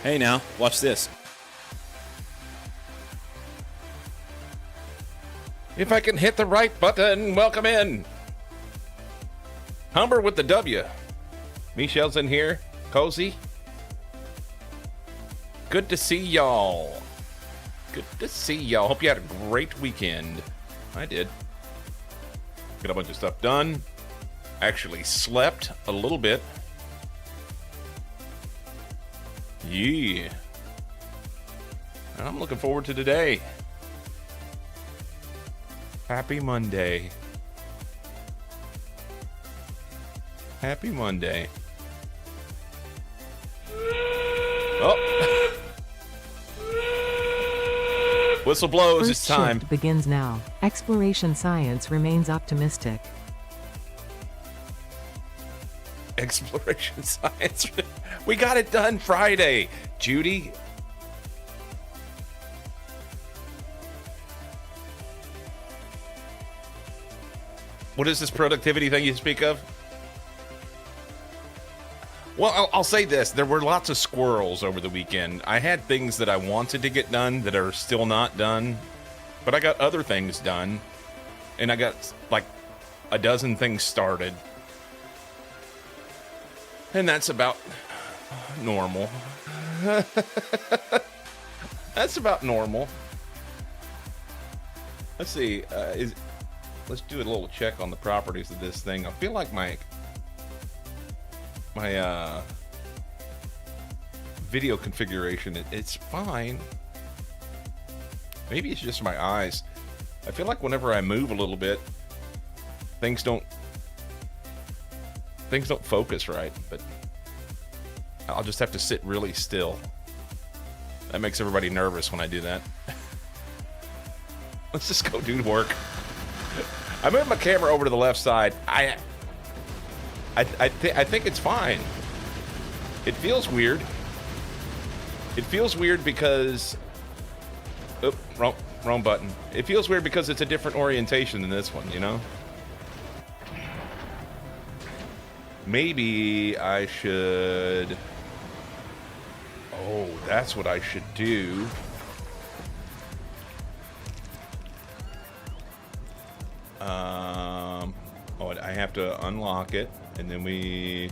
Hey now, watch this. If I can hit the right button, welcome in. Humber with the W. Michelle's in here. Cozy. Good to see y'all. Good to see y'all. Hope you had a great weekend. I did. Got a bunch of stuff done. Actually slept a little bit. Yeah. I'm looking forward to today. Happy Monday. Happy Monday. Oh. Whistle blows, it's time. Shift begins now. Exploration science remains optimistic. Exploration science. We got it done Friday. Judy. What is this productivity thing you speak of? Well, I'll say this. There were lots of squirrels over the weekend. I had things that I wanted to get done that are still not done, but I got other things done, and I got like a dozen things started. And that's about normal. That's about normal. Let's see. Let's do a little check on the properties of this thing. I feel like my video configuration, it's fine. Maybe it's just my eyes. I feel like whenever I move a little bit, things don't focus right, but I'll just have to sit really still. That makes everybody nervous when I do that. Let's just go do work. I moved my camera over to the left side. I think it's fine. It feels weird. It feels weird because... Oh, wrong button. It feels weird because it's a different orientation than this one, you know? Maybe I should... Oh, that's what I should do. Oh, I have to unlock it, and then we...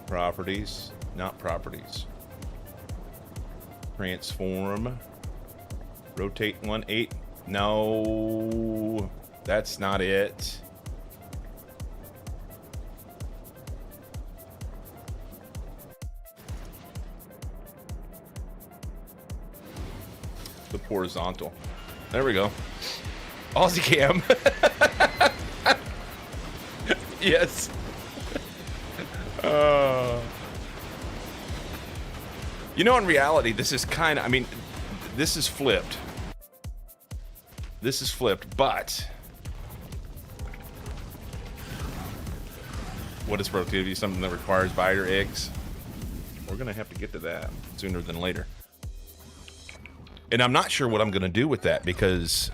Properties. Not properties. Transform. Rotate 1/8. No, that's not it. The horizontal. There we go. Aussie cam. Yes. You know, in reality, this is kind of, I mean, this is flipped. This is flipped, but what is productivity? Something that requires biter eggs? We're going to have to get to that sooner than later. And I'm not sure what I'm going to do with that because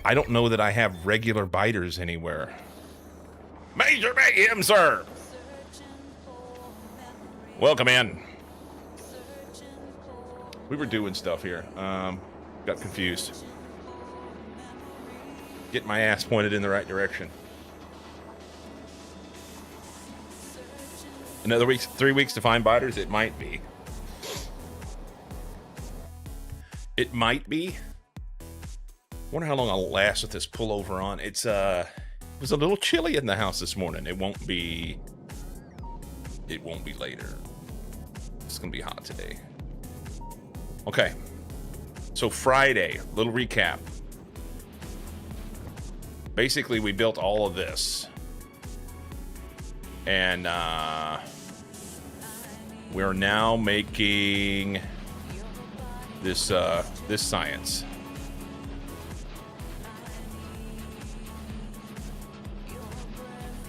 I don't know that I have regular biters anywhere. Major Mayhem, sir! Welcome in. We were doing stuff here. Got confused. Get my ass pointed in the right direction. Another week, 3 weeks to find biters? It might be. It might be. Wonder how long I'll last with this pullover on. It was a little chilly in the house this morning. It won't be later. It's gonna be hot today. Okay. So Friday, little recap. Basically, we built all of this. And we're now making this science.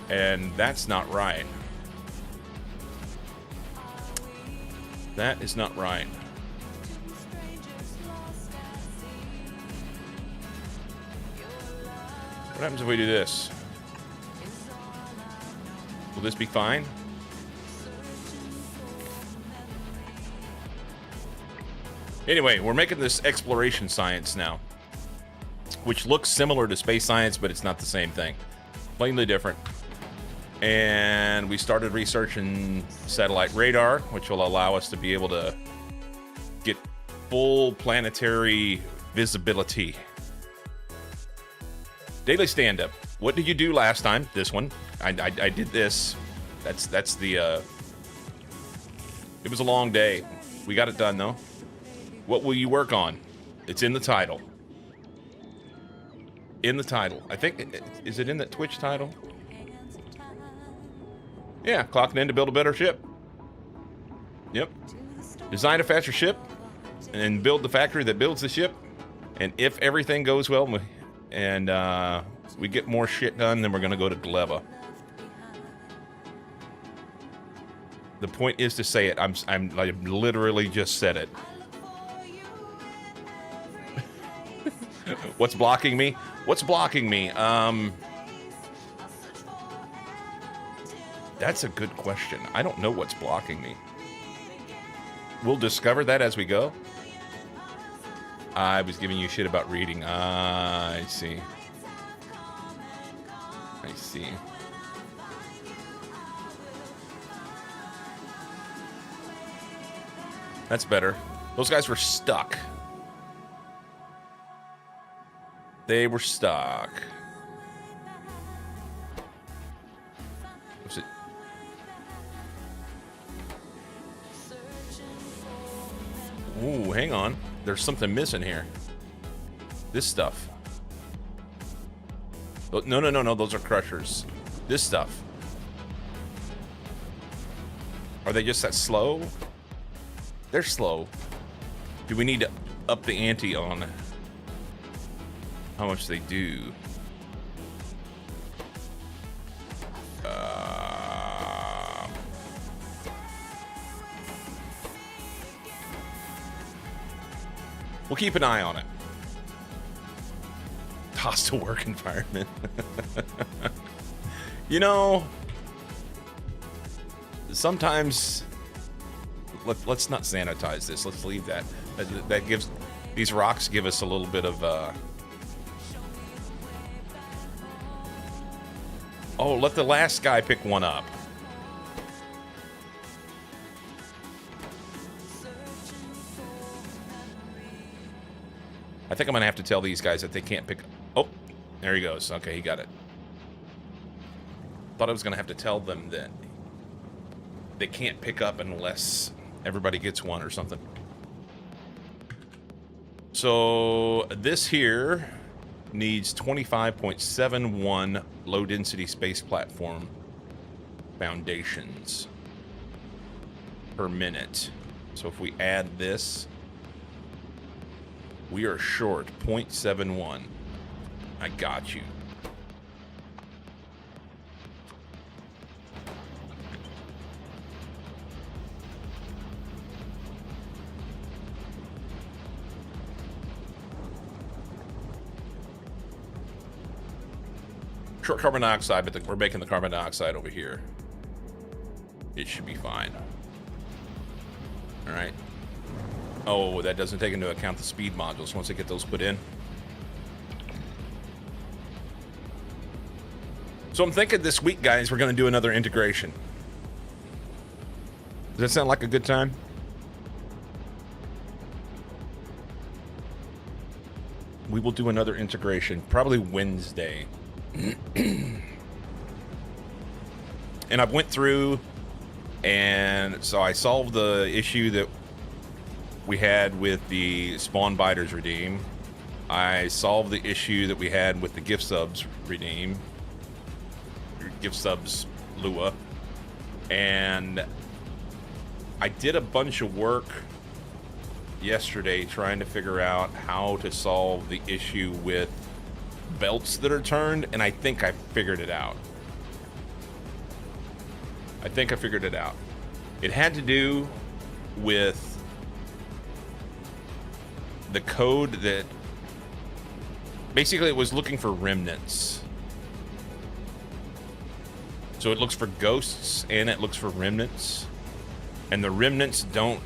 And that's not right. That is not right. What happens if we do this? Will this be fine? Anyway, we're making this exploration science now, which looks similar to space science, but it's not the same thing. Plainly different. And we started researching satellite radar, which will allow us to be able to get full planetary visibility. Daily stand-up. What did you do last time? This one. I did this. That's the... It was a long day. We got it done, though. What will you work on? It's in the title. In the title. I think... Is it in the Twitch title? Yeah, clocking in to build a better ship. Yep. Design a faster ship and build the factory that builds the ship. And if everything goes well and we get more shit done, then we're going to go to Gleba. The point is to say it. I literally just said it. What's blocking me? What's blocking me? That's a good question. I don't know what's blocking me. We'll discover that as we go. I was giving you shit about reading. I see. I see. That's better. Those guys were stuck. They were stuck. What's it? Ooh, hang on. There's something missing here. This stuff. Oh, no. Those are crushers. This stuff. Are they just that slow? They're slow. Do we need to up the ante on how much they do? We'll keep an eye on it. Hostile work environment. You know, sometimes let's not sanitize this. Let's leave that. That gives, these rocks give us a little bit of oh, let the last guy pick one up. I think I'm gonna have to tell these guys that they can't pick. Oh, there he goes. Okay, he got it. Thought I was gonna have to tell them that they can't pick up unless everybody gets one or something. So this here needs 25.71 low-density space platform foundations per minute. So if we add this, we are short 0.71. I got you. Short carbon dioxide, but we're making the carbon dioxide over here. It should be fine. All right. Oh, that doesn't take into account the speed modules once they get those put in. So I'm thinking this week, guys, we're going to do another integration. Does that sound like a good time? We will do another integration, probably Wednesday. And I've went through, and so I solved the issue that we had with the Spawn Biters redeem. I solved the issue that we had with the gift subs redeem. Gift subs Lua. And I did a bunch of work yesterday trying to figure out how to solve the issue with belts that are turned, and I think I figured it out. It had to do with the code that basically it was looking for remnants. So it looks for ghosts and it looks for remnants, and the remnants don't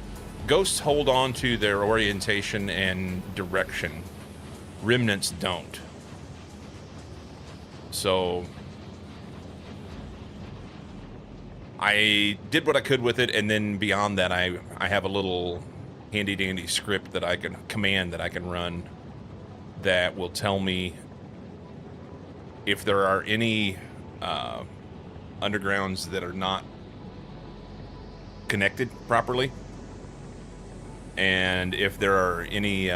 Ghosts hold on to their orientation and direction. Remnants don't. So I did what I could with it, and then beyond that, I have a little handy-dandy script that I can command that I can run that will tell me if there are any undergrounds that are not connected properly, and if there are any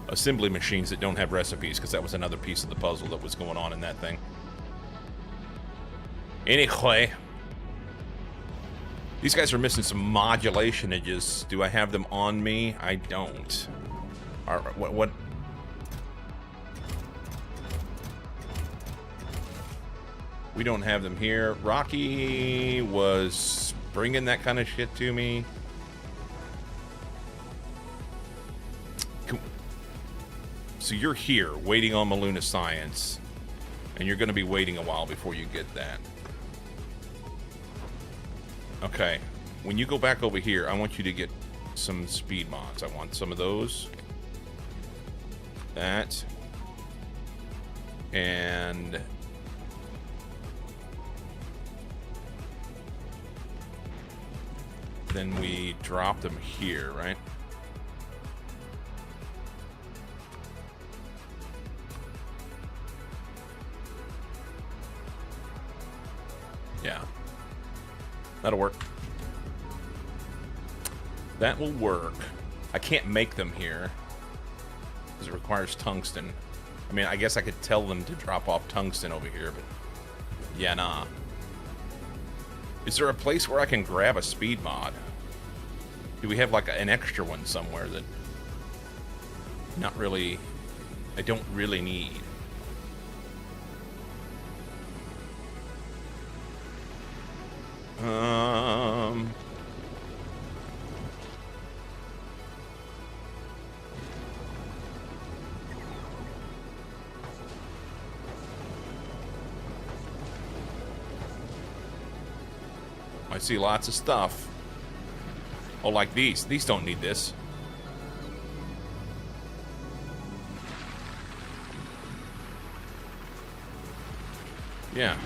assembly machines that don't have recipes, because that was another piece of the puzzle that was going on in that thing. Anyway, these guys are missing some modulation edges. Do I have them on me? I don't. All right, what? We don't have them here. Rocky was bringing that kind of shit to me. So you're here waiting on Maluna Science, and you're going to be waiting a while before you get that. Okay, when you go back over here, I want you to get some speed mods. I want some of those. That. And then we drop them here, right? Yeah. That'll work. That will work. I can't make them here because it requires tungsten. I mean, I guess I could tell them to drop off tungsten over here, but yeah, nah. Is there a place where I can grab a speed mod? Do we have like an extra one somewhere that not really, I don't really need? I see lots of stuff. Oh, like these. These don't need this. Yeah.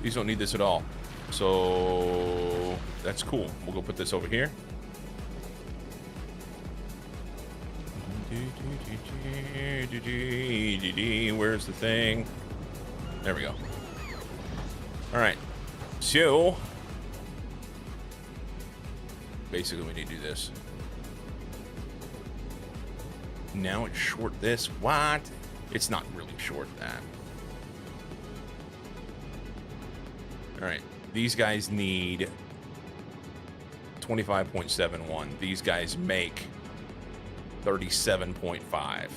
These don't need this at all. So that's cool. We'll go put this over here. Where's the thing? There we go. All right. So basically we need to do this. Now it's short this. What? It's not really short that. All right, these guys need 25.71. These guys make 37.5.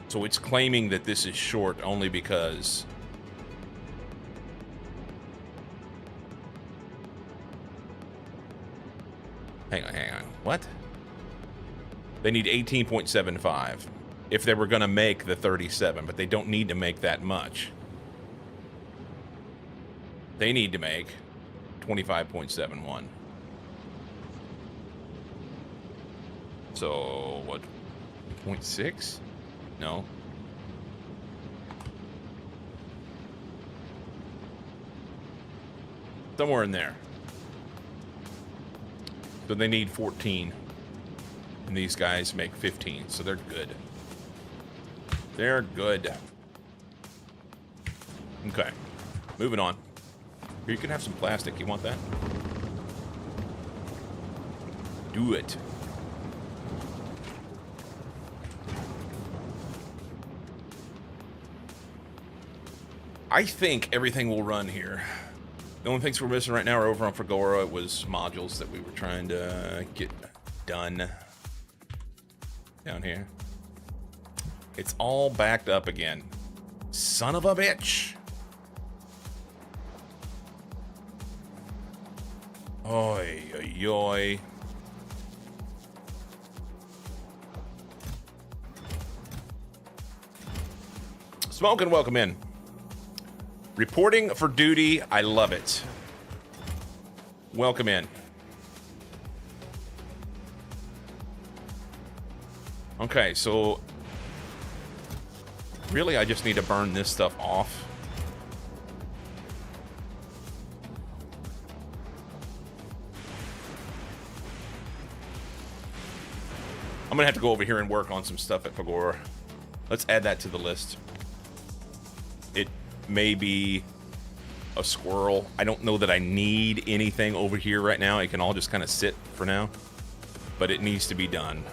So it's claiming that this is short only because hang on. What? They need 18.75 if they were going to make the 37, but they don't need to make that much. They need to make 25.71. So, what? 0.6? No. Somewhere in there. So they need 14. And these guys make 15, so they're good. They're good. Okay. Moving on. Here, you can have some plastic. You want that? Do it. I think everything will run here. The only things we're missing right now are over on Fragora. It was modules that we were trying to get done down here. It's all backed up again. Son of a bitch. Oi, oi, oi. Smoke and welcome in. Reporting for duty. I love it. welcome in. Okay, so really I just need to burn this stuff off. I'm gonna have to go over here and work on some stuff at Fagor. Let's add that to the list. It may be a squirrel. I don't know that I need anything over here right now. It can all just kind of sit for now, but it needs to be done.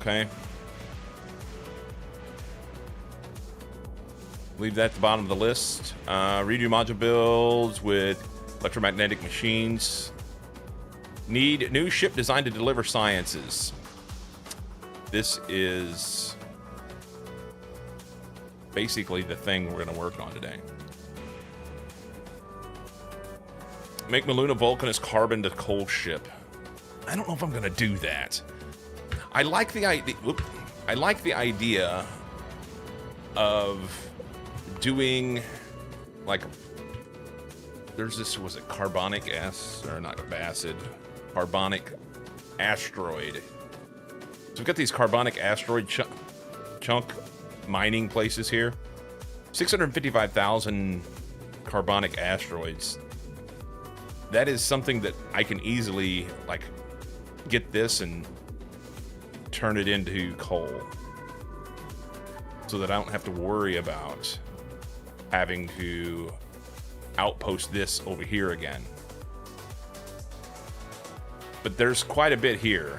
Okay. Leave that at the bottom of the list. Redo module builds with electromagnetic machines. Need new ship designed to deliver sciences. This is basically the thing we're going to work on today. Make Maluna Vulcanus carbon to coal ship. I don't know if I'm going to do that. I like the idea. I like the idea of doing like there's this, was it carbonic or not acid, carbonic asteroid. So we've got these carbonic asteroid chunk mining places here. 655,000 carbonic asteroids. That is something that I can easily like get this and turn it into coal, so that I don't have to worry about having to outpost this over here again. But there's quite a bit here.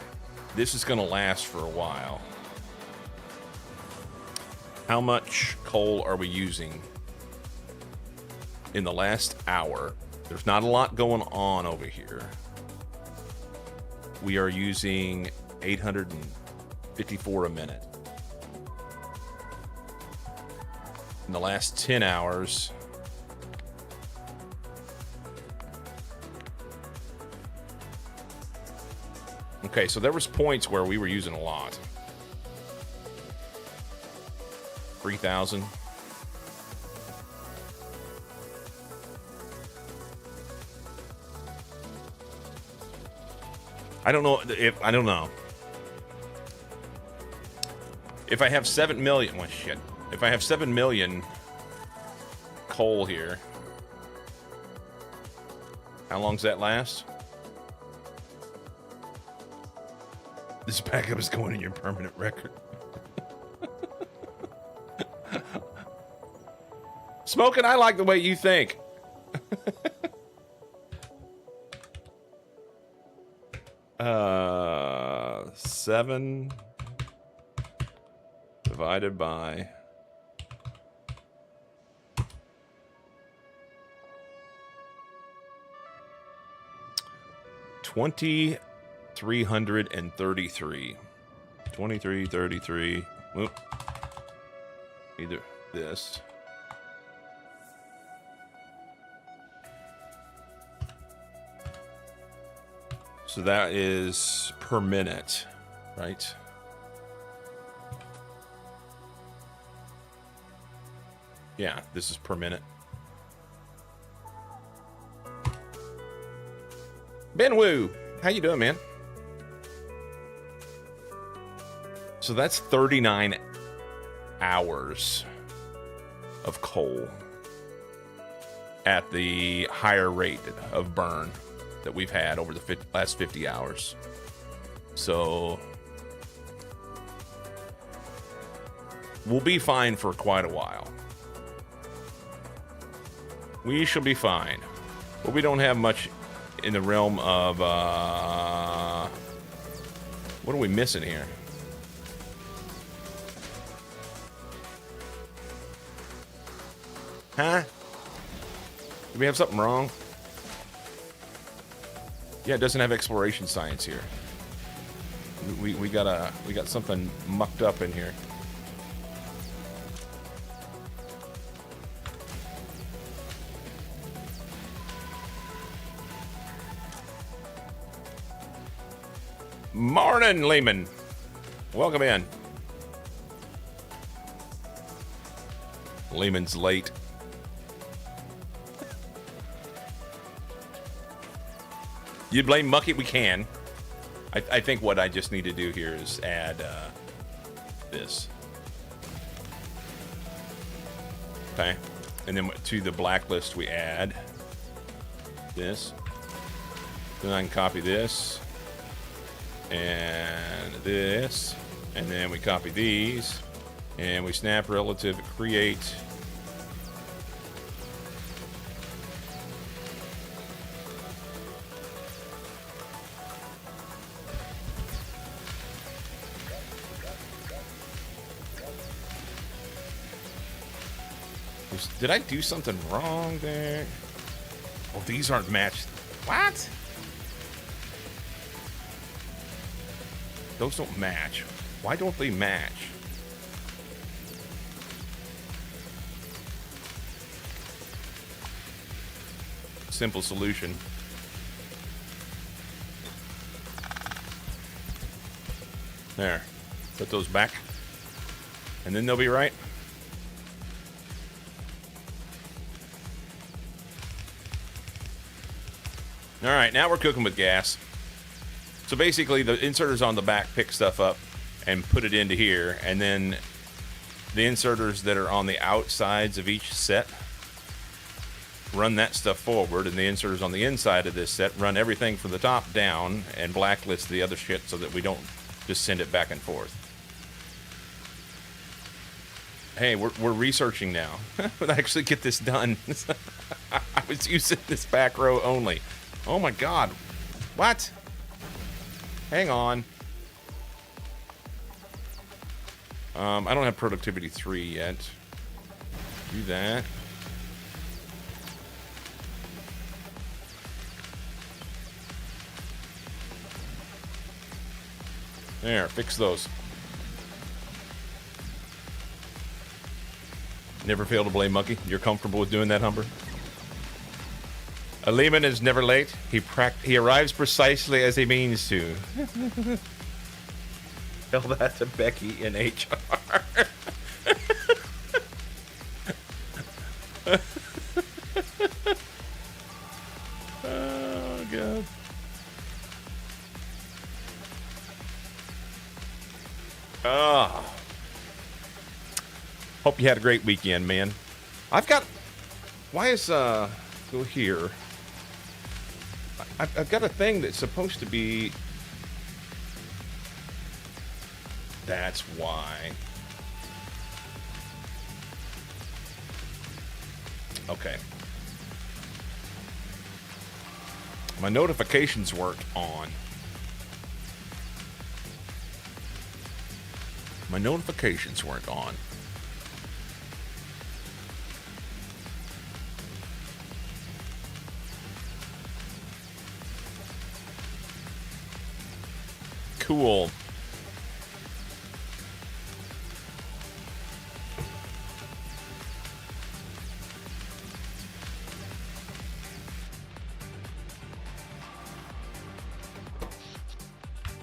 This is going to last for a while. How much coal are we using in the last hour? There's not a lot going on over here. We are using 854 a minute. In the last 10 hours, okay, so there was points where we were using a lot. 3,000. I don't know if I have 7 million. Well, shit. If I have 7 million coal here, how long does that last? This backup is going in your permanent record. Smoking, I like the way you think. 7 divided by 2,333. 2333. Whoop. Either this. So that is per minute, right? Yeah, this is per minute. Ben Wu, how you doing, man? So that's 39 hours of coal at the higher rate of burn that we've had over the last 50 hours. So we'll be fine for quite a while. We shall be fine. But we don't have much in the realm of what are we missing here? Huh? Do we have something wrong? Yeah, it doesn't have exploration science here. We got something mucked up in here. Morning, Lehman. Welcome in. Lehman's late. You blame Mucky? We can. I think what I just need to do here is add this. Okay. And then to the blacklist we add this. Then I can copy this. And this. And then we copy these. And we snap relative create. Did I do something wrong there? Oh, these aren't matched. What? Those don't match. Why don't they match? Simple solution. There. Put those back. And then they'll be right. All right, now we're cooking with gas. So basically, the inserters on the back pick stuff up and put it into here, and then the inserters that are on the outsides of each set run that stuff forward, and the inserters on the inside of this set run everything from the top down and blacklist the other shit so that we don't just send it back and forth. Hey, we're researching now. But actually get this done. I was using this back row only. Oh my god. What? Hang on. I don't have productivity 3 yet. Do that. There, fix those. Never fail to blame Monkey. You're comfortable with doing that, Humber? A Lehman is never late. He arrives precisely as he means to. Tell that to Becky in HR. Oh, God. Oh. Hope you had a great weekend, man. I've got... Why is... Go here. I've got a thing that's supposed to be... That's why. Okay. My notifications weren't on. My notifications weren't on. Cool.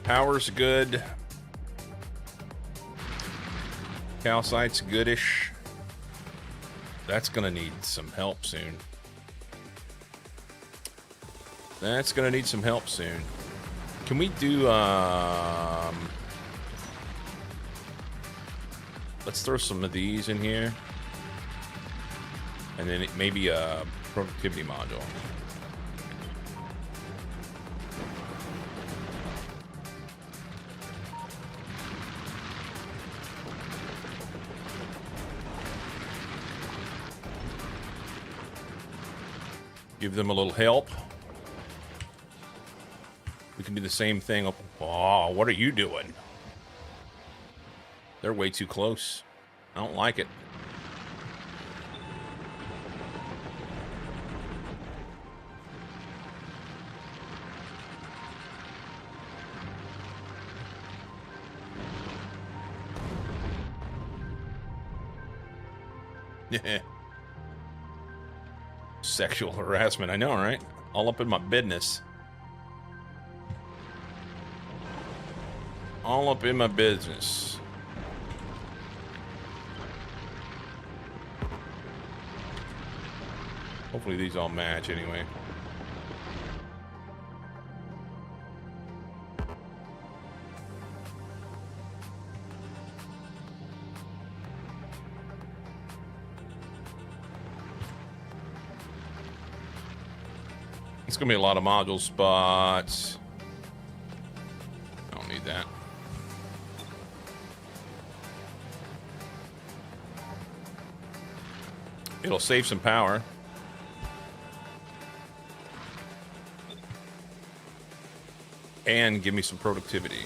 Power's good. Calcite's goodish. That's gonna need some help soon. That's gonna need some help soon. Can we do, let's throw some of these in here. And then maybe a productivity module. Give them a little help. We can do the same thing. Oh, what are you doing? They're way too close. I don't like it. Sexual harassment. I know, right? All up in my business. All up in my business. Hopefully these all match anyway. It's gonna be a lot of module spots. I don't need that. It'll save some power. And give me some productivity.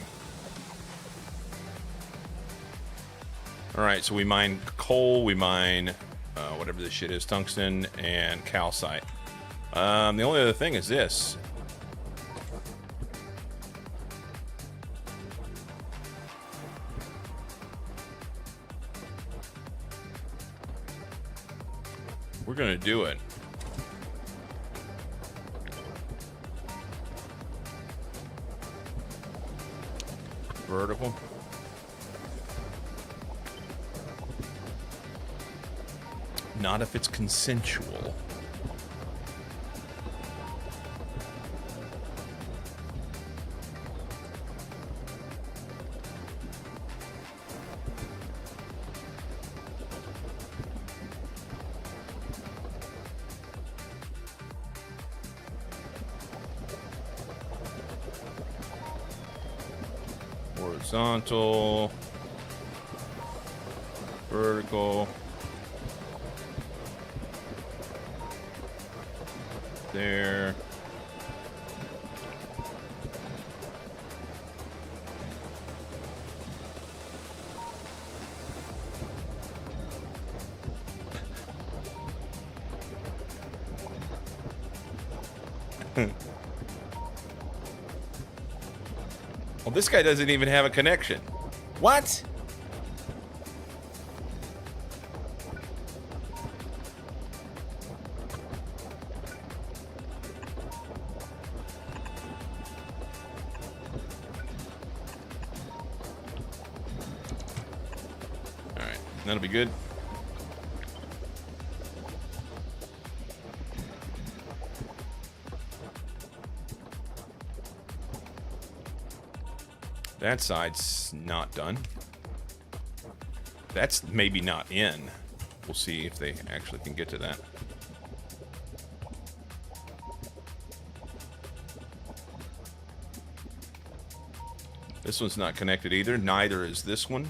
Alright, so we mine coal, we mine whatever this shit is, tungsten, and calcite. The only other thing is this. We're gonna do it. Vertical. Not if it's consensual. Horizontal, vertical, there. Well, this guy doesn't even have a connection. What? All right, that'll be good. That side's not done. That's maybe not in. We'll see if they actually can get to that. This one's not connected either. Neither is this one.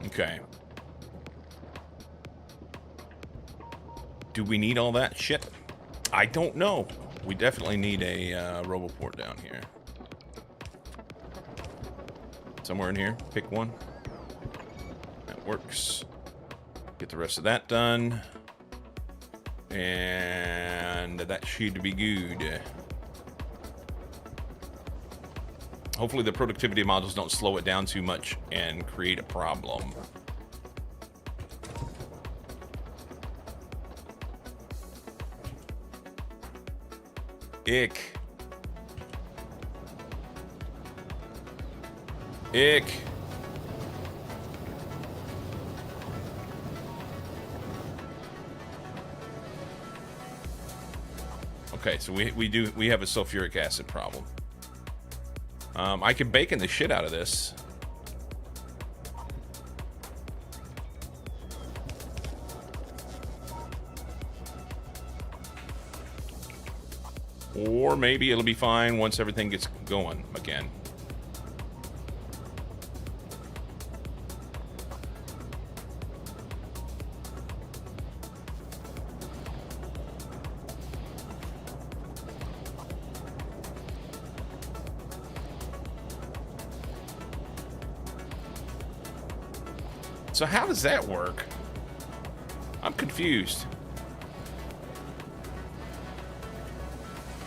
Okay. Do we need all that shit? I don't know. We definitely need a roboport down here. Somewhere in here. Pick one. That works. Get the rest of that done. And that should be good. Hopefully the productivity modules don't slow it down too much and create a problem. Ick. Ick. Okay, so we have a sulfuric acid problem. I can bacon the shit out of this. Or maybe it'll be fine once everything gets going again. So how does that work? I'm confused.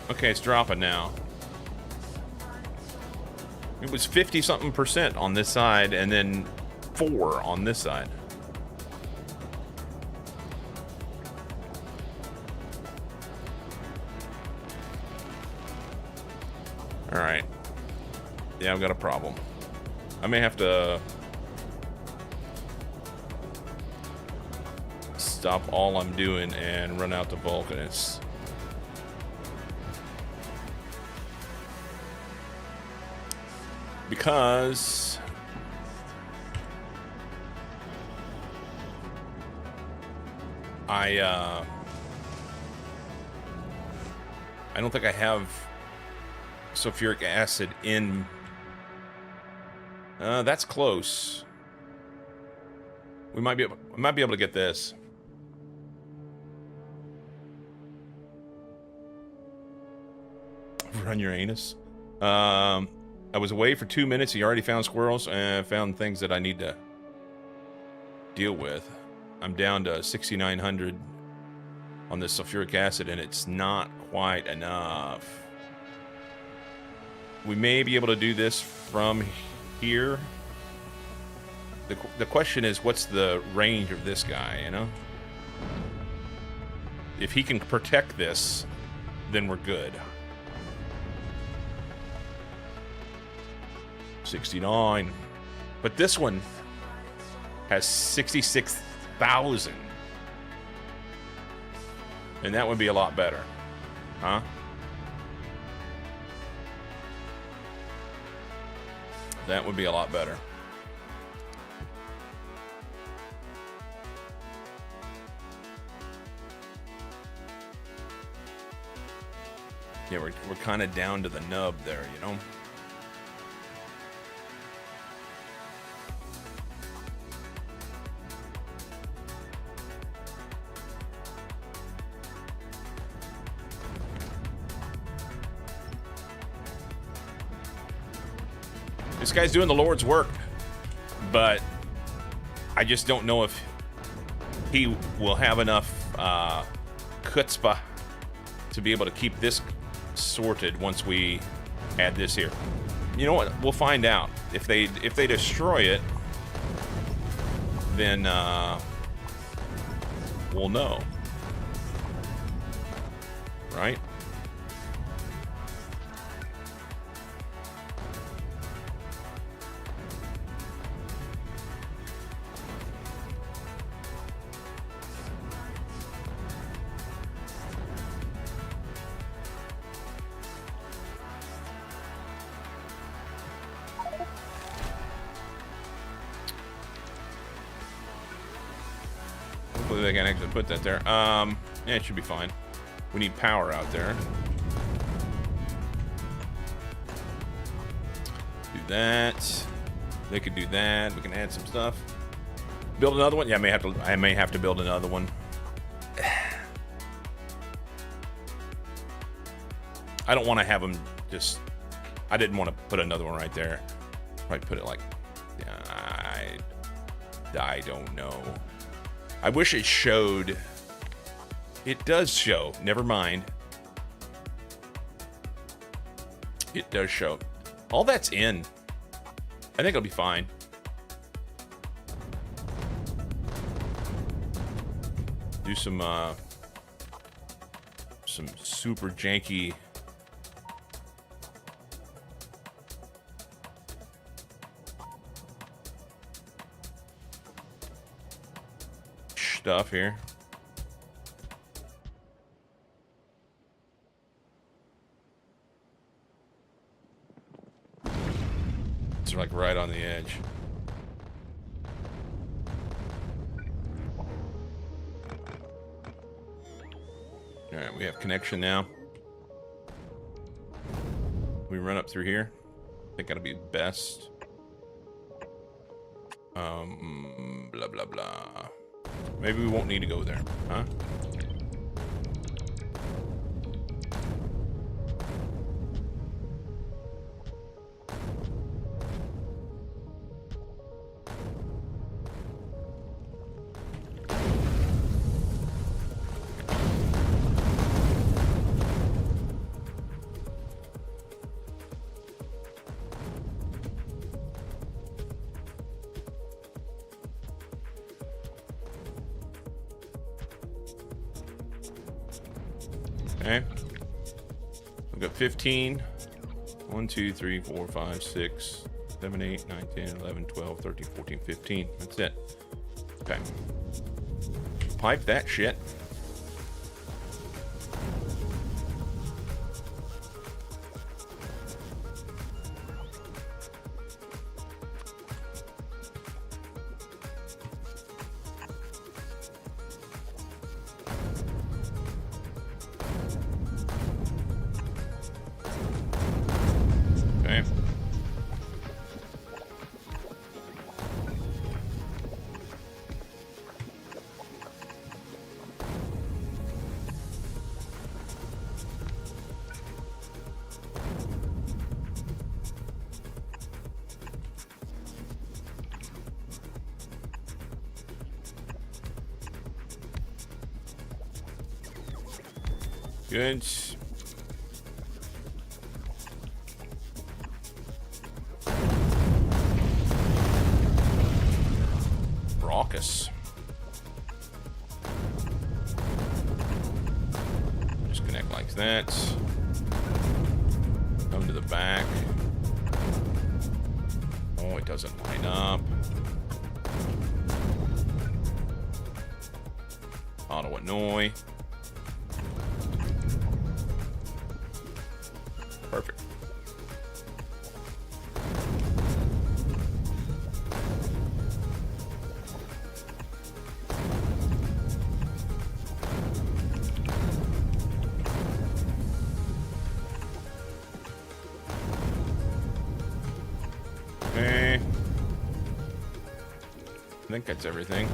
Okay, it's dropping now. It was 50-something% on this side, and then 4 on this side. All right. Yeah, I've got a problem. I may have to stop all I'm doing and run out to Vulcanus. Because I don't think I have sulfuric acid in. That's close. We might be able to get this. Run your anus. I was away for 2 minutes. He already found squirrels and found things that I need to deal with. I'm down to 6,900 on this sulfuric acid, and it's not quite enough. We may be able to do this from here. The question is, what's the range of this guy, you know? If he can protect this, then we're good. 69. But this one has 66,000. And that would be a lot better. Huh? That would be a lot better. Yeah, we're kind of down to the nub there, you know? This guy's doing the Lord's work, but I just don't know if he will have enough chutzpah to be able to keep this sorted once we add this here. You know what? We'll find out. If they destroy it, then we'll know. Right? Hopefully they can actually put that there. Yeah, it should be fine. We need power out there. Do that. They could do that. We can add some stuff. Build another one? Yeah, I may have to build another one. I don't want to have them just... I didn't want to put another one right there. Probably put it like... I don't know. I wish it showed. It does show. Never mind. It does show. All that's in. I think it'll be fine. Do some super janky stuff here. It's like right on the edge. All right, we have connection now. We run up through here. I think that'll be best. Blah blah blah. Maybe we won't need to go there, huh? Okay. We've got 15. 1, 2, 3, 4, 5, 6, 7, 8, 9, 10, 11, 12, 13, 14, 15. That's it. Okay. Pipe that shit. Okay. Good. Raucous. Just connect like that. Come to the back. Oh, it doesn't line up. Auto annoy. Perfect. Okay. I think that's everything.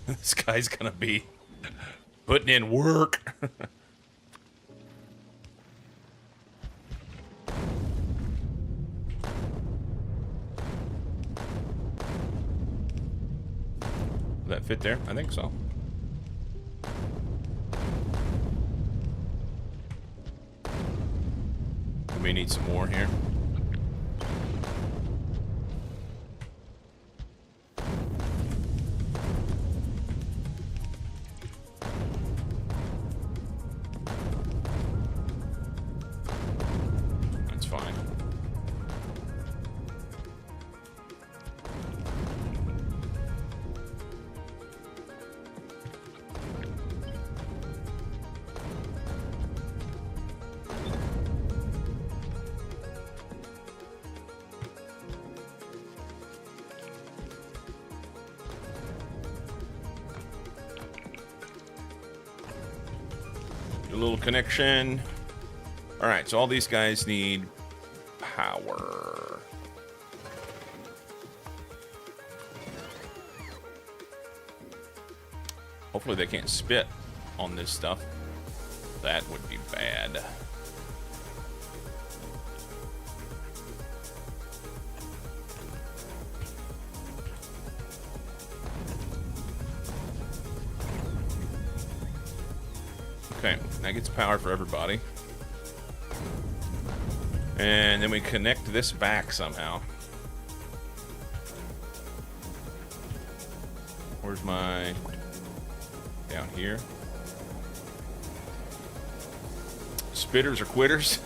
This guy's gonna be putting in work. Will that fit there? I think so. We may need some more here. That's fine. A little connection. All right, so all these guys need power. Hopefully they can't spit on this stuff. That would be bad. Okay, that gets power for everybody. And then we connect this back somehow. Where's my... down here? Spitters or quitters?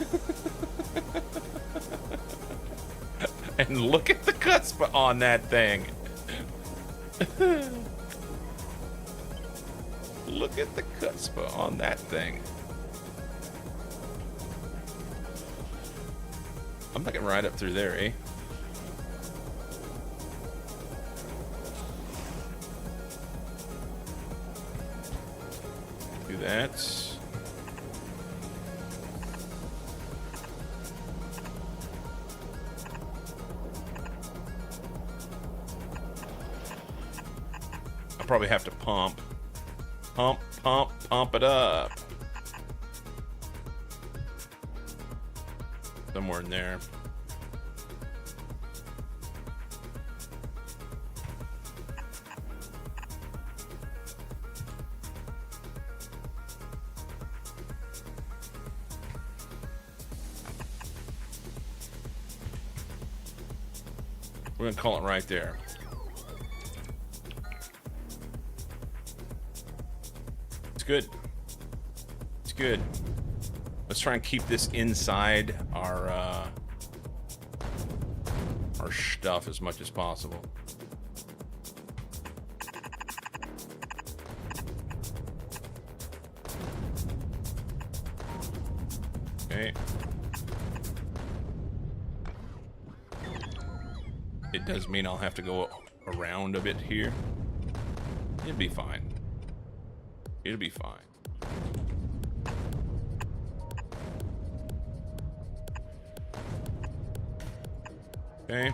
And look at the cusp on that thing. Look at the cusp on that thing. I'm not getting right up through there, eh? Do that. I'll probably have to pump. Pump it up. Somewhere in there. We're gonna call it right there. It's good. It's good. Let's try and keep this inside our stuff as much as possible. Okay. It does mean I'll have to go around a bit here. It'll be fine. It'll be fine. Okay.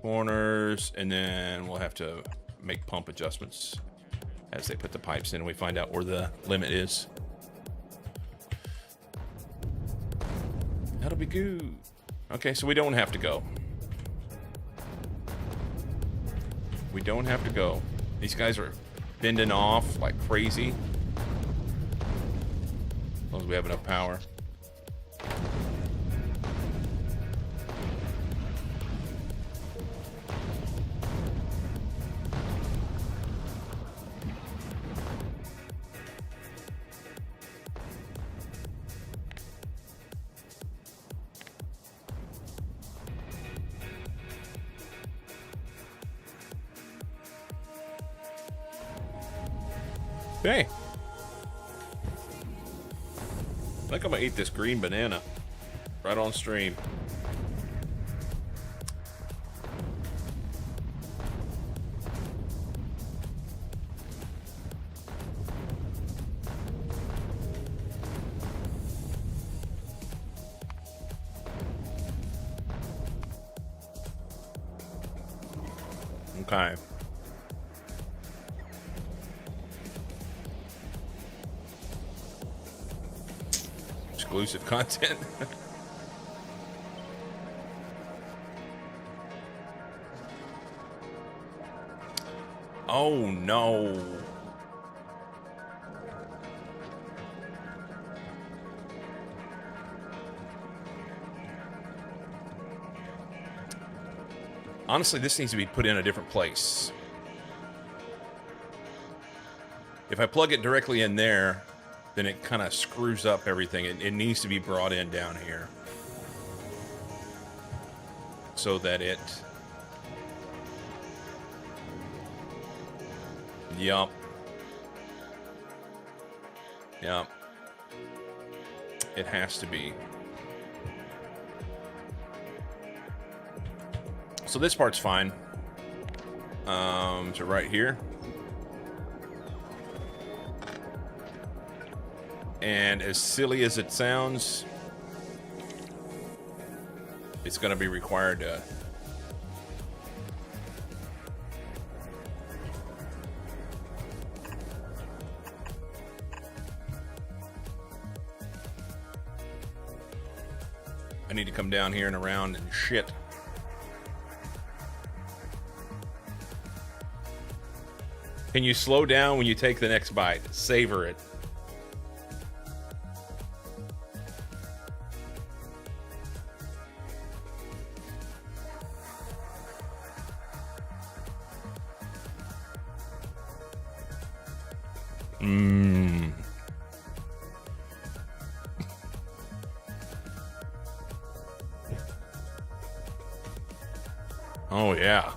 Corners, and then we'll have to make pump adjustments as they put the pipes in and we find out where the limit is. That'll be good. Okay, so we don't have to go. We don't have to go. These guys are bending off like crazy. As long as we have enough power. Okay. I think I'm gonna eat this green banana right on stream. Okay. Exclusive content. Oh no. Honestly, this needs to be put in a different place. If I plug it directly in there, then it kind of screws up everything. It needs to be brought in down here so that it... Yup. Yup. It has to be. So this part's fine. So right here. And as silly as it sounds, it's going to be required to... I need to come down here and around and shit. Can you slow down when you take the next bite? Savor it. Mmm. Oh, yeah.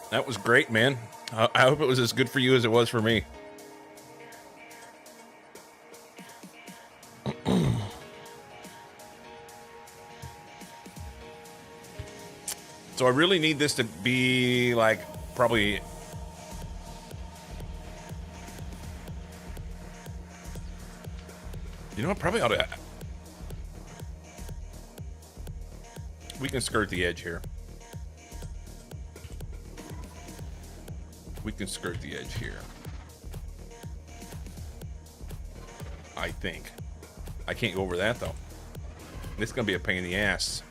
That was great, man. I hope it was as good for you as it was for me. So I really need this to be like probably... You know what? Probably ought to... We can skirt the edge here. We can skirt the edge here. I think. I can't go over that though. This is gonna be a pain in the ass.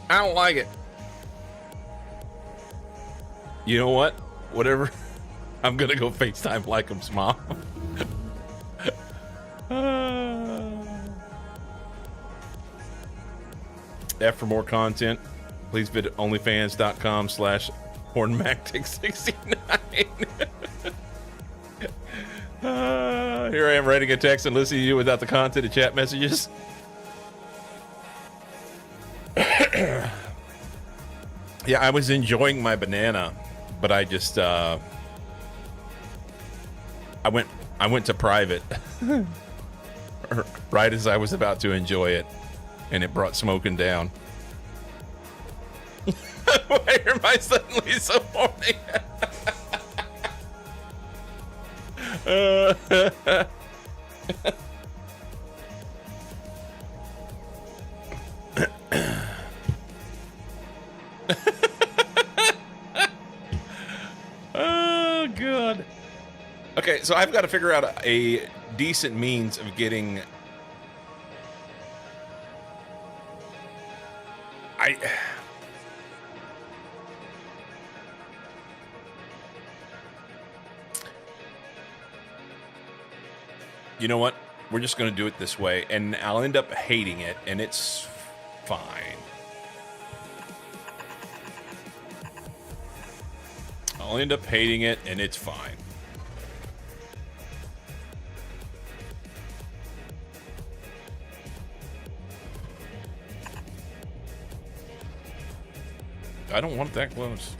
I don't like it. You know what? Whatever. I'm gonna go FaceTime Likeum's mom. F for more content, please visit onlyfans.com/hornmactic69. Here I am writing a text and listening to you without the content of chat messages. Yeah, I was enjoying my banana, but I just I went to private right as I was about to enjoy it, and it brought smoking down. Why am I suddenly so horny? Oh, God. Okay, so I've got to figure out a decent means of getting... You know what? We're just going to do it this way, and I'll end up hating it, and it's fine. I'll end up hating it, and it's fine. I don't want that close.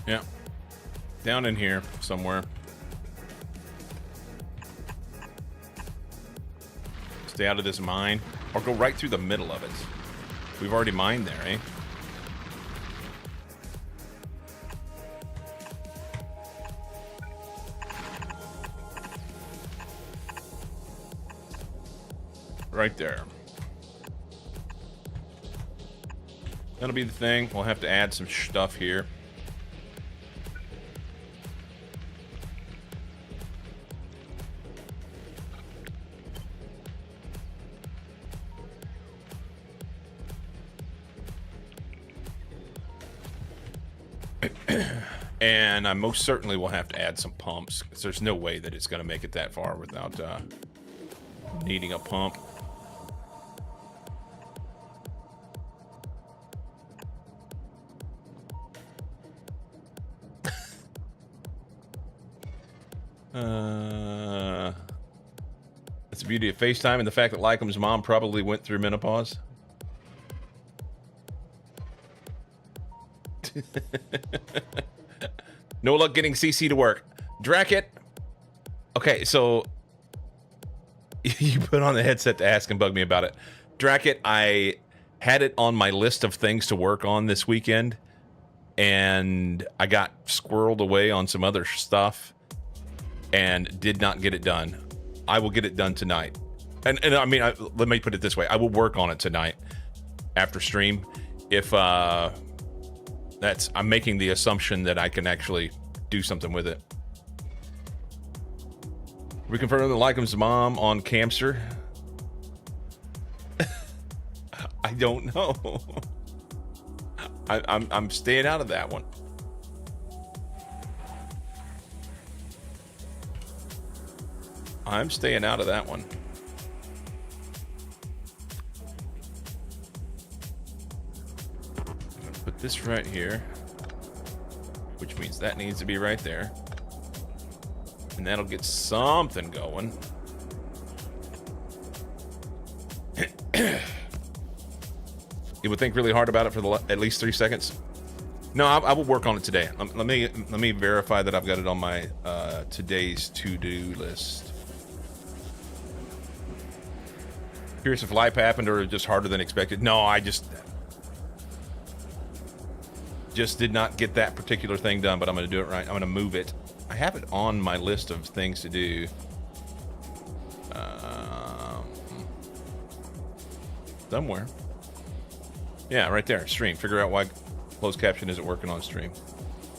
Yeah. Down in here somewhere. Stay out of this mine. Or go right through the middle of it. We've already mined there, eh? Right there. That'll be the thing. We'll have to add some stuff here. And I most certainly will have to add some pumps, because there's no way that it's going to make it that far without needing a pump. That's the beauty of FaceTime and the fact that Likeum's mom probably went through menopause. No luck getting CC to work. Dracket. Okay, so you put on the headset to ask and bug me about it. Dracket, I had it on my list of things to work on this weekend, and I got squirreled away on some other stuff and did not get it done. I will get it done tonight. And I mean, let me put it this way. I will work on it tonight after stream. If I'm making the assumption that I can actually do something with it. We confirmed that Likeum's mom on Camster. I don't know. I'm staying out of that one. I'm staying out of that one. Put this right here, which means that needs to be right there, and that'll get something going. You would think really hard about it for at least 3 seconds. No, I will work on it today. Let me verify that I've got it on my today's to-do list. Curious if life happened or just harder than expected. No, I just did not get that particular thing done, but I'm going to do it right. I'm going to move it. I have it on my list of things to do. Somewhere. Yeah, right there. Stream. Figure out why closed caption isn't working on stream.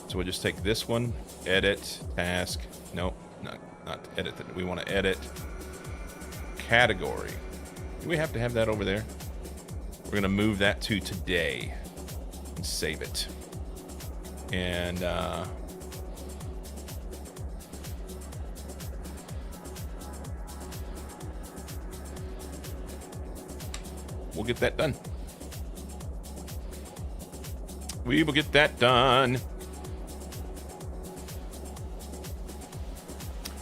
So we'll just take this one, edit, task. Nope, not edit. We want to edit category. Do we have to have that over there? We're going to move that to today and save it. And we'll get that done. We will get that done.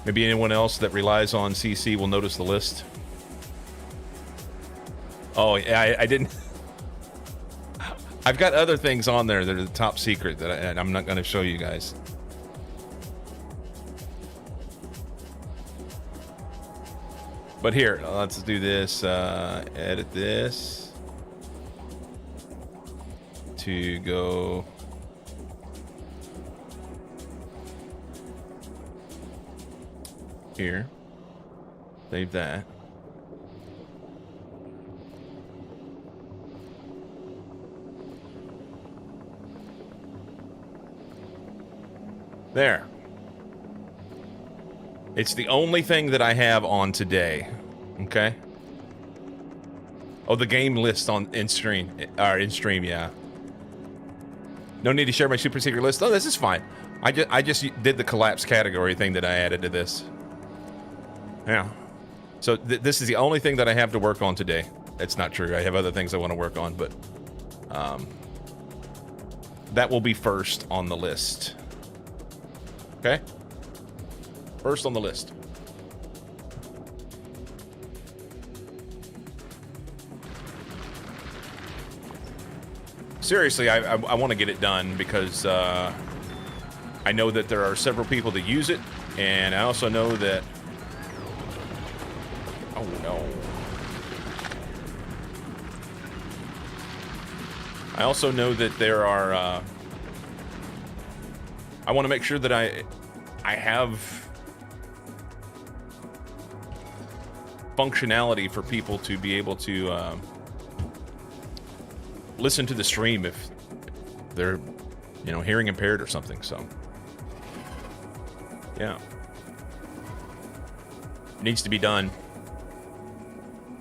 Maybe anyone else that relies on CC will notice the list. Oh, yeah, I didn't. I've got other things on there that are the top secret that I'm not going to show you guys. But here, let's do this. Edit this to go. Here. Save that. There. It's the only thing that I have on today. Okay. Oh, the game list in stream. In stream, yeah. No need to share my super secret list. Oh, this is fine. I just did the collapse category thing that I added to this. Yeah. So this is the only thing that I have to work on today. That's not true. I have other things I want to work on, but that will be first on the list. Okay? First on the list. Seriously, I want to get it done because I know that there are several people that use it, and I also know that... Oh, no. I also know that there are... I want to make sure that I have functionality for people to be able to listen to the stream if they're, you know, hearing impaired or something. So, yeah, it needs to be done.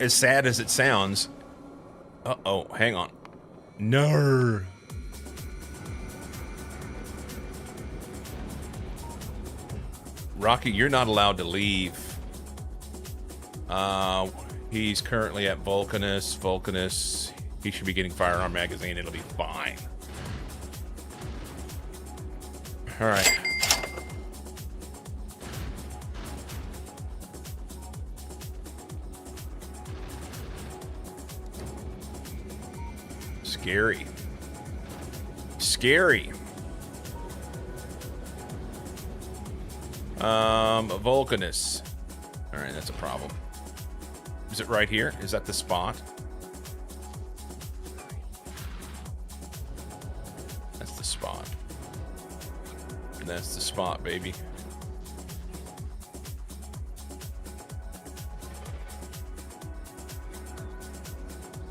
As sad as it sounds. Uh-oh, hang on. No. Rocky, you're not allowed to leave. He's currently at Vulcanus. Vulcanus, he should be getting Firearm Magazine. It'll be fine. All right. Scary. Scary. Vulcanus. All right, that's a problem. Is it right here? Is that the spot? That's the spot. And that's the spot, baby.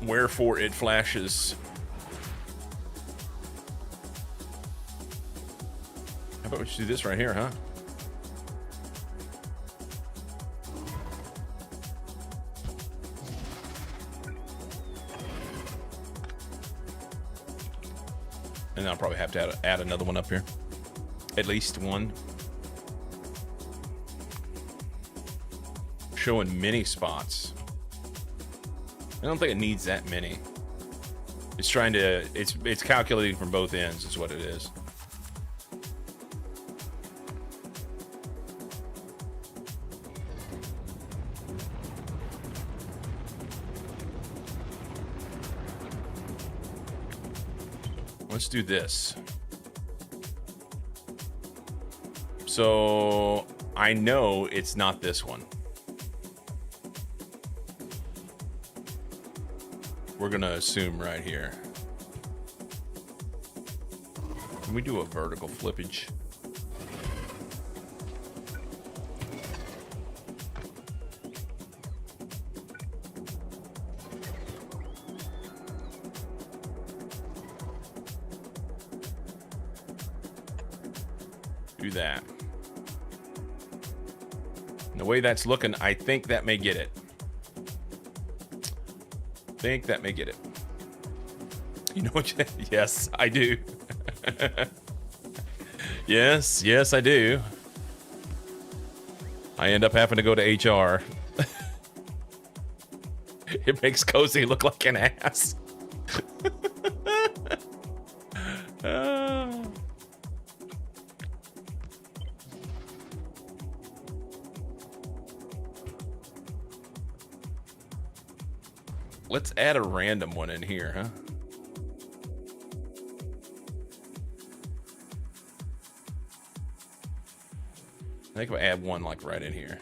Wherefore it flashes. How about we just do this right here, huh? And I'll probably have to add another one up here. At least one. Showing many spots. I don't think it needs that many. It's trying to, it's calculating from both ends is what it is. Let's do this. So I know it's not this one. We're gonna assume right here. Can we do a vertical flippage? Do that. The way that's looking, I think that may get it. Think that may get it. You know what? Yes, I do. Yes, I do. I end up having to go to HR. It makes Cozy look like an ass. Let's add a random one in here, huh? I think I'll add one like right in here.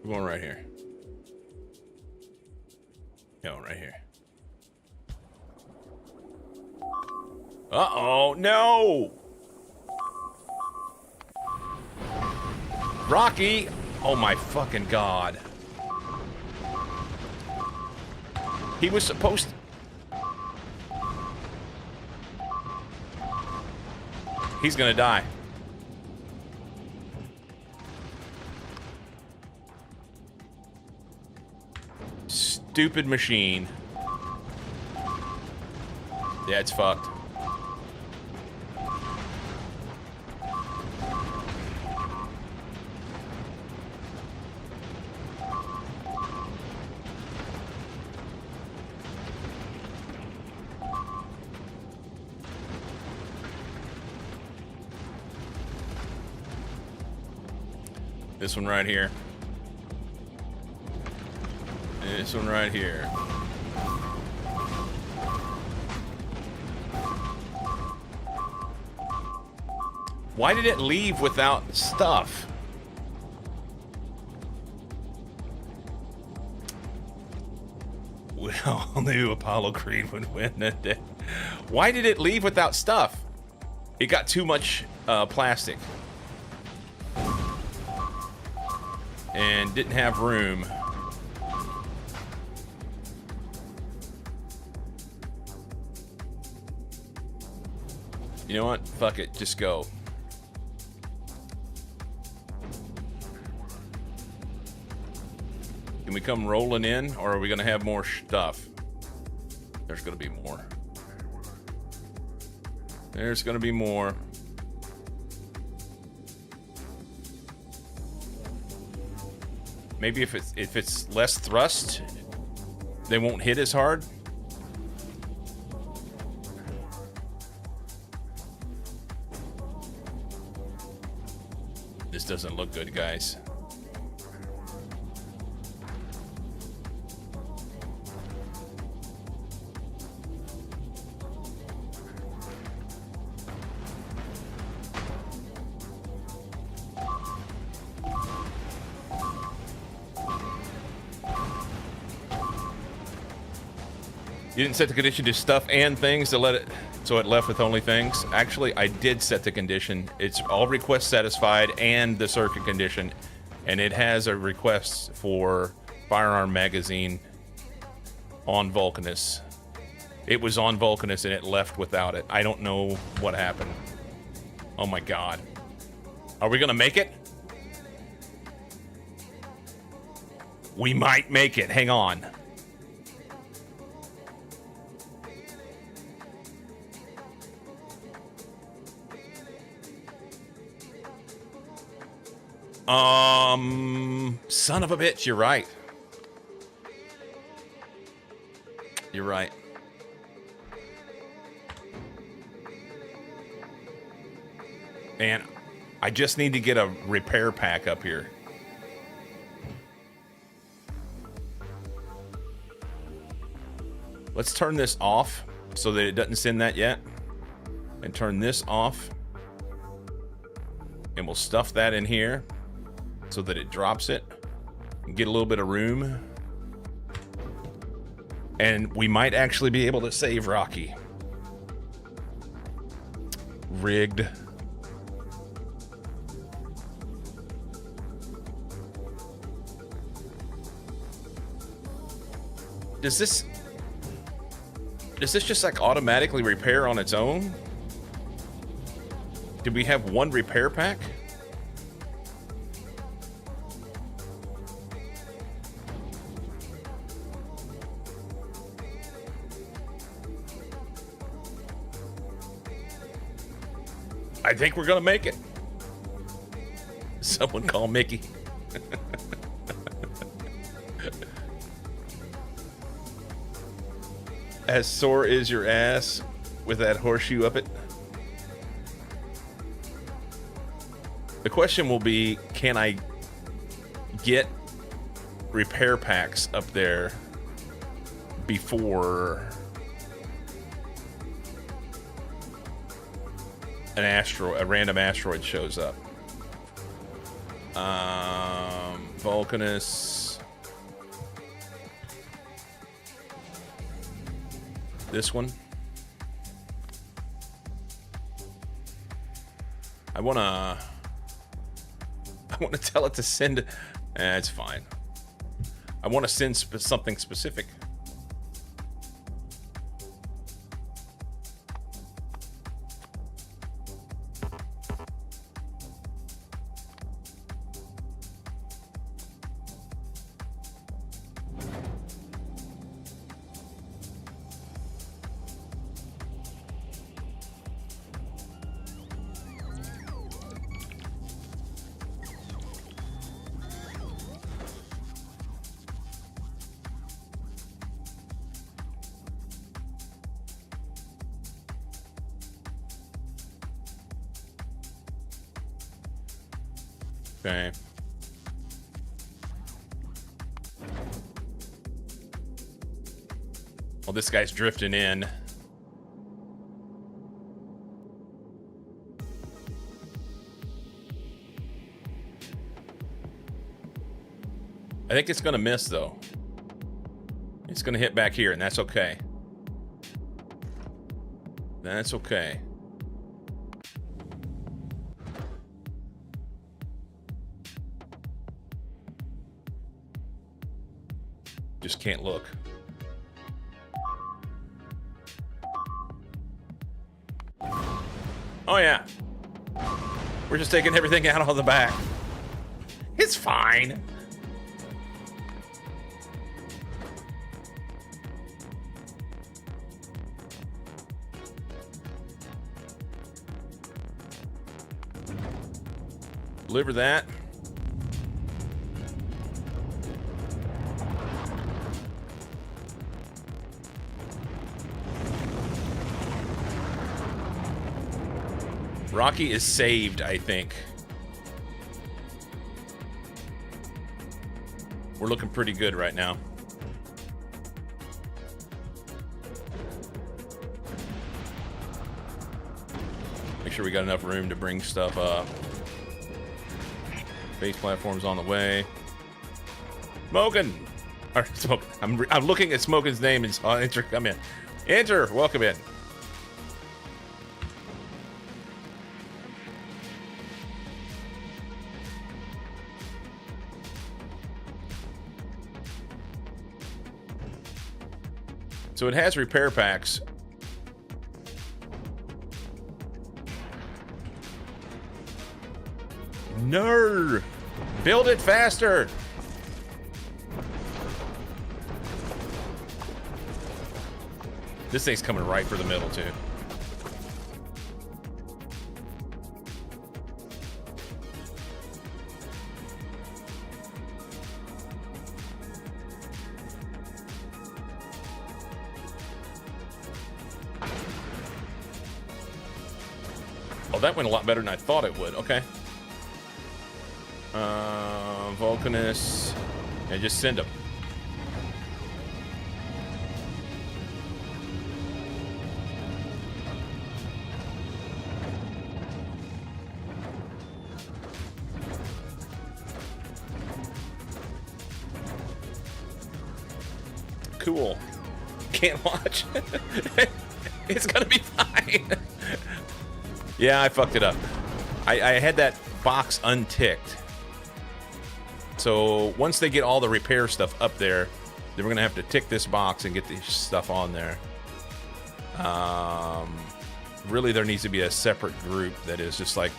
One right here. No, right here. Uh-oh, no! Rocky! Oh my fucking god. He was supposed to... He's gonna die. Stupid machine. Yeah, it's fucked. This one right here. This one right here. Why did it leave without stuff? We all knew Apollo Creed would win that day. Why did it leave without stuff? It got too much plastic. And didn't have room. You know what? Fuck it. Just go. Can we come rolling in, or are we going to have more stuff? There's going to be more. There's going to be more. Maybe if it's less thrust, they won't hit as hard. This doesn't look good, guys. You didn't set the condition to stuff and things to let it, so it left with only things. Actually, I did set the condition. It's all requests satisfied and the circuit condition, and it has a request for firearm magazine on Vulcanus. It was on Vulcanus and it left without it. I don't know what happened. Oh my god. Are we gonna make it? We might make it. Hang on. Son of a bitch, you're right. You're right. And I just need to get a repair pack up here. Let's turn this off so that it doesn't send that yet. And turn this off. And we'll stuff that in here so that it drops it. And get a little bit of room. And we might actually be able to save Rocky. Rigged. Does this just like automatically repair on its own? Did we have one repair pack? I think we're gonna make it. Someone call Mickey. As sore is your ass with that horseshoe up it. The question will be, can I get repair packs up there before a random asteroid shows up? Vulcanus. This one. I wanna tell it to send. It's fine. I want to send something specific. Okay. Well, this guy's drifting in. I think it's gonna miss though. It's gonna hit back here, and that's okay. That's okay. Just can't look. Oh yeah. We're just taking everything out on the back. It's fine. Deliver that. Rocky is saved, I think. We're looking pretty good right now. Make sure we got enough room to bring stuff up. Base platform's on the way. Smokin'! Or Smoke. I'm looking at Smokin's name and saw Enter come in. Enter! Welcome in. So it has repair packs. No! Build it faster! This thing's coming right for the middle, too. Oh, that went a lot better than I thought it would. Okay. Vulcanus. And just send them. Cool. Can't watch. It's gonna be fine. Yeah, I fucked it up. I had that box unticked. So once they get all the repair stuff up there, then we're gonna have to tick this box and get this stuff on there. Really, there needs to be a separate group that is just like,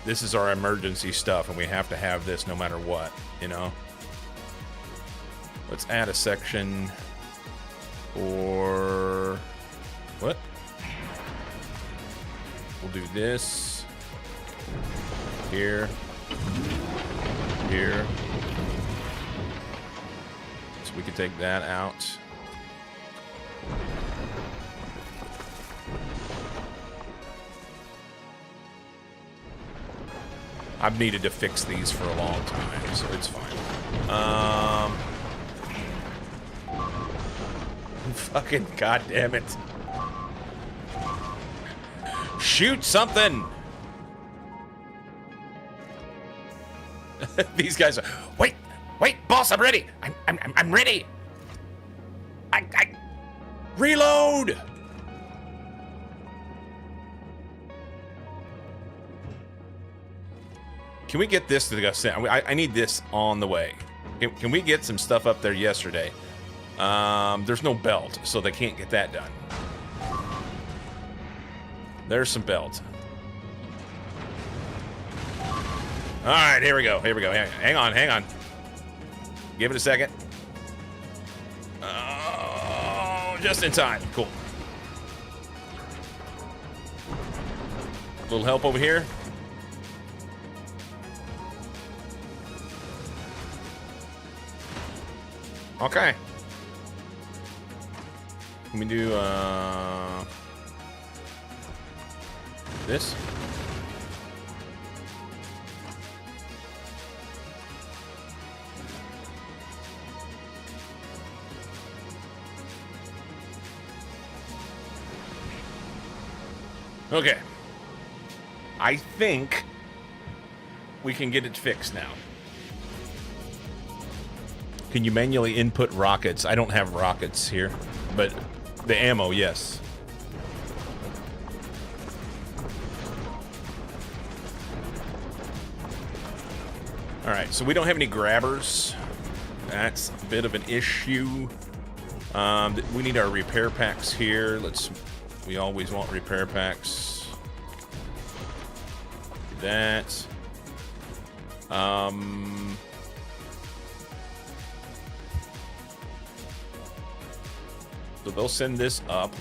this is our emergency stuff, and we have to have this no matter what, you know? Let's add a section for... what? We'll do this. Here. Here. So we can take that out. I've needed to fix these for a long time, so it's fine. Fucking goddamn it. Shoot something! These guys are... Wait! Wait, boss, I'm ready! I'm ready! I... Reload! Can we get this to the sent? I need this on the way. Can we get some stuff up there yesterday? There's no belt, so they can't get that done. There's some belt. All right, here we go. Here we go. Hang on, hang on. Give it a second. Oh, just in time. Cool. A little help over here. Okay. Let me do this. Okay. I think we can get it fixed now. Can you manually input rockets? I don't have rockets here, but the ammo, yes. All right, so we don't have any grabbers. That's a bit of an issue. We need our repair packs here. We always want repair packs. Do that. So they'll send this up.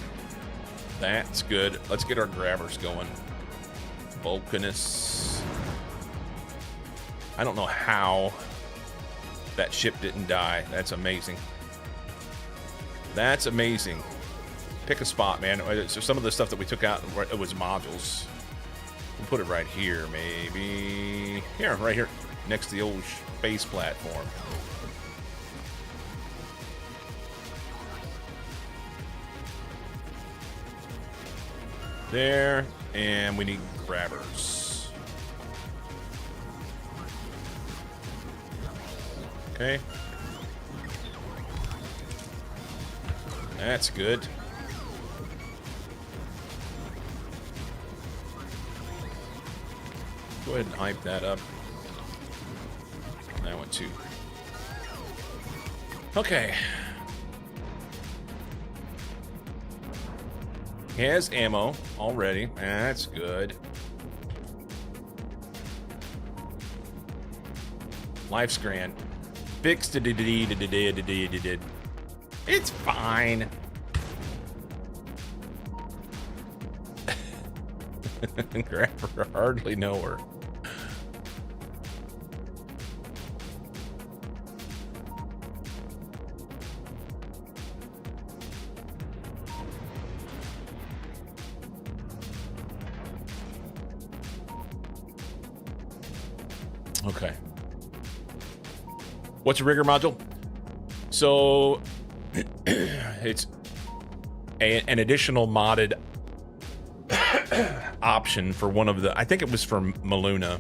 That's good. Let's get our grabbers going. Vulcanus. I don't know how that ship didn't die. That's amazing. That's amazing. Pick a spot, man. So some of the stuff that we took out, it was modules. We'll put it right here, maybe. Here, right here, next to the old space platform. There, and we need grabbers. Okay. That's good. Go ahead and hype that up. That one too. Okay. He has ammo already. That's good. Life's grand. Fixed it. It's fine. Grabber hardly know her. Okay. What's a rigger module? So it's an additional modded option for one of the, I think it was for Maluna.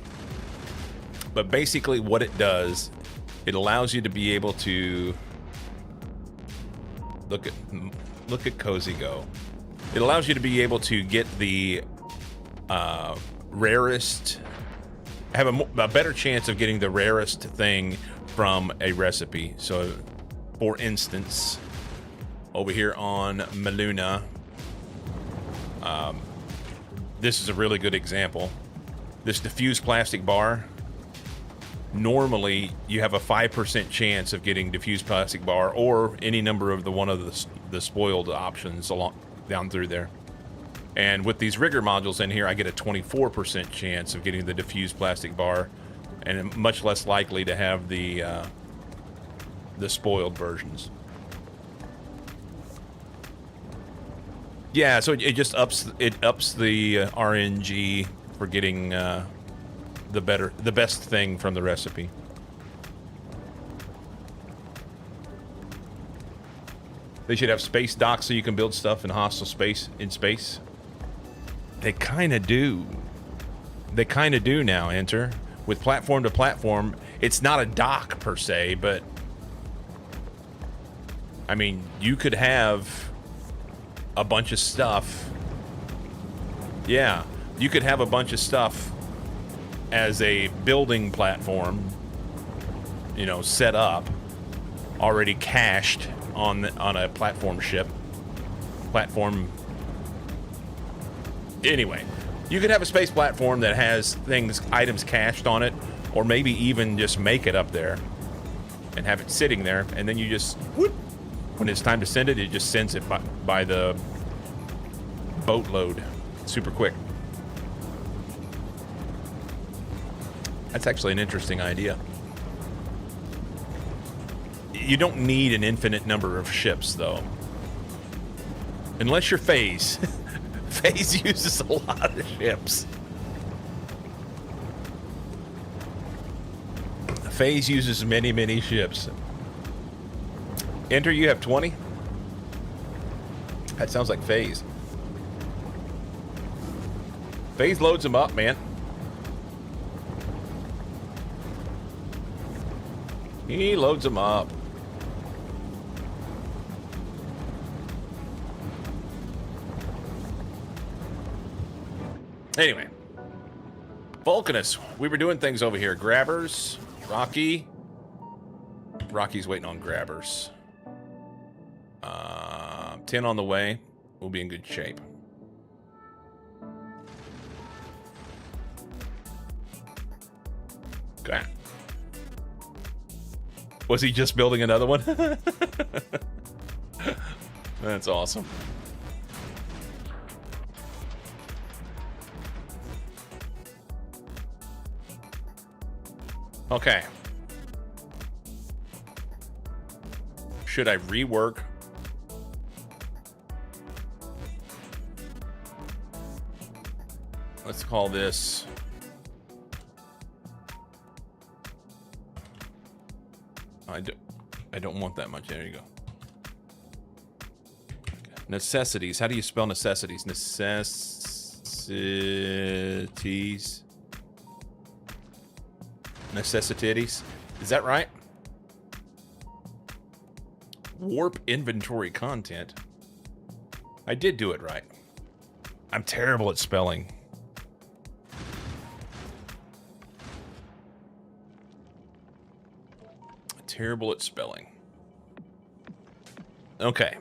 But basically what it does, it allows you to be able to look at Cozy Go. It allows you to be able to get the rarest, have a better chance of getting the rarest thing from a recipe. So for instance, over here on Maluna, this is a really good example. This diffused plastic bar, normally you have a 5% chance of getting diffused plastic bar or any number of the spoiled options along down through there. And with these rigger modules in here, I get a 24% chance of getting the diffused plastic bar, and I'm much less likely to have the spoiled versions. Yeah, so it just ups the RNG for getting the best thing from the recipe. They should have space docks so you can build stuff in hostile space in space. They kind of do. They kind of do now, Enter. With platform to platform, it's not a dock per se, but I mean, you could have a bunch of stuff. Yeah, you could have a bunch of stuff as a building platform, you know, set up, already cached on a platform ship. Anyway, you could have a space platform that has items cached on it, or maybe even just make it up there and have it sitting there, and then you just whoop, when it's time to send it, it just sends it by the boatload super quick. That's actually an interesting idea. You don't need an infinite number of ships, though. Unless you're Phase. Phase uses a lot of ships. Phase uses many, many ships. Enter, you have 20? That sounds like Phase. Phase loads them up, man. He loads them up. Anyway, Vulcanus, we were doing things over here. Grabbers, Rocky's waiting on grabbers. 10 on the way. We'll be in good shape. Okay. Was he just building another one? That's awesome. Okay. Should I rework? Let's call this I don't want that much. There you go. Necessities. How do you spell necessities? Necessities. Necessitaties. Is that right? Warp inventory content. I did do it right. I'm terrible at spelling. Terrible at spelling. Okay.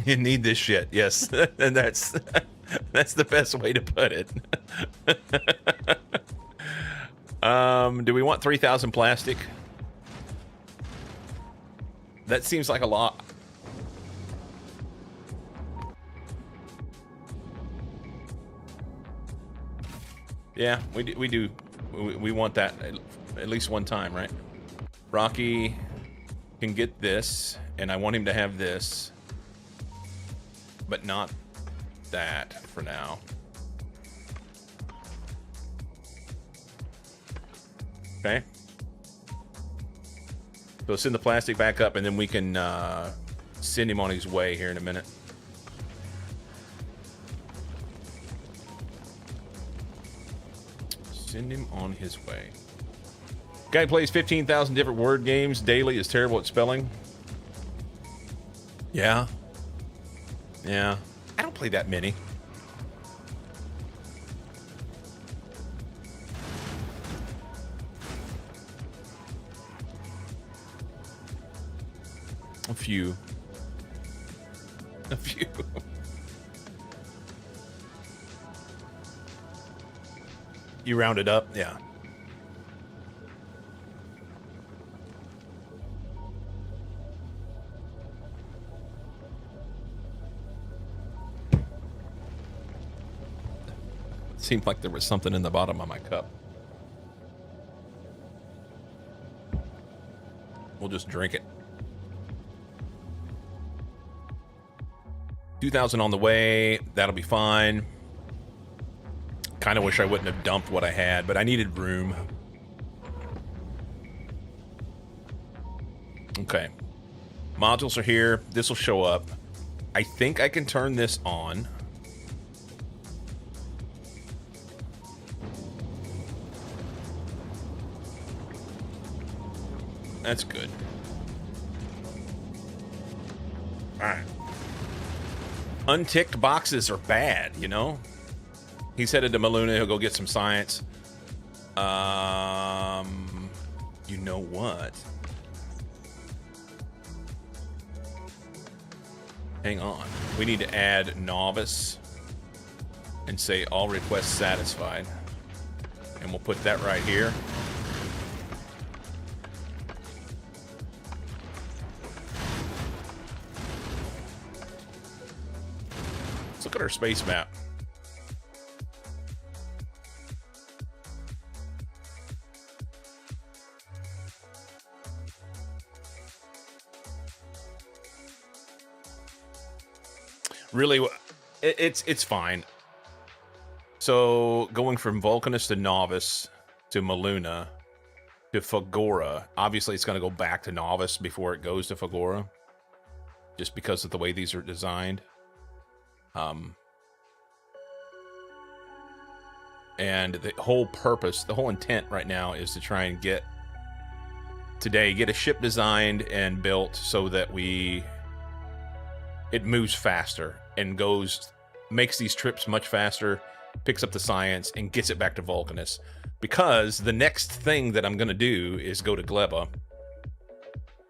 You need this shit, yes. And that's the best way to put it. Do we want 3,000 plastic? That seems like a lot. Yeah, we want that at least one time, right? Rocky can get this, and I want him to have this. but not that for now. Okay. So send the plastic back up, and then we can send him on his way here in a minute. Send him on his way. Guy plays 15,000 different word games daily, is terrible at spelling. Yeah. Yeah. I don't play that many. A few. A few. You round it up? Yeah. Seemed like there was something in the bottom of my cup. We'll just drink it. 2,000 on the way. That'll be fine. Kind of wish I wouldn't have dumped what I had, but I needed room. Okay. Modules are here. This will show up. I think I can turn this on. That's good. Alright. Unticked boxes are bad, you know? He's headed to Maluna. He'll go get some science. You know what? Hang on. We need to add novice and say all requests satisfied. And we'll put that right here. Let's look at our space map. Really, it's fine. So going from Vulcanus to Novice to Maluna to Fagora, obviously it's going to go back to Novice before it goes to Fagora, just because of the way these are designed. And the whole purpose, the whole intent right now is to try and get a ship designed and built so that it moves faster and makes these trips much faster, picks up the science, and gets it back to Vulcanus. Because the next thing that I'm going to do is go to Gleba.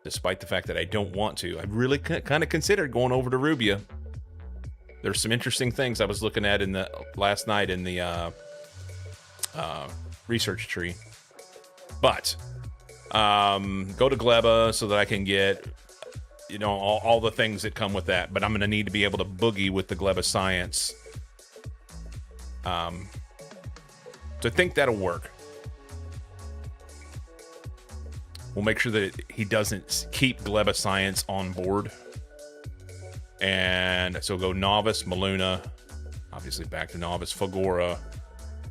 Despite the fact that I don't want to. I really kind of considered going over to Rubia. There's some interesting things I was looking at last night in the research tree. But go to Gleba so that I can get all the things that come with that. But I'm going to need to be able to boogie with the Gleba science. So I think that'll work. We'll make sure that he doesn't keep Gleba science on board. And so go Novice, Maluna, obviously back to Novice, Fagora,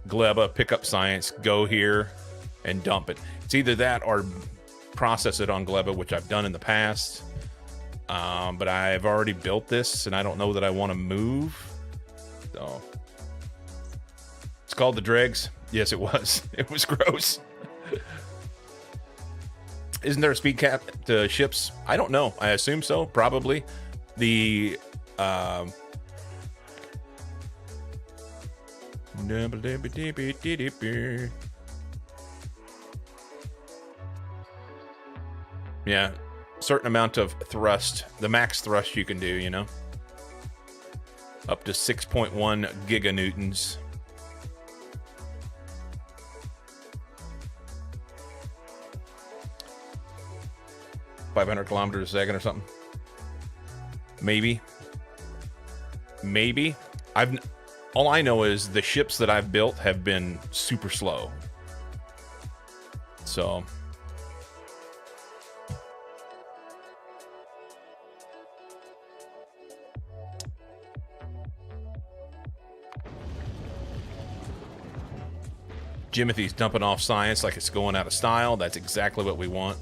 Gleba, pick up science, go here, and dump it. It's either that or process it on Gleba, which I've done in the past. But I've already built this, and I don't know that I want to move. So it's called the dregs. Yes, it was. It was gross. Isn't there a speed cap to ships? I don't know. I assume so. Probably. The yeah, certain amount of thrust, the max thrust you can do, up to 6.1 giganewtons. .500 kilometers a second or something. Maybe. All I know is the ships that I've built have been super slow. So Jimothy's dumping off science like it's going out of style. That's exactly what we want.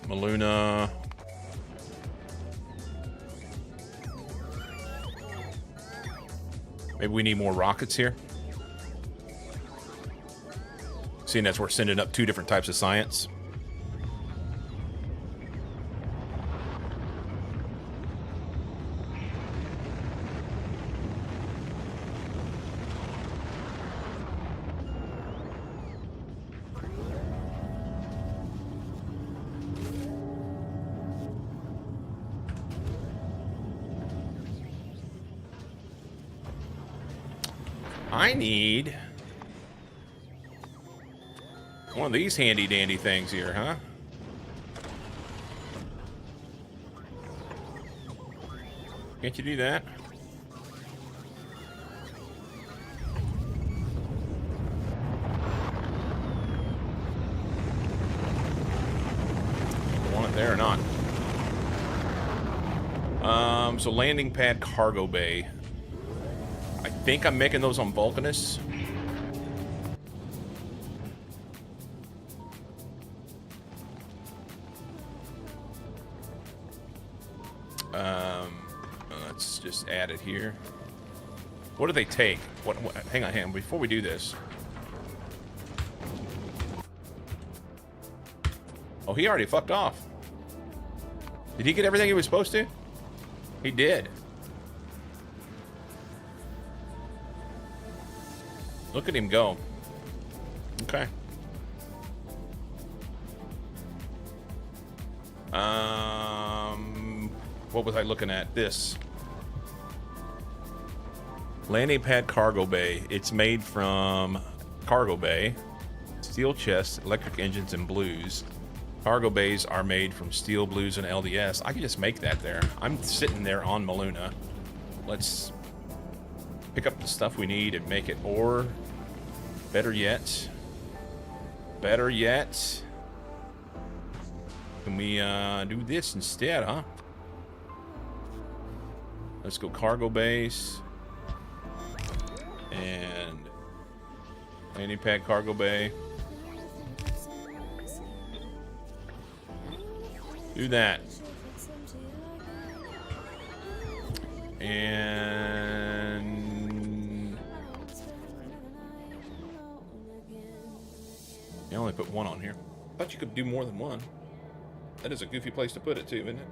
Maluna. Maybe we need more rockets here. Seeing as we're sending up 2 different types of science. I need one of these handy dandy things here, huh? Can't you do that? Want it there or not? So landing pad cargo bay. I think I'm making those on Vulcanus. Let's just add it here. What do they take? What hang on, before we do this. Oh, he already fucked off. Did he get everything he was supposed to? He did. Look at him go. Okay. What was I looking at? This. Landing pad cargo bay. It's made from cargo bay, steel chests, electric engines, and blues. Cargo bays are made from steel, blues, and LDS. I could just make that there. I'm sitting there on Maluna. Let's pick up the stuff we need and make it. Or, better yet, can we do this instead, huh? Let's go cargo base and landing pad cargo bay. Do that. And you only put 1 on here. I thought you could do more than 1. That is a goofy place to put it too, isn't it?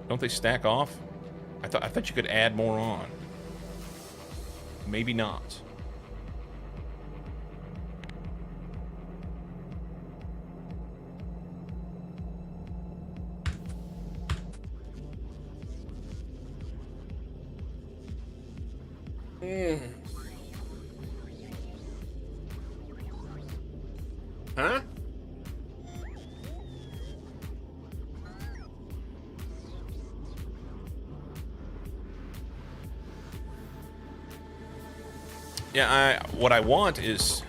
Don't they stack off? I thought you could add more on. Maybe not. Huh? Yeah, what I want is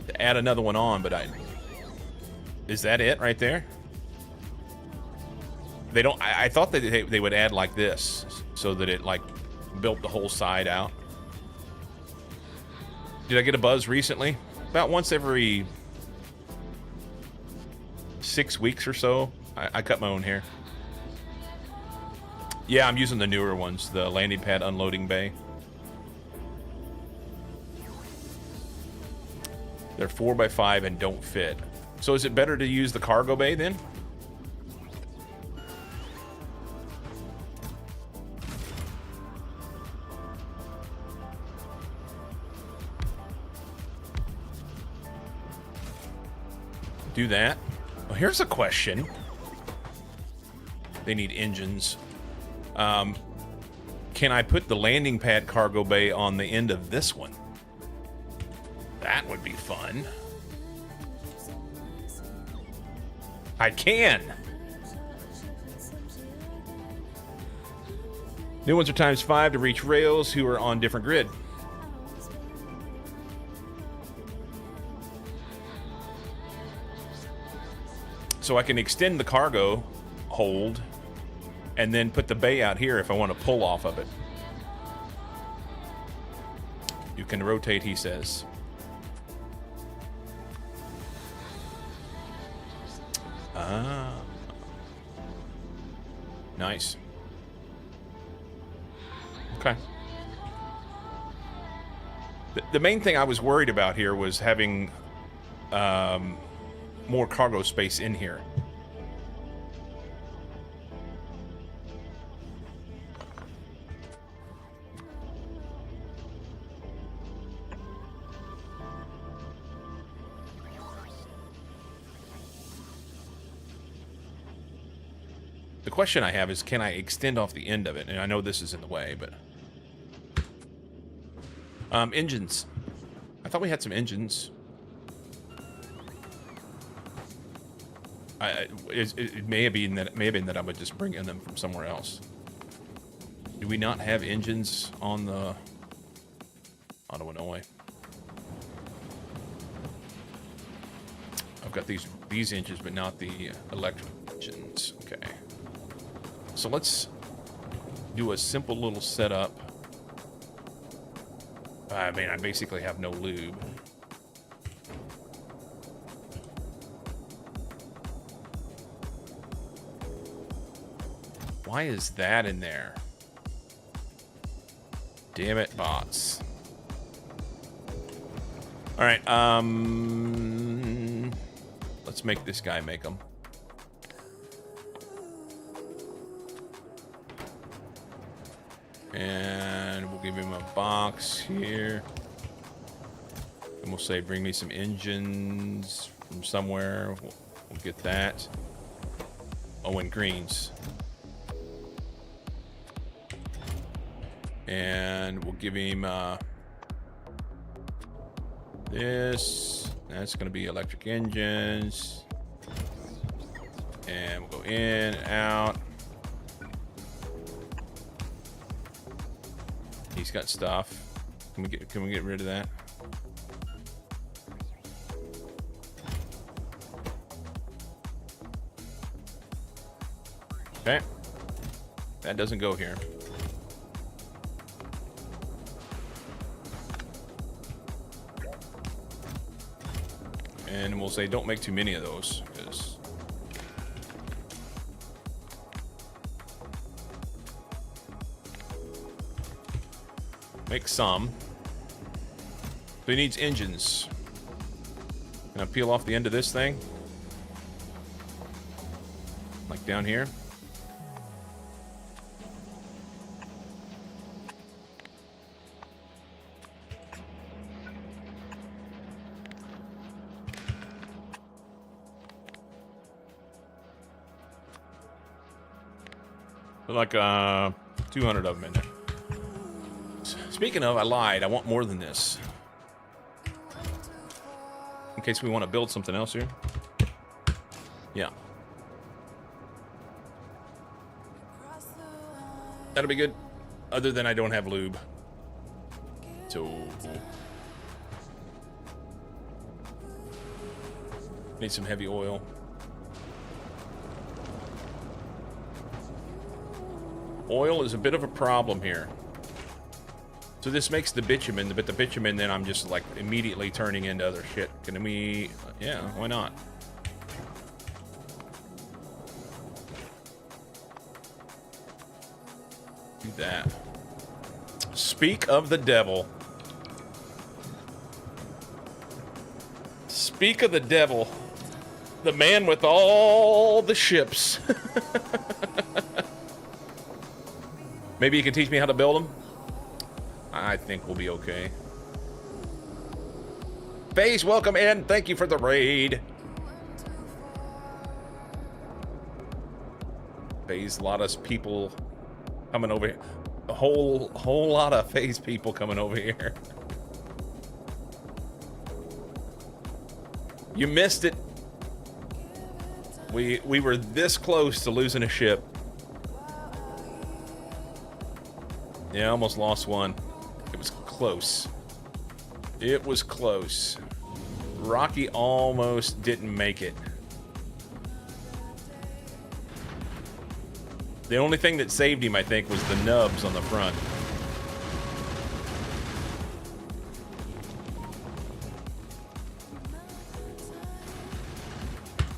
to add another one on, but is that it right there? They don't. I thought that they would add like this, so that it like built the whole side out. Did I get a buzz recently? About once every 6 weeks or so, I cut my own hair. Yeah, I'm using the newer ones, the landing pad unloading bay. They're 4x5 and don't fit. So is it better to use the cargo bay then? Do that. Well, here's a question. They need engines. Can I put the landing pad cargo bay on the end of this one? That would be fun. I can. New ones are ×5 to reach rails who are on different grid. So I can extend the cargo hold and then put the bay out here if I want to pull off of it. You can rotate, he says. Ah. Nice. Okay. The main thing I was worried about here was having more cargo space in here. The question I have is, can I extend off the end of it? And I know this is in the way, but... engines. I thought we had some engines. It may have been that I would just bring in them from somewhere else. Do we not have engines on the... I don't know why. I've got these engines, but not the electric engines. Okay. So let's do a simple little setup. I mean, I basically have no lube. Why is that in there? Damn it, bots. All right, let's make this guy make them. And we'll give him a box here. And we'll say, bring me some engines from somewhere. We'll get that. Oh, and greens. And we'll give him this. That's going to be electric engines. And we'll go in and out. He's got stuff. Can we get rid of that? Okay. That doesn't go here. And we'll say don't make too many of those, because make some. So he needs engines. Can I peel off the end of this thing? Like down here? Like 200 of them in there. Speaking of, I lied. I want more than this. In case we want to build something else here. Yeah. That'll be good. Other than I don't have lube. So... need some heavy oil. Oil is a bit of a problem here. So this makes the bitumen, but the bitumen then I'm just like immediately turning into other shit. Can we... yeah, why not? Do that. Speak of the devil. Speak of the devil. The man with all the ships. Maybe you can teach me how to build them? I think we'll be okay. FaZe, welcome in. Thank you for the raid. FaZe, a lot of people coming over here. A whole lot of FaZe people coming over here. You missed it. We were this close to losing a ship. Yeah, almost lost one. It was close. It was close. Rocky almost didn't make it. The only thing that saved him, I think, was the nubs on the front.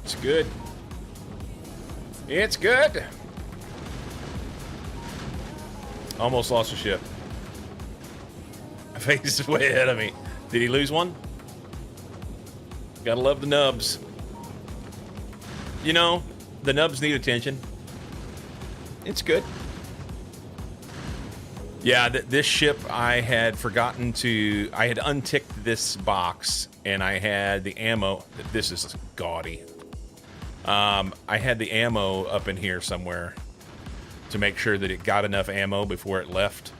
It's good. It's good. Almost lost a ship. Face is way ahead of me. Did he lose one? Gotta love the nubs. You know, the nubs need attention. It's good. Yeah, this ship, I had forgotten to... I had unticked this box, and I had the ammo. This is gaudy. I had the ammo up in here somewhere to make sure that it got enough ammo before it left.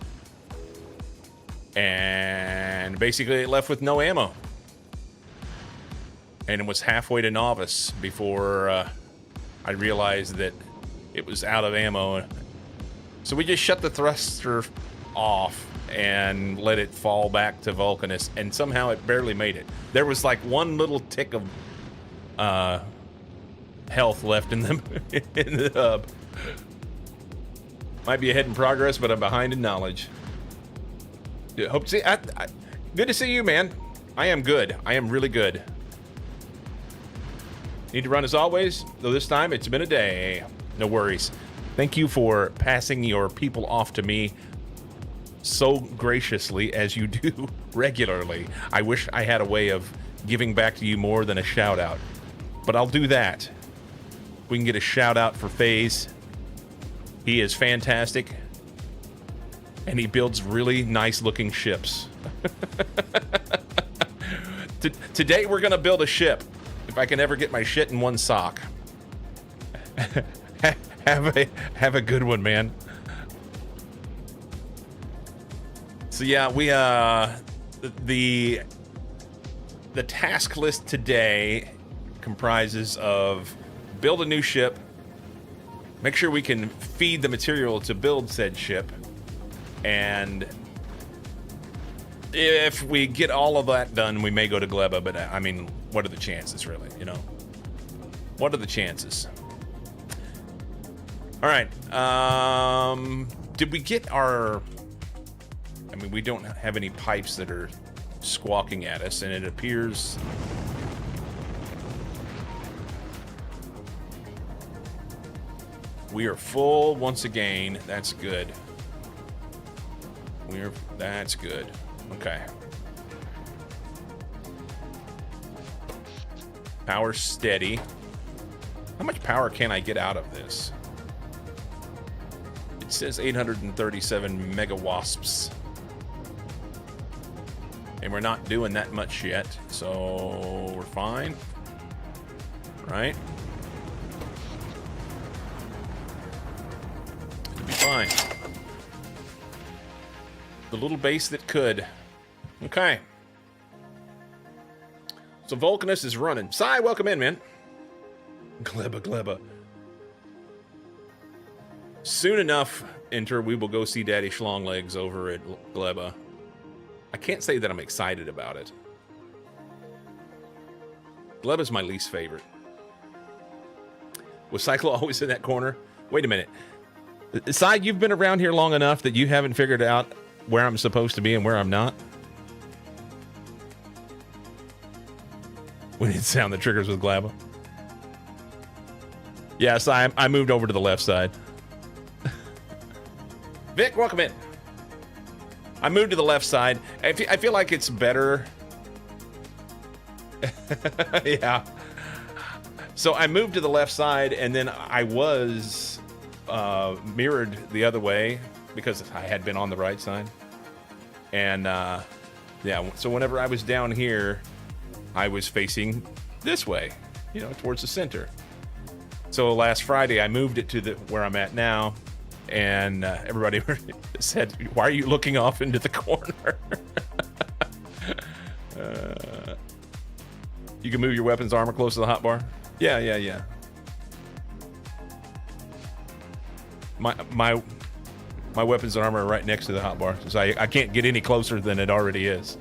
And basically it left with no ammo. And it was halfway to novice before I realized that it was out of ammo. So we just shut the thruster off and let it fall back to Vulcanus, and somehow it barely made it. There was like one little tick of health left in them in the hub. Might be ahead in progress, but I'm behind in knowledge. Yeah, hope to see. Good to see you, man. I am good. I am really good. Need to run as always, though this time it's been a day. No worries. Thank you for passing your people off to me so graciously as you do regularly. I wish I had a way of giving back to you more than a shout out, but I'll do that. We can get a shout out for FaZe. He is fantastic, and he builds really nice looking ships. Today we're gonna build a ship. If I can ever get my shit in one sock. have a good one, man. So yeah, we the task list today comprises of build a new ship, make sure we can feed the material to build said ship, and if we get all of that done, we may go to Gleba, but I mean, what are the chances, really, you know? What are the chances? All right, did we get our... I mean, we don't have any pipes that are squawking at us, and it appears... we are full once again. That's good. That's good. Okay. Power steady. How much power can I get out of this? It says 837 megawasps. And we're not doing that much yet, so we're fine. Right? It'll be fine. The little base that could. Okay. So Vulcanus is running. Sai, welcome in, man. Gleba. Soon enough, Enter, we will go see Daddy Schlonglegs over at Gleba. I can't say that I'm excited about it. Gleba's my least favorite. Was Cyclo always in that corner? Wait a minute. Sai, you've been around here long enough that you haven't figured out where I'm supposed to be and where I'm not? We need to sound the triggers with Gleba. Yeah, Sai, I moved over to the left side. Vic, welcome in. I moved to the left side. I feel like it's better. Yeah. So I moved to the left side, and then I was mirrored the other way because I had been on the right side. And yeah, so whenever I was down here, I was facing this way, you know, towards the center. So last Friday, I moved it to where I'm at now. And everybody said, why are you looking off into the corner? You can move your weapons armor close to the hotbar? Yeah. My weapons and armor are right next to the hotbar, so I can't get any closer than it already is.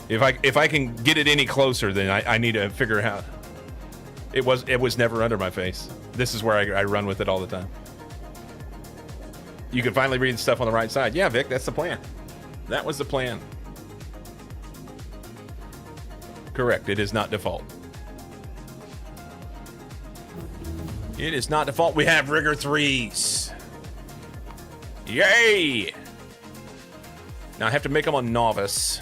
If I can get it any closer, then I need to figure out It was never under my face. This is where I run with it all the time. You can finally read the stuff on the right side. Yeah, Vic, that's the plan. That was the plan. Correct. It is not default. It is not default. We have rigor 3s. Yay! Now I have to make them on novice.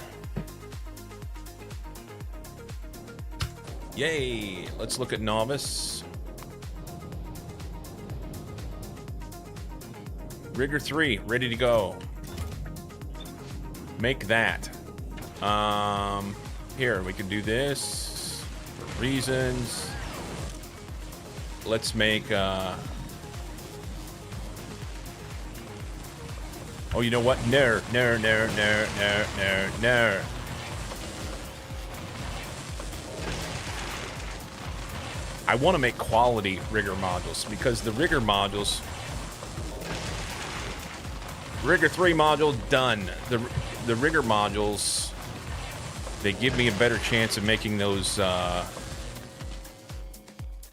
Yay! Let's look at novice. Rigor 3, ready to go. Make that. Here, we can do this for reasons. Let's make, oh, you know what? No. I want to make quality rigor modules because the rigor modules, rigor 3 module done. The rigor modules, they give me a better chance of making those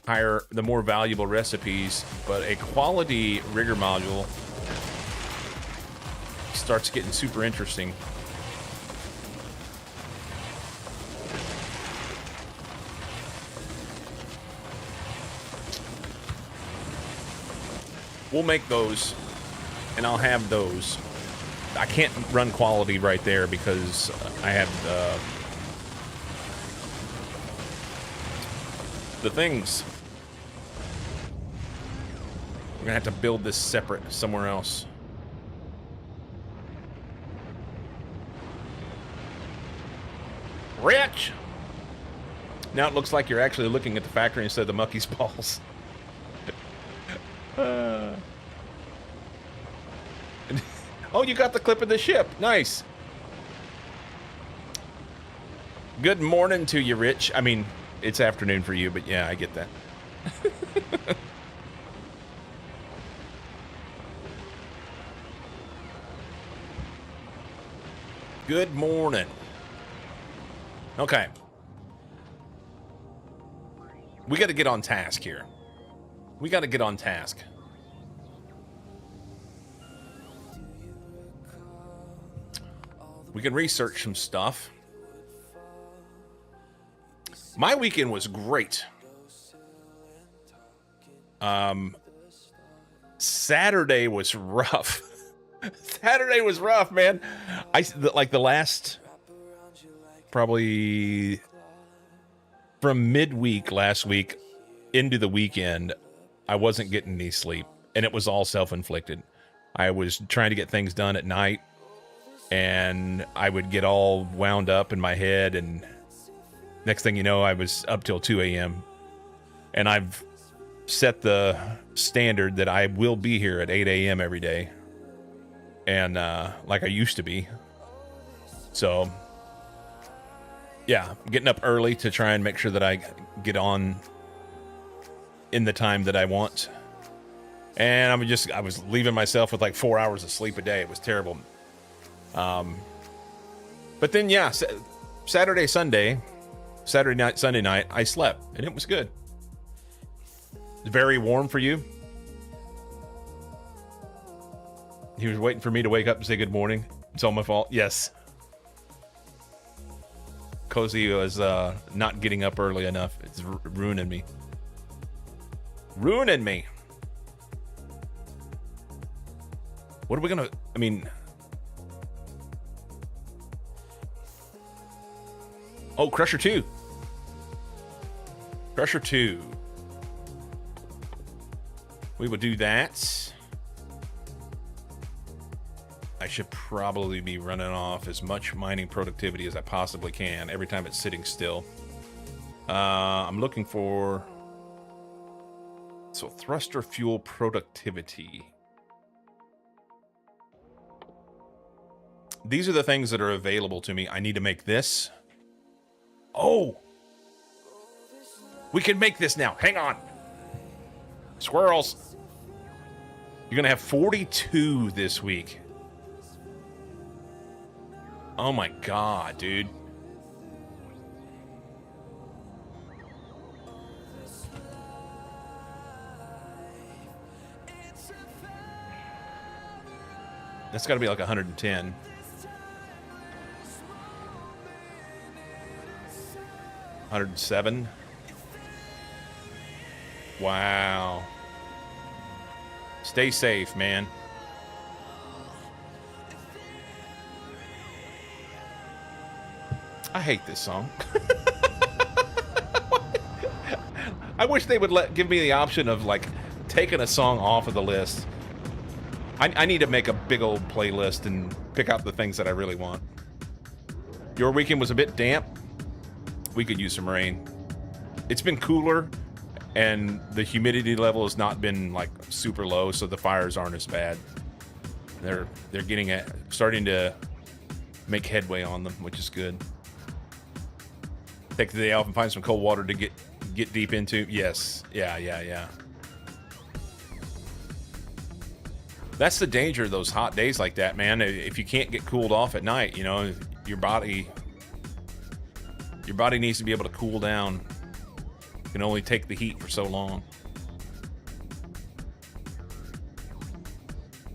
higher, the more valuable recipes. But a quality rigor module starts getting super interesting. We'll make those, and I'll have those. I can't run quality right there because I have the things. We're gonna have to build this separate somewhere else. Rich! Now it looks like you're actually looking at the factory instead of the monkey's balls. Oh, you got the clip of the ship. Nice. Good morning to you, Rich. I mean, it's afternoon for you, but yeah, I get that. Good morning. Okay. We got to get on task here. We got to get on task. We can research some stuff. My weekend was great. Saturday was rough. Saturday was rough, man. Like the last, probably from midweek last week into the weekend, I wasn't getting any sleep, and it was all self-inflicted. I was trying to get things done at night, and I would get all wound up in my head, and next thing you know, I was up till 2 a.m. And I've set the standard that I will be here at 8 a.m. every day, and like I used to be. So yeah, I'm getting up early to try and make sure that I get on in the time that I want. And I was leaving myself with like 4 hours of sleep a day. It was terrible. But then, yeah, Saturday night, Sunday night, I slept, and it was good. Very warm for you. He was waiting for me to wake up and say good morning. It's all my fault. Yes. Cozy was not getting up early enough. It's ruining me. Ruining me. What are we gonna... I mean... Oh, Crusher 2. Crusher 2. We will do that. I should probably be running off as much mining productivity as I possibly can every time it's sitting still. I'm looking for... So, thruster fuel productivity. These are the things that are available to me. I need to make this. Oh! We can make this now. Hang on. Squirrels. You're going to have 42 this week. Oh my god, dude. That's got to be like 110. 107. Wow. Stay safe, man. I hate this song. I wish they would give me the option of like taking a song off of the list. I need to make a big old playlist and pick out the things that I really want. Your weekend was a bit damp. We could use some rain. It's been cooler, and the humidity level has not been like super low, so the fires aren't as bad. They're starting to make headway on them, which is good. Take the day off and find some cold water to get deep into. Yes. Yeah. That's the danger of those hot days like that, man. If you can't get cooled off at night, you know, your body needs to be able to cool down. You can only take the heat for so long.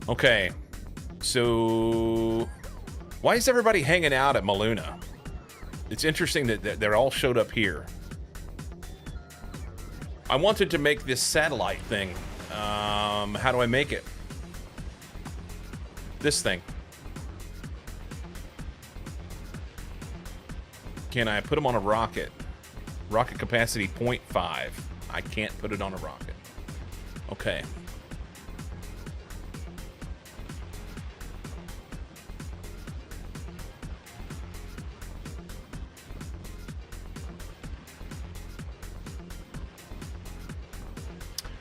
Okay. So why is everybody hanging out at Maluna? It's interesting that they're all showed up here. I wanted to make this satellite thing. How do I make it? This thing. Can I put them on a rocket? Rocket capacity 0.5. I can't put it on a rocket. Okay.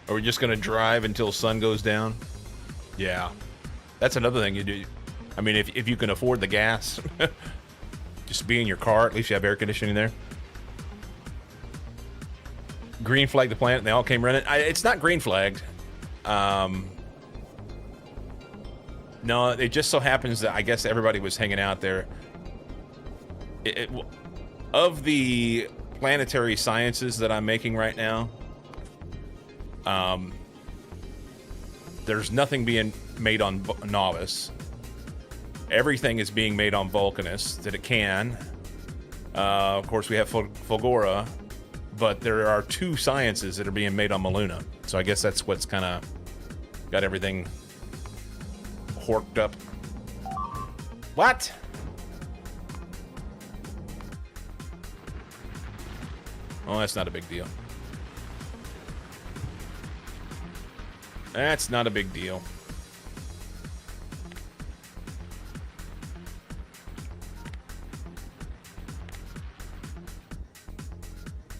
Are we just going to drive until sun goes down? Yeah. That's another thing you do. I mean, if you can afford the gas, just be in your car. At least you have air conditioning there. Green flagged the planet and they all came running. It's not green flagged. No, it just so happens that I guess everybody was hanging out there. Of the planetary sciences that I'm making right now, there's nothing being made on Novice. Everything is being made on Vulcanus that it can. Of course, we have Fulgora, but there are 2 sciences that are being made on Maluna. So I guess that's what's kind of got everything horked up. What? Oh, that's not a big deal. That's not a big deal.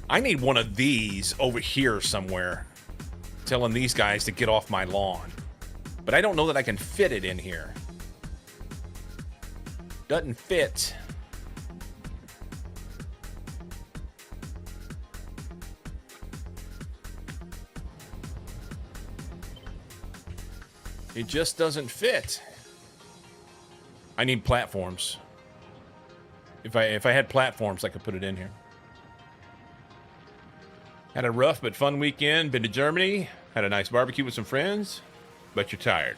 I need one of these over here somewhere, telling these guys to get off my lawn. But I don't know that I can fit it in here. Doesn't fit. It just doesn't fit. I need platforms. If I had platforms, I could put it in here. Had a rough but fun weekend. Been to Germany. Had a nice barbecue with some friends. But you're tired.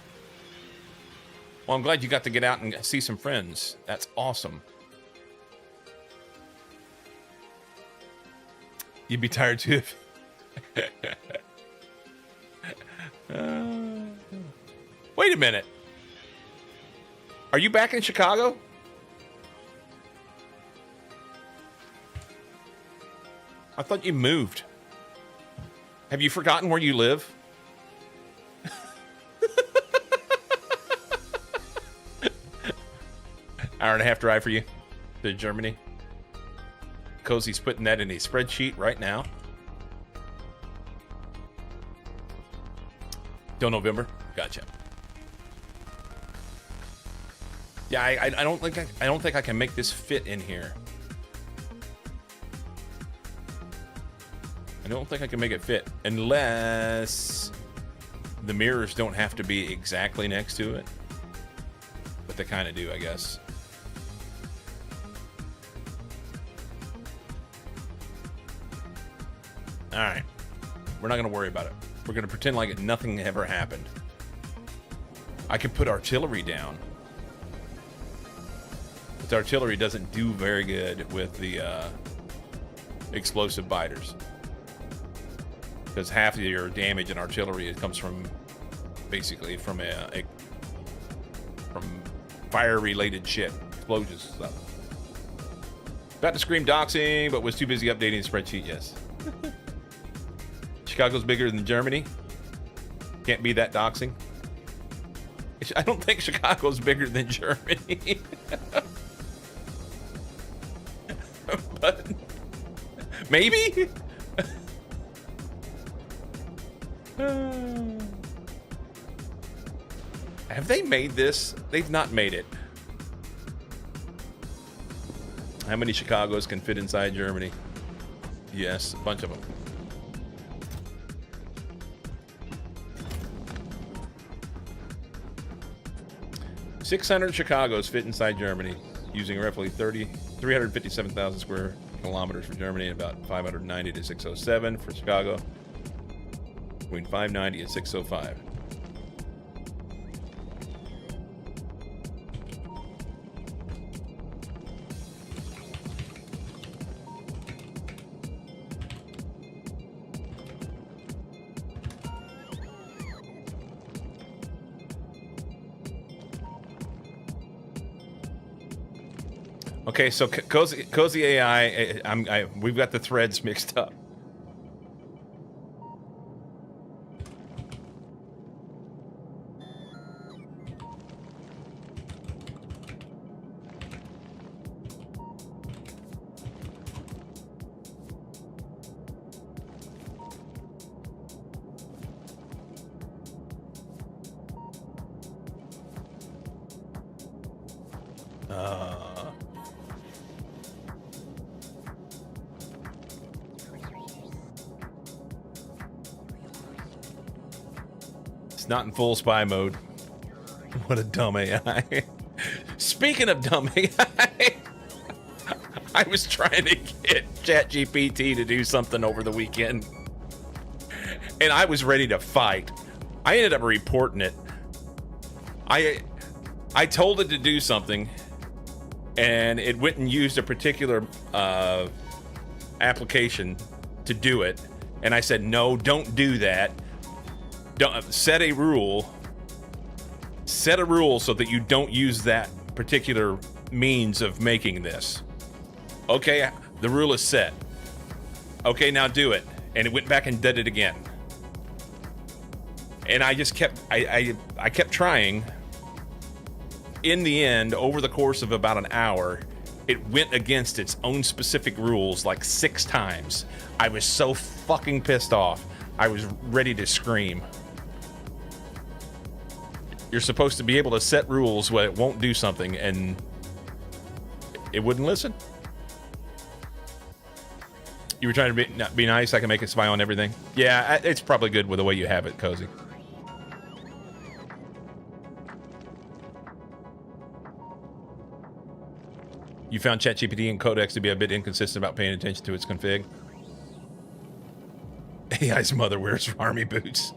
Well, I'm glad you got to get out and see some friends. That's awesome. You'd be tired too. Wait a minute. Are you back in Chicago? I thought you moved. Have you forgotten where you live? Hour and a half drive for you to Germany. Cozy's putting that in a spreadsheet right now. Till November. Gotcha. Yeah, I don't think I can make this fit in here. I don't think I can make it fit unless the mirrors don't have to be exactly next to it. But they kind of do, I guess. All right. We're not going to worry about it. We're going to pretend like nothing ever happened. I could put artillery down. Its artillery doesn't do very good with the explosive biters. Because half of your damage in artillery comes from basically from from fire-related shit, explosions stuff. About to scream doxing, but was too busy updating the spreadsheet. Yes. Chicago's bigger than Germany. Can't be that doxing. I don't think Chicago's bigger than Germany. But maybe. Have they made this? They've not made it. How many Chicagos can fit inside Germany? Yes, a bunch of them. "600 Chicagos fit inside Germany, using roughly 357,000 square kilometers for Germany, and about 590 to 607 for Chicago, between 590 and 605. Okay, so Cozy AI, we've got the threads mixed up. It's not in full spy mode. What a dumb AI. Speaking of dumb AI, I was trying to get ChatGPT to do something over the weekend, and I was ready to fight. I ended up reporting it. I told it to do something, and it went and used a particular application to do it, and I said, no, don't do that. Don't set a rule. Set a rule so that you don't use that particular means of making this. Okay, the rule is set. Okay, now do it. And it went back and did it again. And I just kept I kept trying. In the end, over the course of about an hour, it went against its own specific rules like 6 times. I was so fucking pissed off. I was ready to scream. You're supposed to be able to set rules where it won't do something, and it wouldn't listen. You were trying to be nice. I can make it spy on everything. Yeah, it's probably good with the way you have it, Cozy. You found ChatGPT and Codex to be a bit inconsistent about paying attention to its config. AI's mother wears army boots.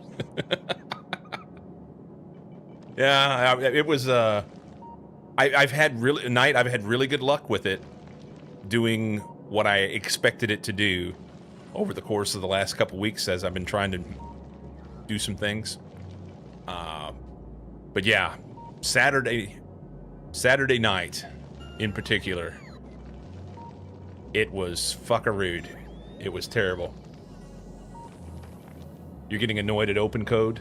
Yeah, it was. I've had really good luck with it doing what I expected it to do over the course of the last couple weeks as I've been trying to do some things. But yeah, Saturday night in particular, it was fuckarood. It was terrible. You're getting annoyed at open code?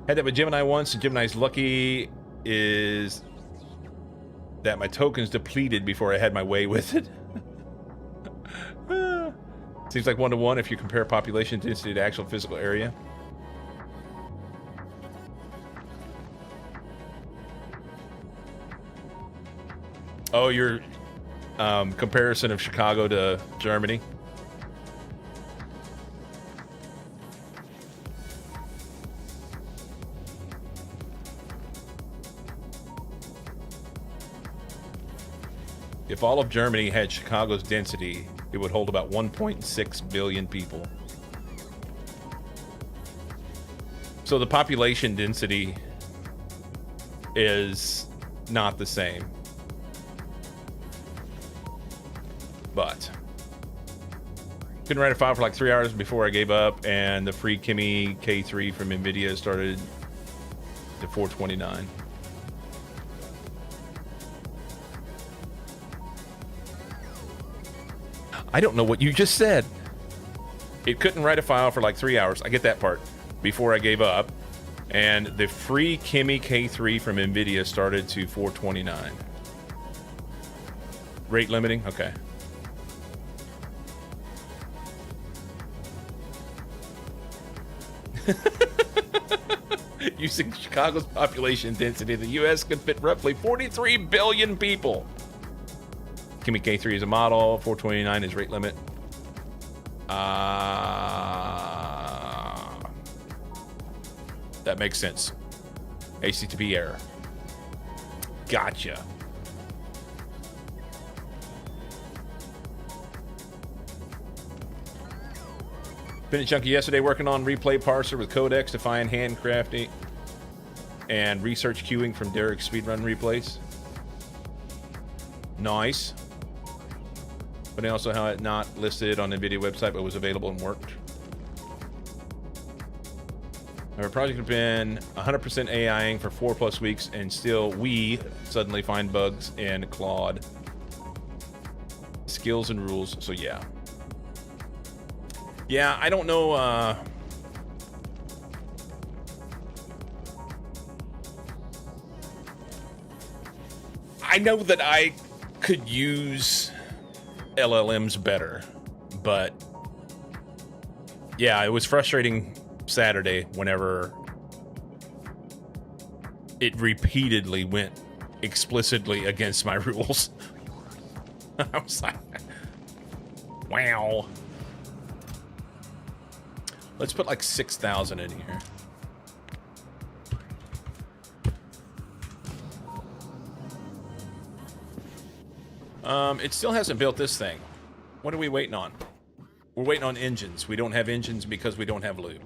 Had that with Gemini once, and Gemini's lucky is that my tokens depleted before I had my way with it. Seems like 1-to-1 if you compare population density to actual physical area. Oh, your comparison of Chicago to Germany. If all of Germany had Chicago's density, it would hold about 1.6 billion people. So the population density is not the same. But couldn't write a file for like 3 hours before I gave up, and the free Kimi K3 from NVIDIA started at 429. I don't know what you just said. It couldn't write a file for like 3 hours. I get that part. Before I gave up. And the free Kimi K3 from NVIDIA started to 429. Rate limiting? Okay. Using Chicago's population density, the U.S. could fit roughly 43 billion people. Kimi K3 is a model. 429 is rate limit. That makes sense. HTTP error. Gotcha. Finished chunky yesterday working on replay parser with codecs to find handcrafting and research queuing from Derek's speedrun replays. Nice. But also how it not listed on the NVIDIA website but was available and worked. Our project had been 100% AIing for 4+ weeks, and still we suddenly find bugs in Claude. Skills and rules, so yeah. Yeah, I don't know, I know that I could use LLMs better, but yeah, it was frustrating Saturday whenever it repeatedly went explicitly against my rules. I was like, wow. Let's put like 6,000 in here. It still hasn't built this thing. What are we waiting on? We're waiting on engines. We don't have engines because we don't have lube.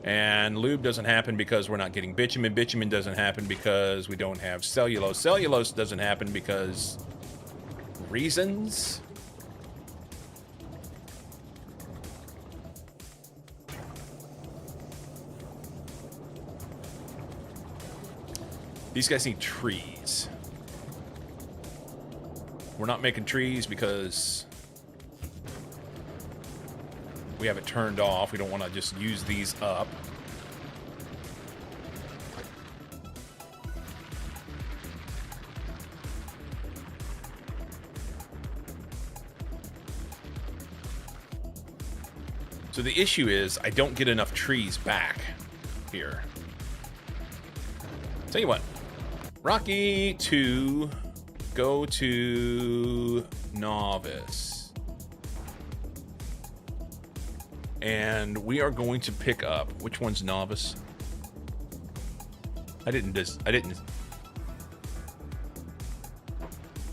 And lube doesn't happen because we're not getting bitumen. Bitumen doesn't happen because we don't have cellulose. Cellulose doesn't happen because reasons. These guys need trees. We're not making trees because we have it turned off. We don't want to just use these up. So the issue is I don't get enough trees back here. Tell you what, Rocky to go to novice. And we are going to pick up, which one's novice? This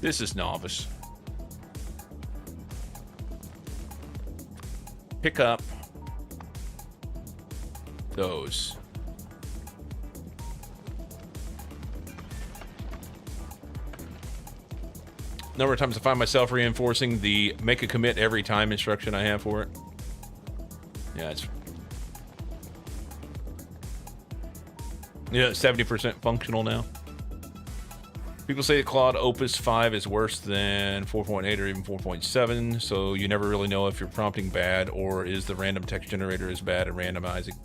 is novice. Pick up those. Number of times I find myself reinforcing the make a commit every time instruction I have for it. Yeah, it's 70% functional now. People say that Claude Opus 5 is worse than 4.8 or even 4.7, so you never really know if you're prompting bad or is the random text generator is bad at randomizing.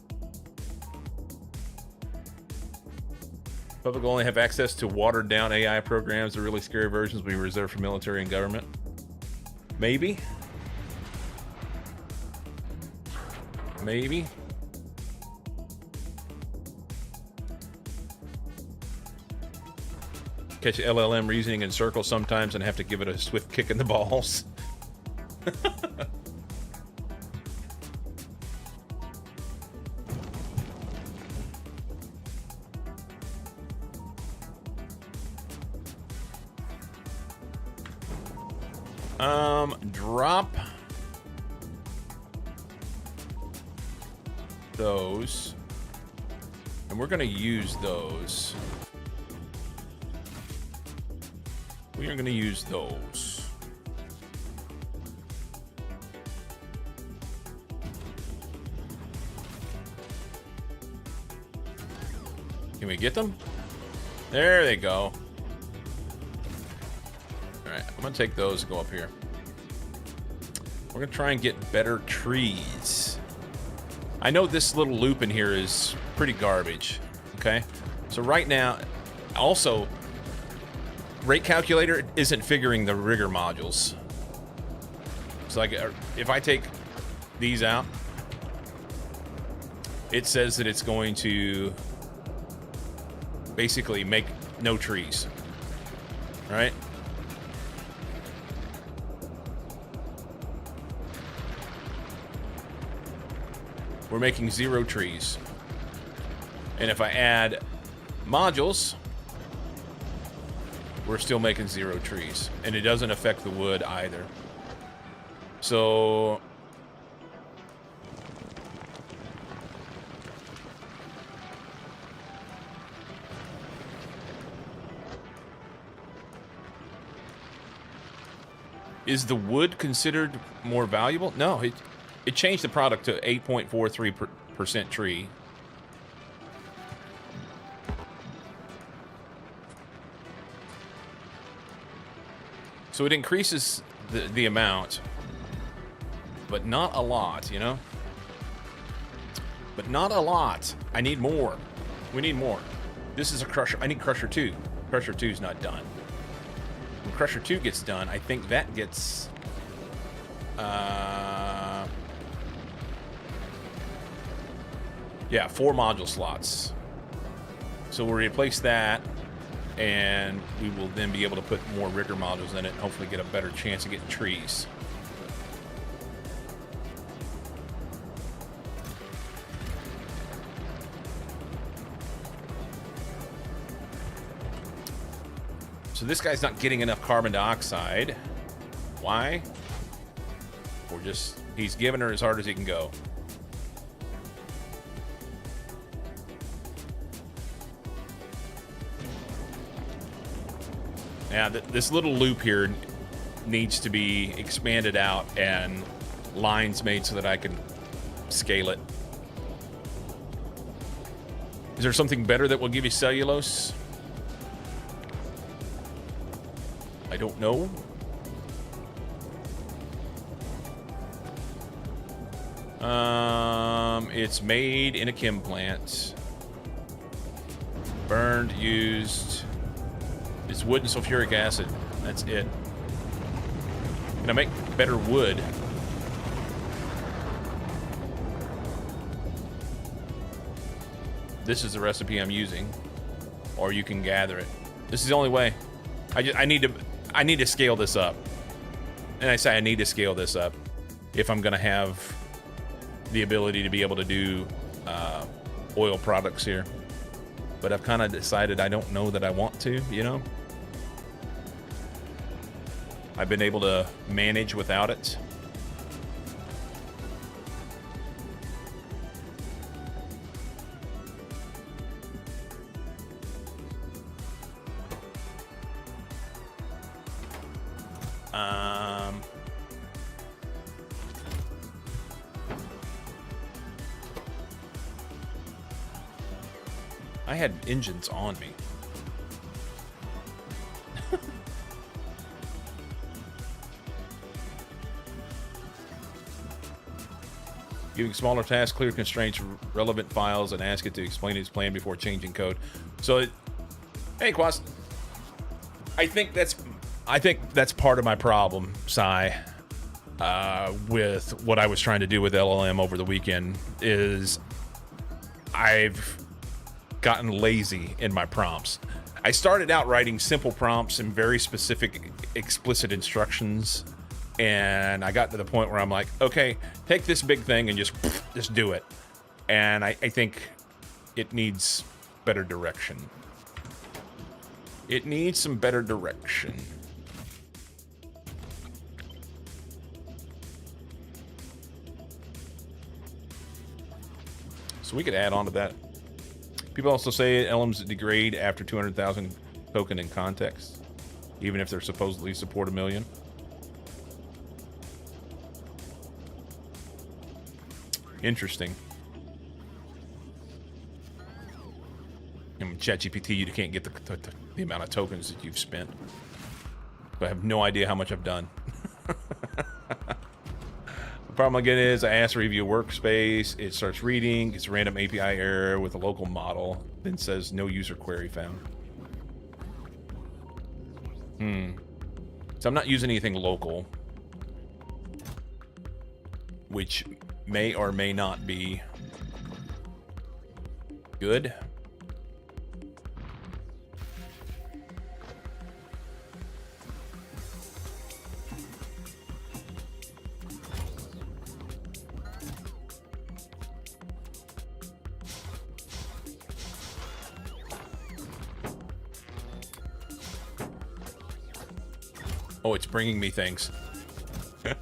Public will only have access to watered down AI programs. The really scary versions will be reserved for military and government. Maybe. Maybe. Catch LLM reasoning in circles sometimes and have to give it a swift kick in the balls. Drop those, and we're going to use those. We are going to use those. Can we get them? There they go. Alright, I'm gonna take those and go up here. We're gonna try and get better trees. I know this little loop in here is pretty garbage. Okay? So right now, also, rate calculator isn't figuring the rigger modules. So like, if I take these out, it says that it's going to basically make no trees. Right? We're making 0 trees. And if I add modules, we're still making 0 trees. And it doesn't affect the wood either. So is the wood considered more valuable? No, it changed the product to 8.43% tree. So it increases the amount, but not a lot, you know? But not a lot. I need more. We need more. This is a crusher. I need crusher 2. Crusher 2 is not done. When crusher 2 gets done, I think that gets... yeah, 4 module slots. So we'll replace that, and we will then be able to put more rigger modules in it and hopefully get a better chance of getting trees. So this guy's not getting enough carbon dioxide. Why? Or just, he's giving her as hard as he can go. Now, this little loop here needs to be expanded out and lines made so that I can scale it. Is there something better that will give you cellulose? I don't know. It's made in a chem plant. Burned, used. It's wood and sulfuric acid. That's it. Can I make better wood? This is the recipe I'm using. Or you can gather it. This is the only way. I need to scale this up. And I say I need to scale this up if I'm gonna have the ability to be able to do oil products here. But I've kind of decided I don't know that I want to, you know? I've been able to manage without it. I had engines on me. Giving smaller tasks, clear constraints, relevant files, and ask it to explain its plan before changing code. So, hey, Quas. I think that's part of my problem, Sai, with what I was trying to do with LLM over the weekend. Is I've gotten lazy in my prompts. I started out writing simple prompts and very specific, explicit instructions, and I got to the point where I'm like, okay, take this big thing and just do it. And I think it needs better direction. It needs some better direction. So we could add on to that. People also say LMs degrade after 200,000 token in context, even if they're supposedly support 1 million. Interesting. And ChatGPT, you can't get the amount of tokens that you've spent. So I have no idea how much I've done. The problem I get is I ask to review a workspace, it starts reading, gets a random API error with a local model, then says no user query found. So I'm not using anything local, which may or may not be good. Oh, it's bringing me things. All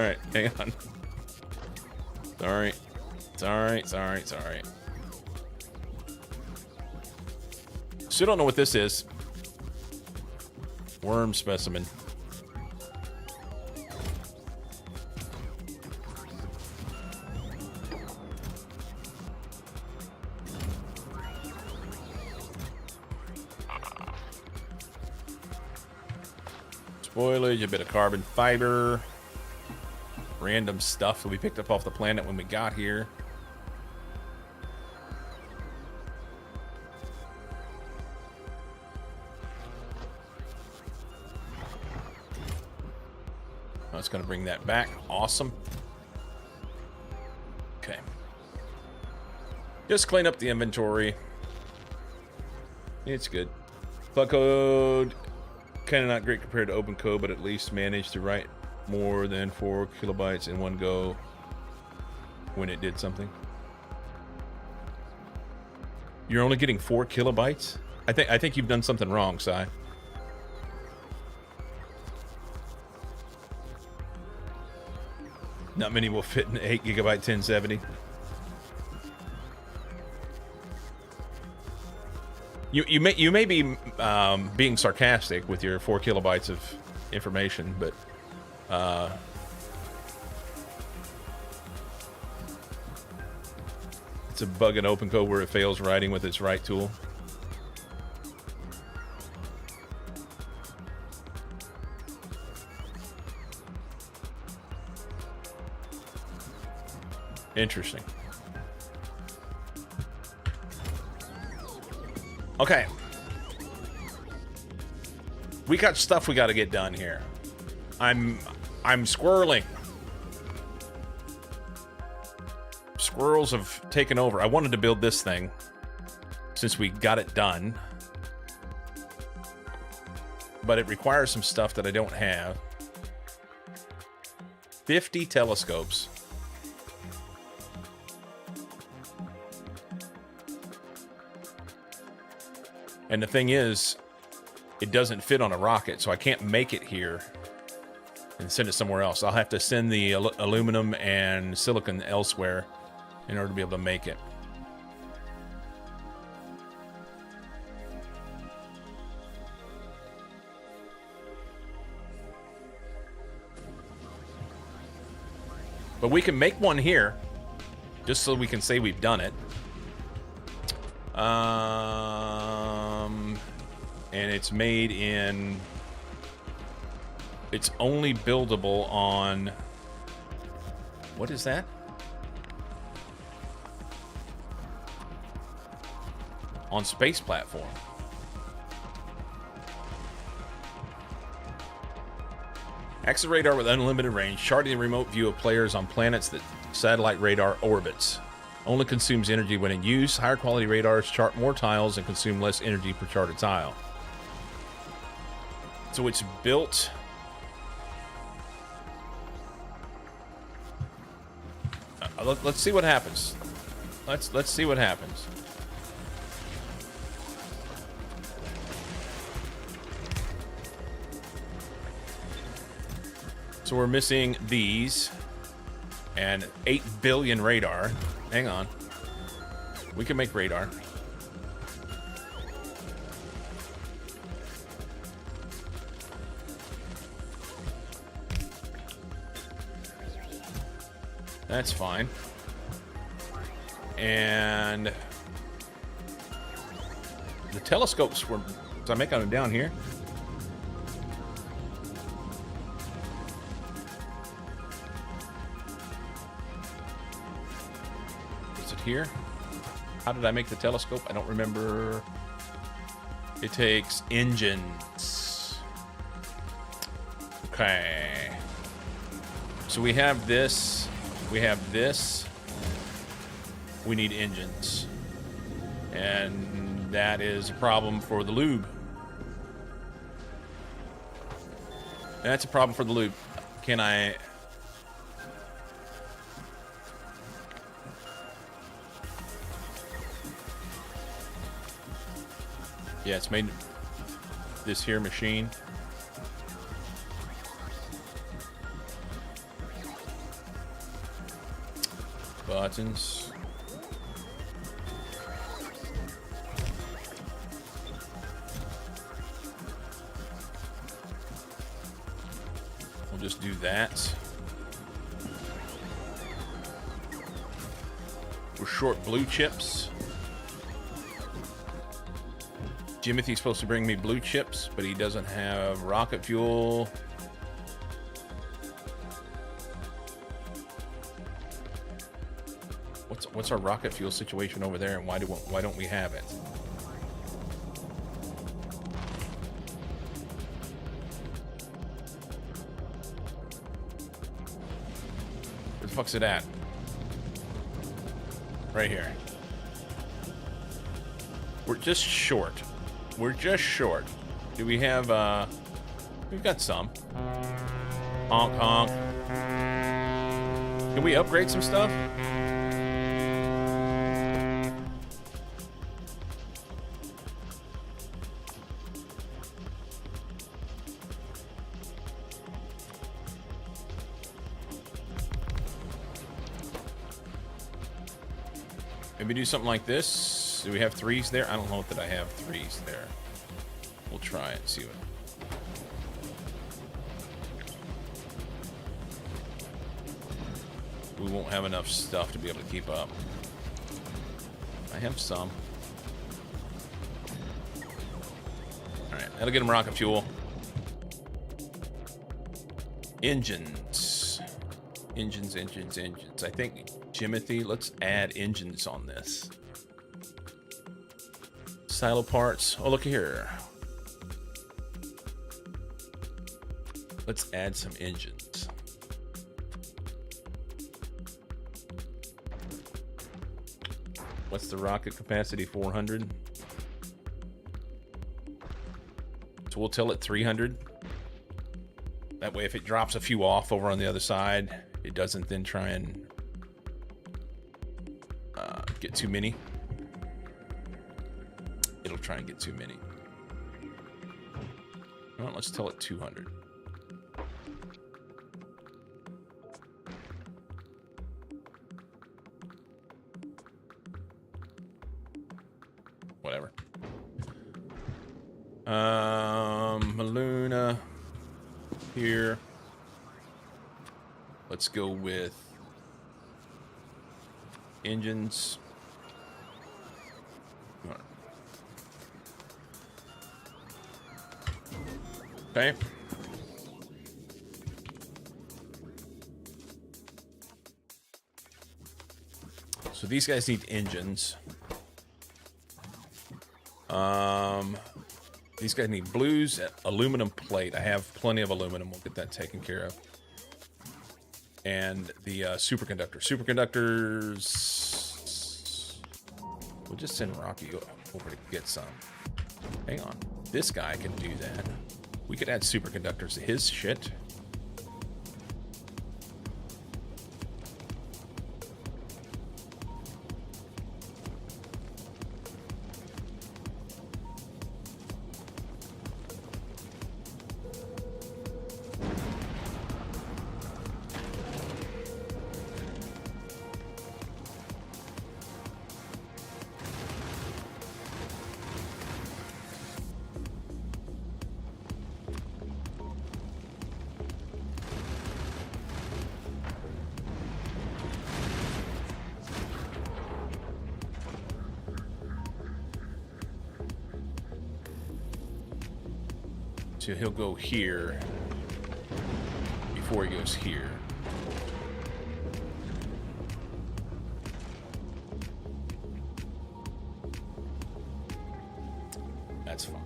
right, hang on. Sorry. Sorry. Still don't know what this is. Worm specimen. Spoilage, a bit of carbon fiber. Random stuff that we picked up off the planet when we got here. Oh, it's going to bring that back. Awesome. Okay. Just clean up the inventory. It's good. Plug code. Kind of not great compared to open code, but at least managed to write more than 4 kilobytes in one go when it did something. You're only getting 4 kilobytes? I think you've done something wrong, Sai. Not many will fit in 8 gigabyte 1070. You may be being sarcastic with your 4 kilobytes of information, but it's a bug in OpenCode where it fails writing with its write tool. Interesting. Okay. We got stuff we got to get done here. I'm squirreling. Squirrels have taken over. I wanted to build this thing since we got it done, but it requires some stuff that I don't have. 50 telescopes. And the thing is, it doesn't fit on a rocket, so I can't make it here and send it somewhere else. I'll have to send the aluminum and silicon elsewhere in order to be able to make it. But we can make one here, just so we can say we've done it. And it's made in... It's only buildable on... What is that? On space platform. Access radar with unlimited range, charting the remote view of players on planets that satellite radar orbits. Only consumes energy when in use. Higher quality radars chart more tiles and consume less energy per charted tile. So it's built... let's see what happens. Let's see what happens. So we're missing these and 8 billion radar. Hang on. We can make radar. That's fine. And the telescopes were... So I make them down here. Is it here? How did I make the telescope? I don't remember. It takes engines. Okay. So we have this. We have this. We need engines. And that is a problem for the lube. That's a problem for the lube. Can I... Yeah, it's made this here machine. Buttons. We'll just do that. We're short blue chips. Jimothy's supposed to bring me blue chips, but he doesn't have rocket fuel. What's our rocket fuel situation over there, and why don't we have it? Where the fuck's it at? Right here. We're just short. We're just short. Do we have, we've got some. Honk, honk. Can we upgrade some stuff? Maybe do something like this. Do we have 3s there? I don't know that I have 3s there. We'll try it, see what. We won't have enough stuff to be able to keep up. I have some. Alright, that'll get him rocket fuel. Engines. Engines. I think, Jimothy, let's add engines on this. Silo parts. Oh, look here. Let's add some engines. What's the rocket capacity? 400. So we'll tell it 300. That way, if it drops a few off over on the other side, it doesn't then try and get too many. It'll try and get too many. Well, let's tell it 200. Whatever. Luna here. Let's go with engines. Okay. So these guys need engines. These guys need blues, aluminum plate. I have plenty of aluminum. We'll get that taken care of. And the superconductor. Superconductors. We'll just send Rocky over to get some. Hang on. This guy can do that. We could add superconductors to his shit. So he'll go here before he goes here. That's fine.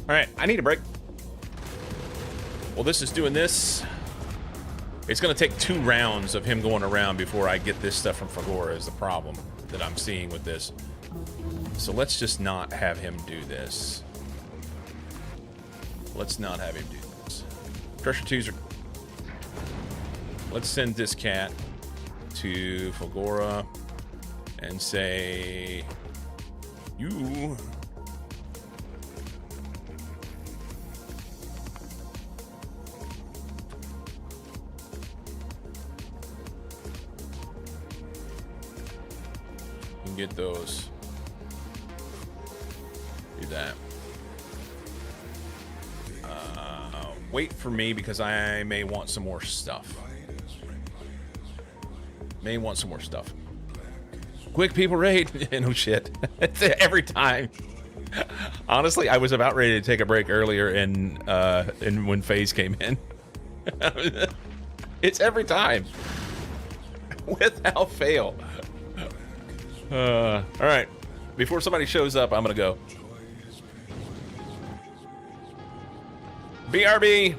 All right, I need a break. Well, this is doing this. It's going to take 2 rounds of him going around before I get this stuff from Fagora is the problem that I'm seeing with this. So let's just not have him do this. Let's not have him do this. Treasure 2s are... Let's send this cat to Fagora and say... You... get those. Do that. Wait for me because I may want some more stuff. May want some more stuff. Quick, people, raid. No shit. Every time. Honestly, I was about ready to take a break earlier, and when FaZe came in. It's every time. Without fail. All right. Before somebody shows up, I'm gonna go. BRB.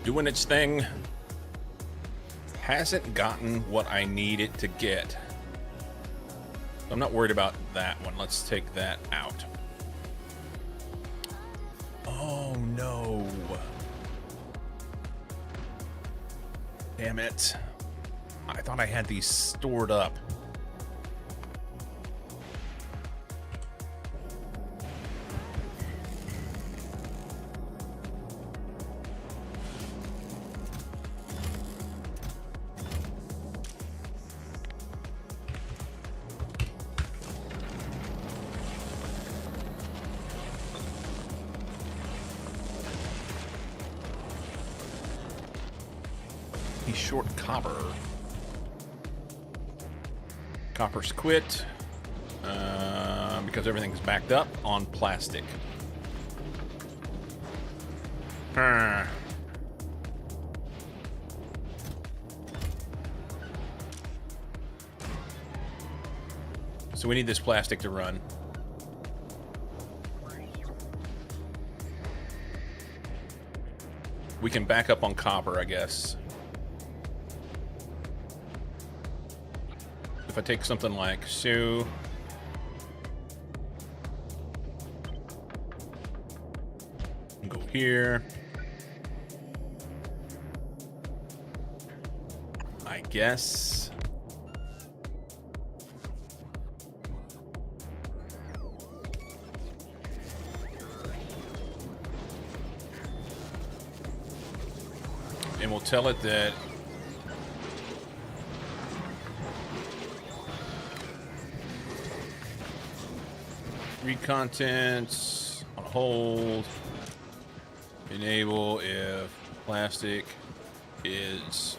doing its thing. Hasn't gotten what I need it to get. I'm not worried about that one. Let's take that out. Oh no. Damn it. I thought I had these stored up. He's short copper. Copper's quit because everything's backed up on plastic. So we need this plastic to run. We can back up on copper, I guess. If I take something like so, go here, I guess. And we'll tell it that read contents on hold, enable if plastic is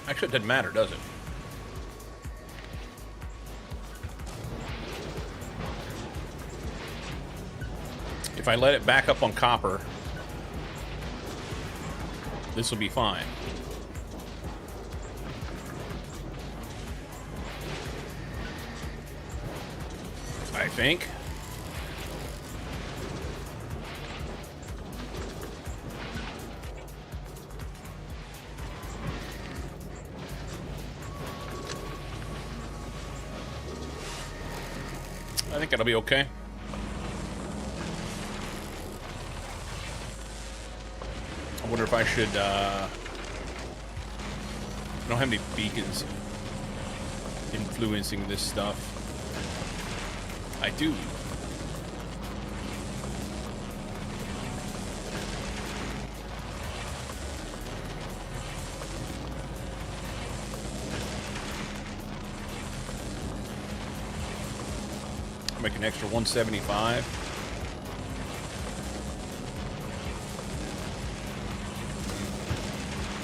actually, it doesn't matter, does it? If I let it back up on copper, this will be fine. I think. I think it'll be okay. I wonder if I should, I don't have any beacons influencing this stuff. I do. Make an extra 175.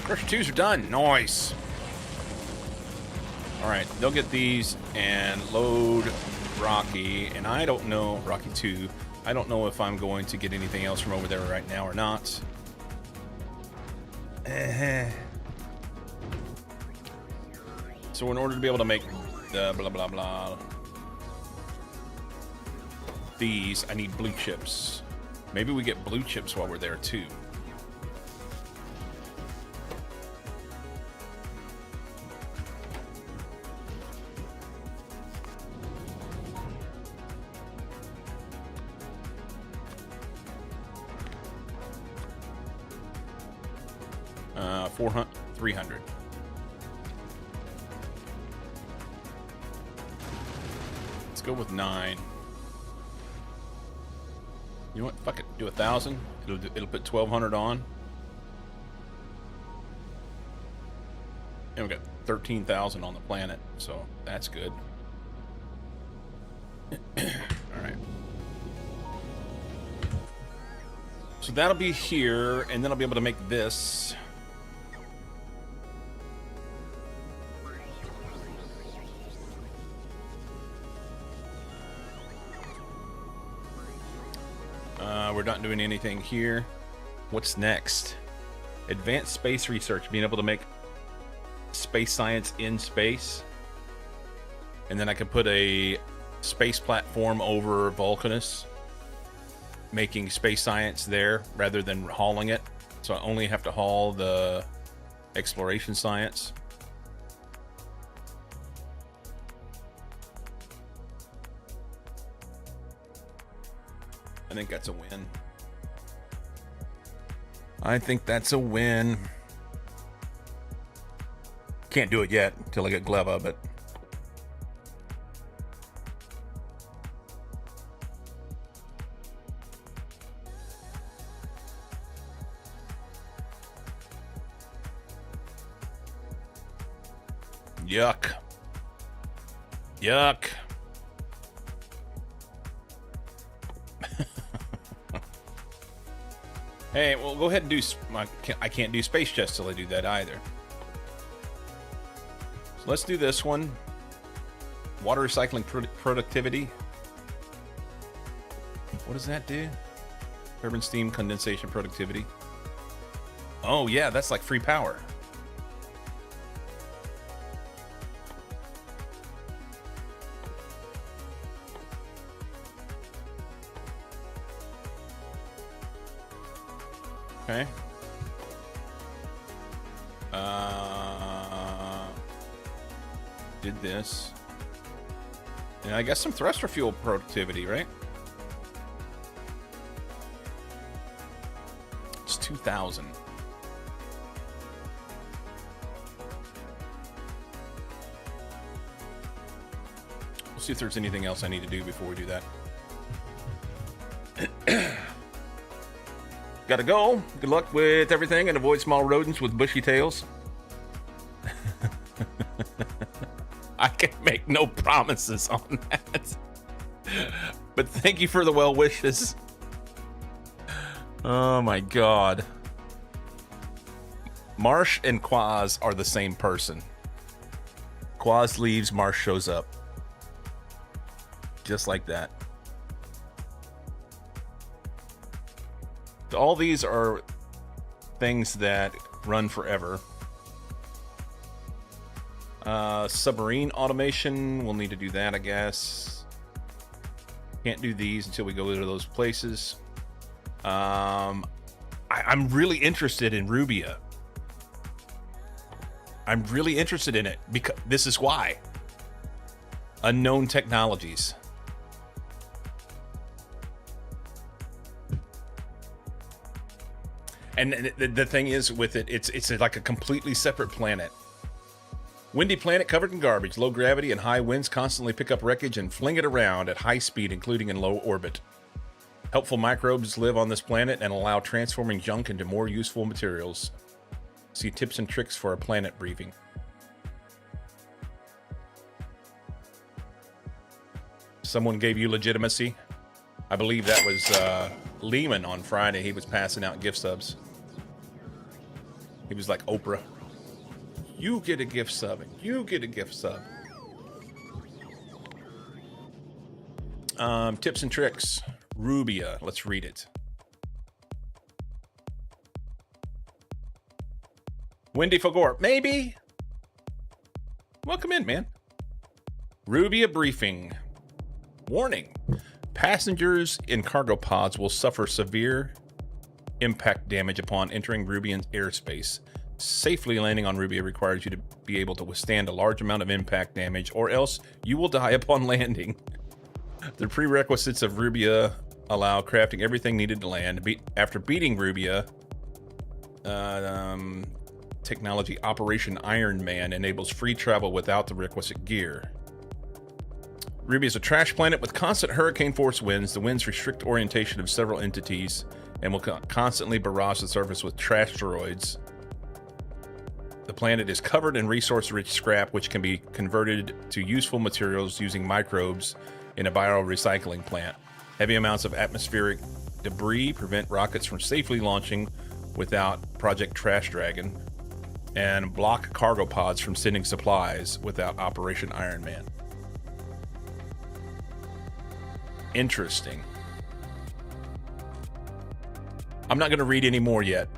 Crusher 2s are done. Nice. Alright, they'll get these and load Rocky. And I don't know, Rocky 2, I don't know if I'm going to get anything else from over there right now or not. So in order to be able to make the blah blah blah these, I need blue chips. Maybe we get blue chips while we're there too. Uh, 300. Let's go with 9. You know what? Fuck it. Do 1,000. It'll put 1,200 on. And we got 13,000 on the planet, so that's good. All right. So that'll be here, and then I'll be able to make this. doing anything here. What's next? Advanced space research, being able to make space science in space. And then I could put a space platform over Vulcanus, making space science there rather than hauling it. So I only have to haul the exploration science. I think that's a win. I think that's a win. Can't do it yet until I get Gleba, but yuck. Yuck. Hey, well, go ahead and do... I can't do space chest till I do that either. So let's do this one. Water recycling productivity. What does that do? Turbine steam condensation productivity. Oh, yeah, that's like free power. Okay. Did this. And I guess some thruster fuel productivity, right? It's 2,000. We'll see if there's anything else I need to do before we do that. Gotta go. Good luck with everything and avoid small rodents with bushy tails. I can make no promises on that. But thank you for the well wishes. Oh my god. Marsh and Quaz are the same person. Quaz leaves, Marsh shows up. Just like that. All these are things that run forever. Submarine automation, we'll need to do that, I guess. Can't do these until we go to those places. I'm really interested in Rubia. I'm really interested in it because this is why. Unknown technologies. And the thing is with it, it's like a completely separate planet. Windy planet covered in garbage, low gravity and high winds constantly pick up wreckage and fling it around at high speed, including in low orbit. Helpful microbes live on this planet and allow transforming junk into more useful materials. See tips and tricks for a planet briefing. Someone gave you legitimacy. I believe that was Lehman on Friday. He was passing out gift subs. He was like Oprah. You get a gift sub, and you get a gift sub. Tips and tricks. Rubia. Let's read it. Wendy Fogor. Maybe. Welcome in, man. Rubia briefing. Warning. Passengers in cargo pods will suffer severe impact damage upon entering Rubian airspace. Safely landing on Rubia requires you to be able to withstand a large amount of impact damage, or else you will die upon landing. The prerequisites of Rubia allow crafting everything needed to land. After beating Rubia, technology Operation Iron Man enables free travel without the requisite gear. Rubia is a trash planet with constant hurricane force winds. The winds restrict orientation of several entities and will constantly barrage the surface with trash droids. The planet is covered in resource-rich scrap, which can be converted to useful materials using microbes in a biorecycling plant. Heavy amounts of atmospheric debris prevent rockets from safely launching without Project Trash Dragon, and block cargo pods from sending supplies without Operation Iron Man. Interesting. I'm not going to read any more yet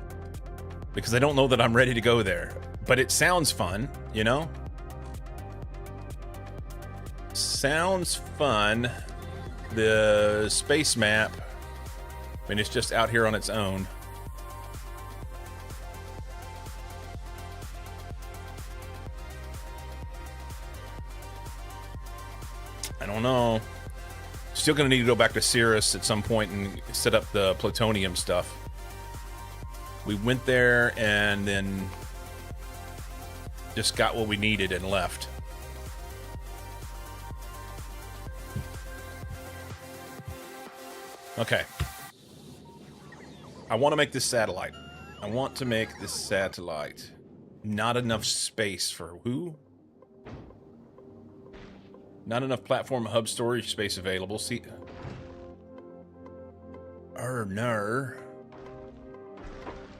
because I don't know that I'm ready to go there. But it sounds fun, you know? Sounds fun. The space map, I mean, it's just out here on its own. I don't know. Still gonna need to go back to Cirrus at some point and set up the plutonium stuff. We went there and then just got what we needed and left. Okay. I want to make this satellite. I want to make this satellite. Not enough space for who? Not enough platform hub storage space available. See. No.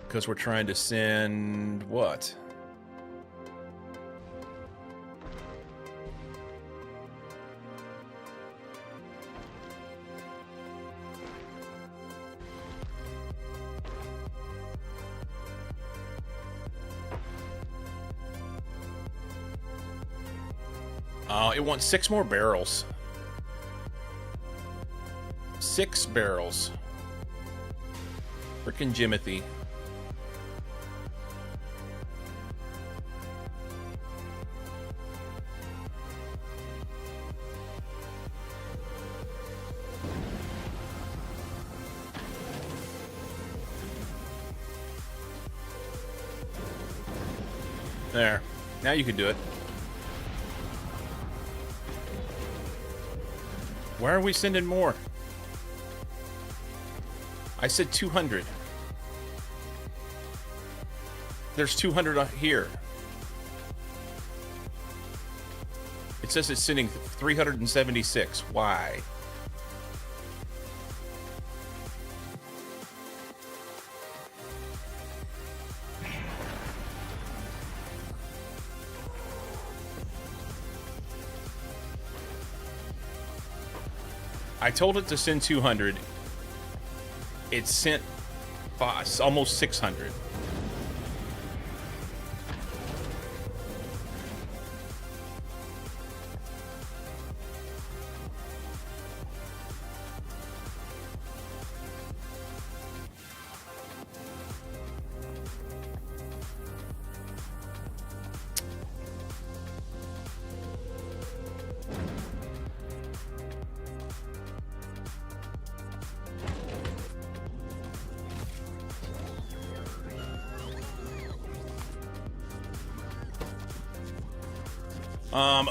Because we're trying to send what? It wants 6 more barrels. 6 barrels. Frickin' Jimothy. There. Now you can do it. Why are we sending more? I said 200. There's 200 here. It says it's sending 376. Why? I told it to send 200. It sent almost 600.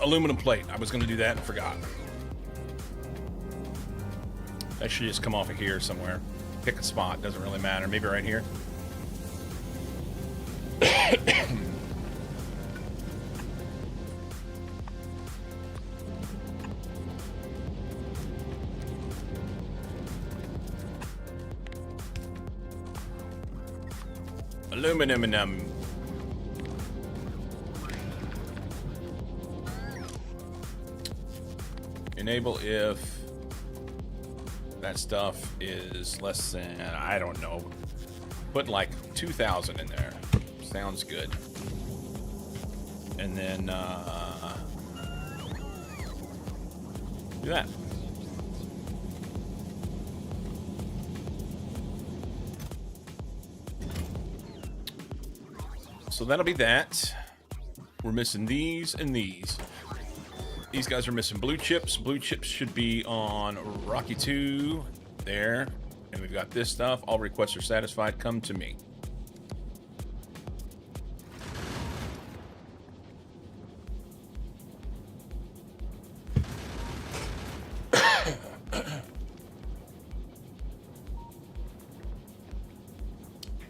Aluminum plate. I was going to do that and forgot. That should just come off of here somewhere. Pick a spot. Doesn't really matter. Maybe right here. Aluminum. Enable if that stuff is less than, I don't know, put like 2,000 in there. Sounds good. And then do that. So that'll be that. We're missing these and these. These guys are missing blue chips. Blue chips should be on Rocky 2. There. And we've got this stuff. All requests are satisfied. Come to me.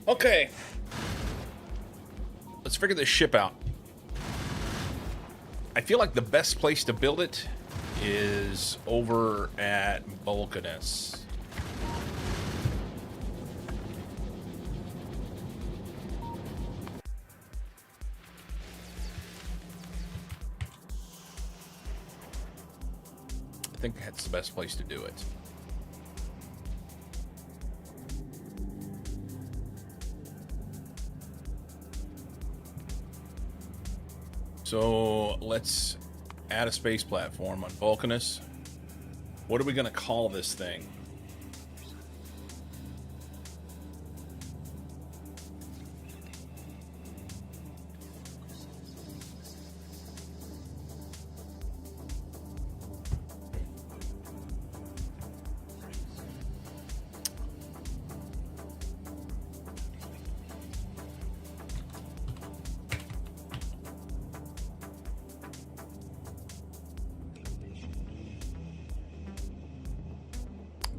Okay. Let's figure this ship out. I feel like the best place to build it is over at Vulcanus. I think that's the best place to do it. So let's add a space platform on Vulcanus. What are we going to call this thing?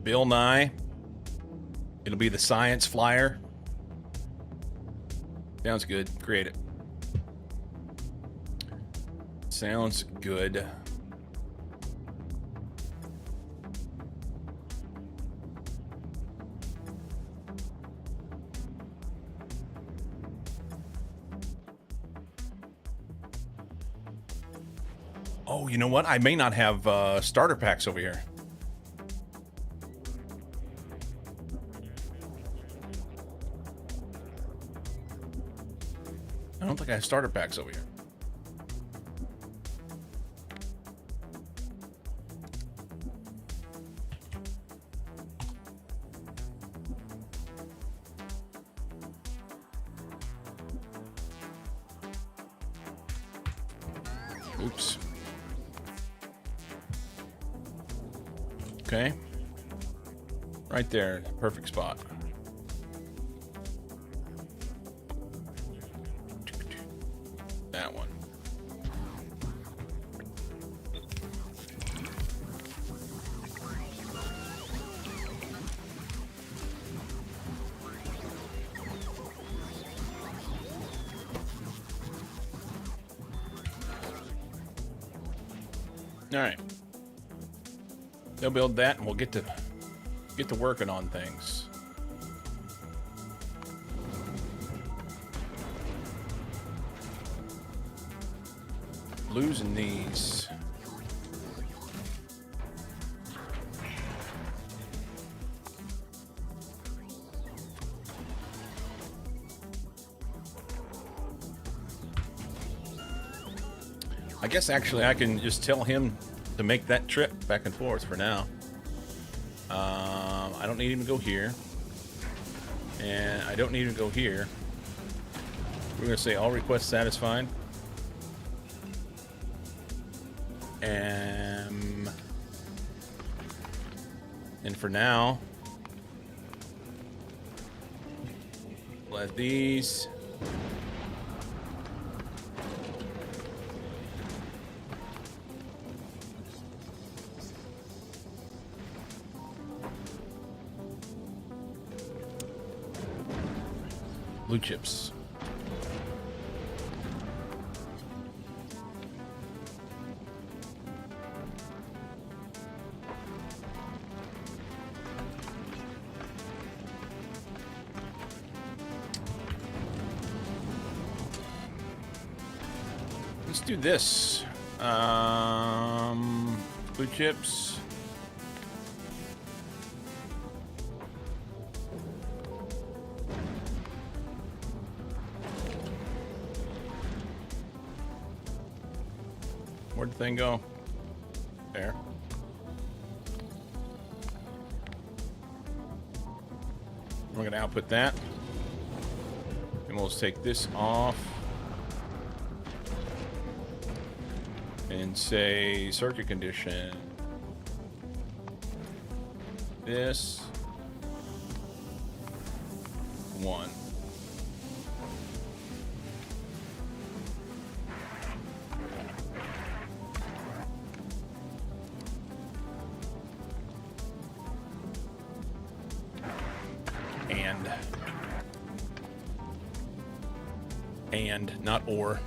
Bill Nye. It'll be the science flyer. Sounds good. Create it. Sounds good. Oh, you know what? I may not have starter packs over here. I don't think I have starter packs over here. Oops. Okay. Right there. Perfect spot. That one. All right. They'll build that, and we'll get to working on things. Losing these. I guess actually I can just tell him to make that trip back and forth for now. I don't need him to go here. And I don't need him to go here. We're going to say all requests satisfied. And for now, we'll have these. Blue chips. Let's do this. Blue chips. Where'd the thing go? There. We're going to output that. And we'll just take this off. And say circuit condition. This. 1. And not or.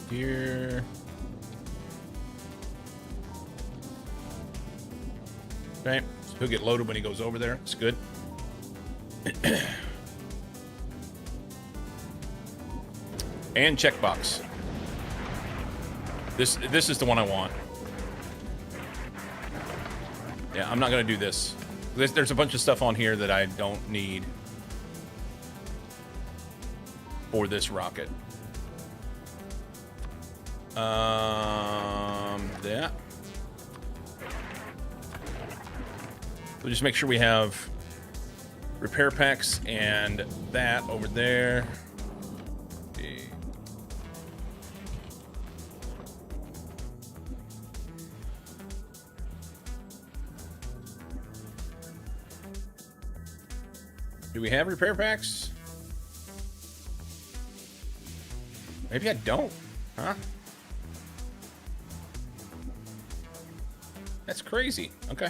Here. Okay, so he'll get loaded when he goes over there. It's good. And checkbox. This is the one I want. Yeah, I'm not gonna do this. There's a bunch of stuff on here that I don't need for this rocket. That. We'll just make sure we have repair packs and that over there. Do we have repair packs? Maybe I don't, huh? That's crazy. Okay.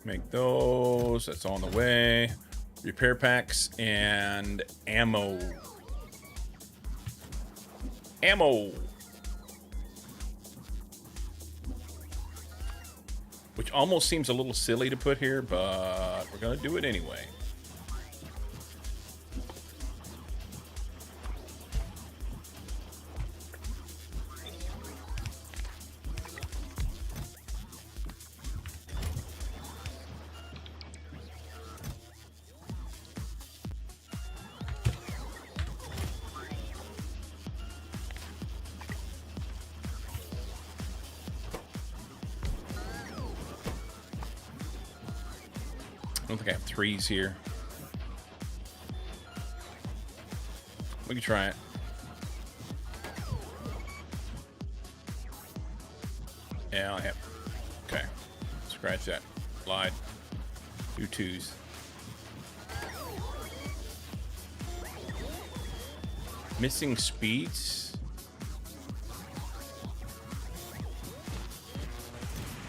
Make those. That's on the way. Repair packs and ammo. Ammo. Which almost seems a little silly to put here, but we're gonna do it anyway. I don't think I have threes here. We can try it. Yeah, I have. Okay. Scratch that. Lied. 2 twos. Missing speeds.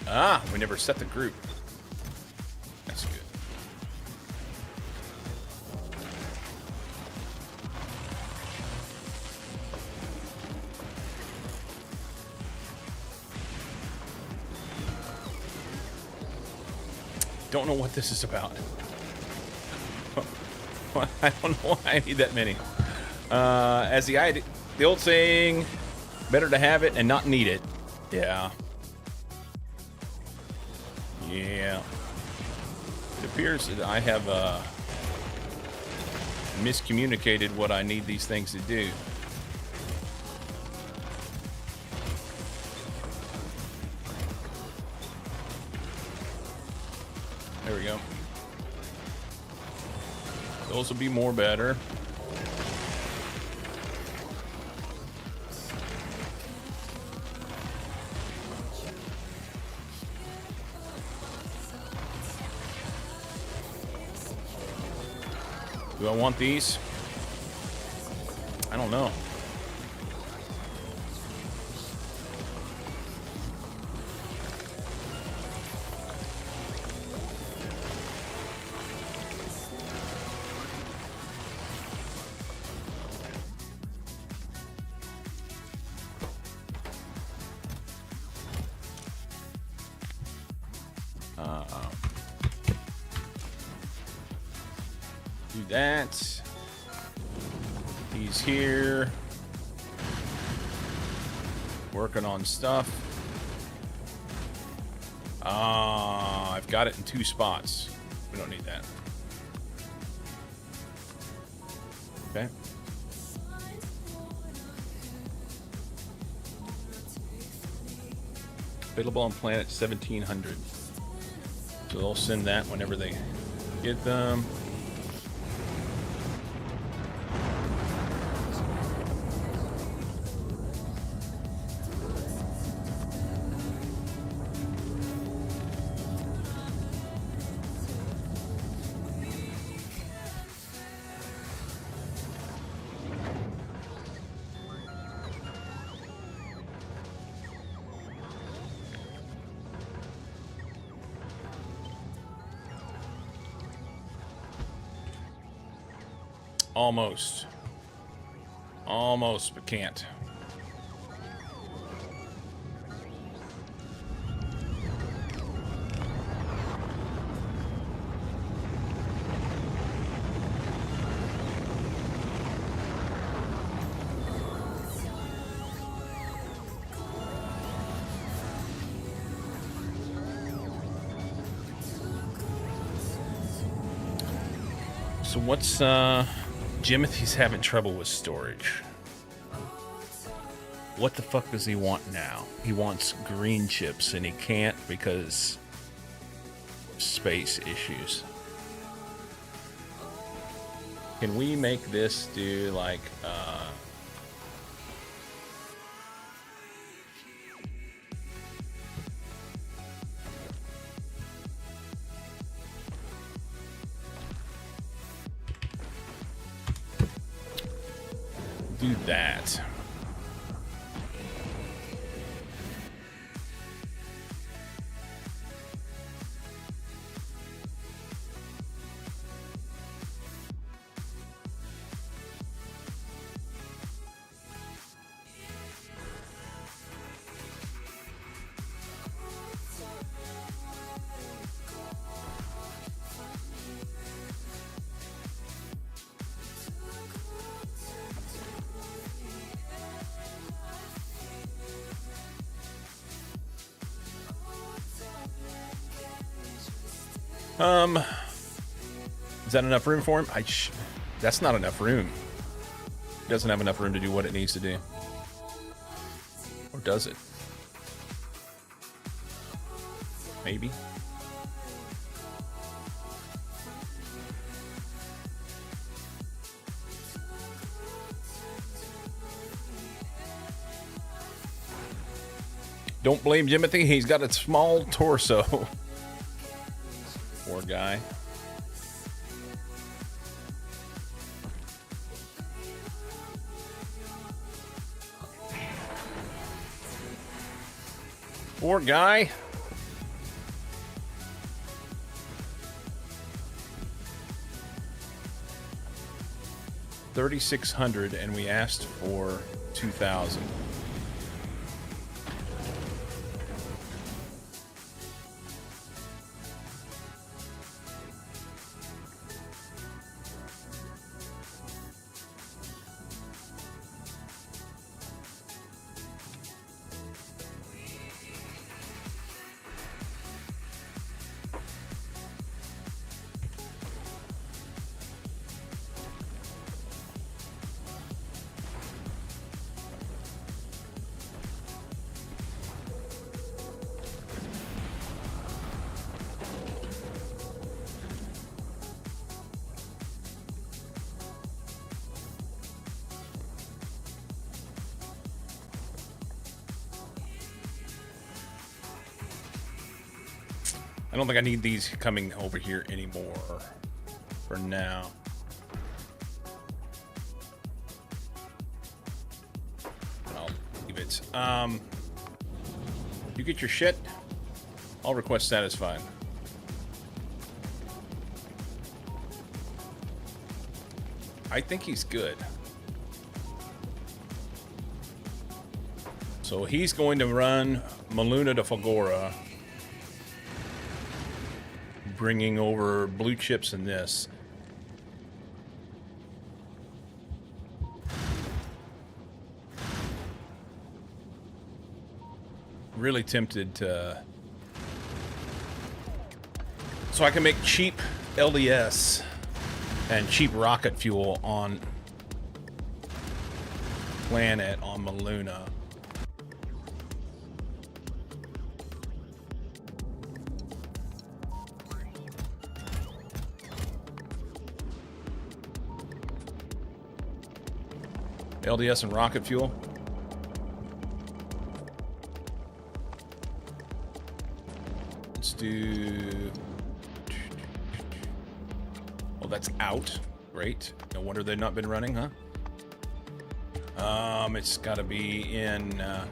Ah, we never set the group. That's good. Don't know what this is about. I don't know why I need that many. As the old saying, better to have it and not need it. Yeah. Yeah. It appears that I have miscommunicated what I need these things to do. There we go. Those will be more better. Do I want these? I don't know. Do that. He's here. Working on stuff. I've got it in 2 spots. We don't need that. Okay. Available on planet 1700. So they'll send that whenever they get them. Almost. Almost, but can't. So what's Jimothy's having trouble with storage. What the fuck does he want now? He wants green chips and he can't because space issues. Can we make this do like do that? Is that enough room for him? That's not enough room. It doesn't have enough room to do what it needs to do. Or does it? Maybe. Don't blame Jimothy. He's got a small torso. Poor guy. Poor guy. $3,600 and we asked for 2,000. I don't think I need these coming over here anymore for now. I'll leave it. You get your shit. All requests satisfied. I think he's good. So he's going to run Maluna to Fagora, bringing over blue chips in this. Really tempted to... So I can make cheap LDS and cheap rocket fuel on planet on Maluna. LDS and rocket fuel. Let's do... Well, that's out. Great. No wonder they've not been running, huh? It's got to be in... I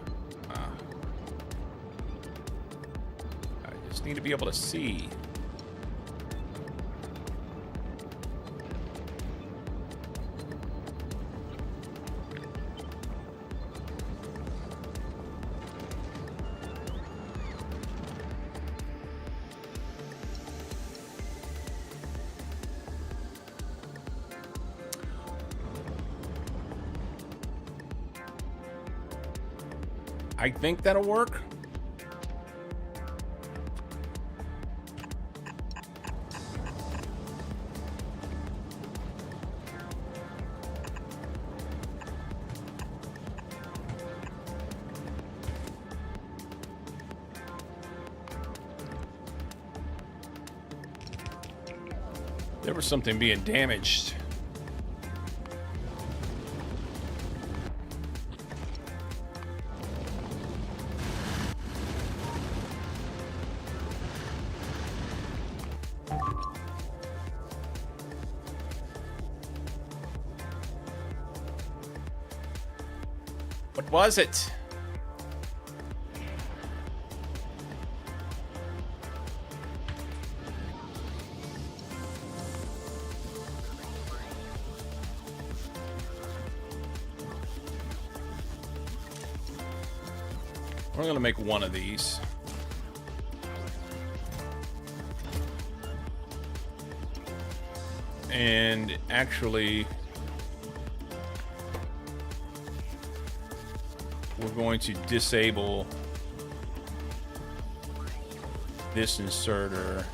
just need to be able to see. I think that'll work. There was something being damaged. What was it? We're going to make one of these. And actually, we're going to disable this inserter.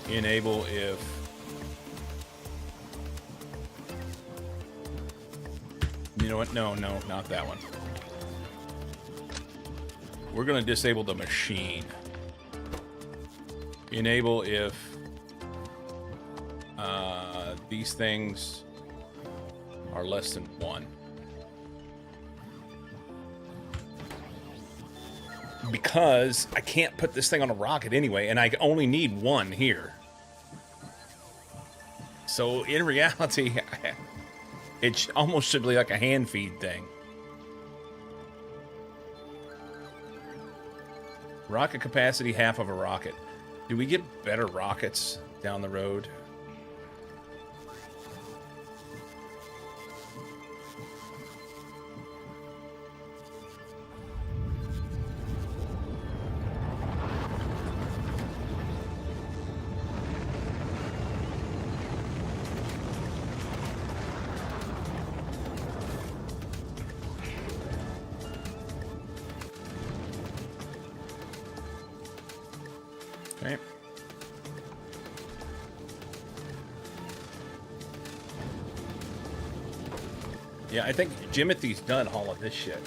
Enable if you know what? No, not that one. We're going to disable the machine. Enable if these things are less than 1. Because I can't put this thing on a rocket anyway, and I only need 1 here. So in reality, it almost should be like a hand feed thing. Rocket capacity, half of a rocket. Do we get better rockets down the road? Okay. Yeah, I think Jimothy's done all of this shit.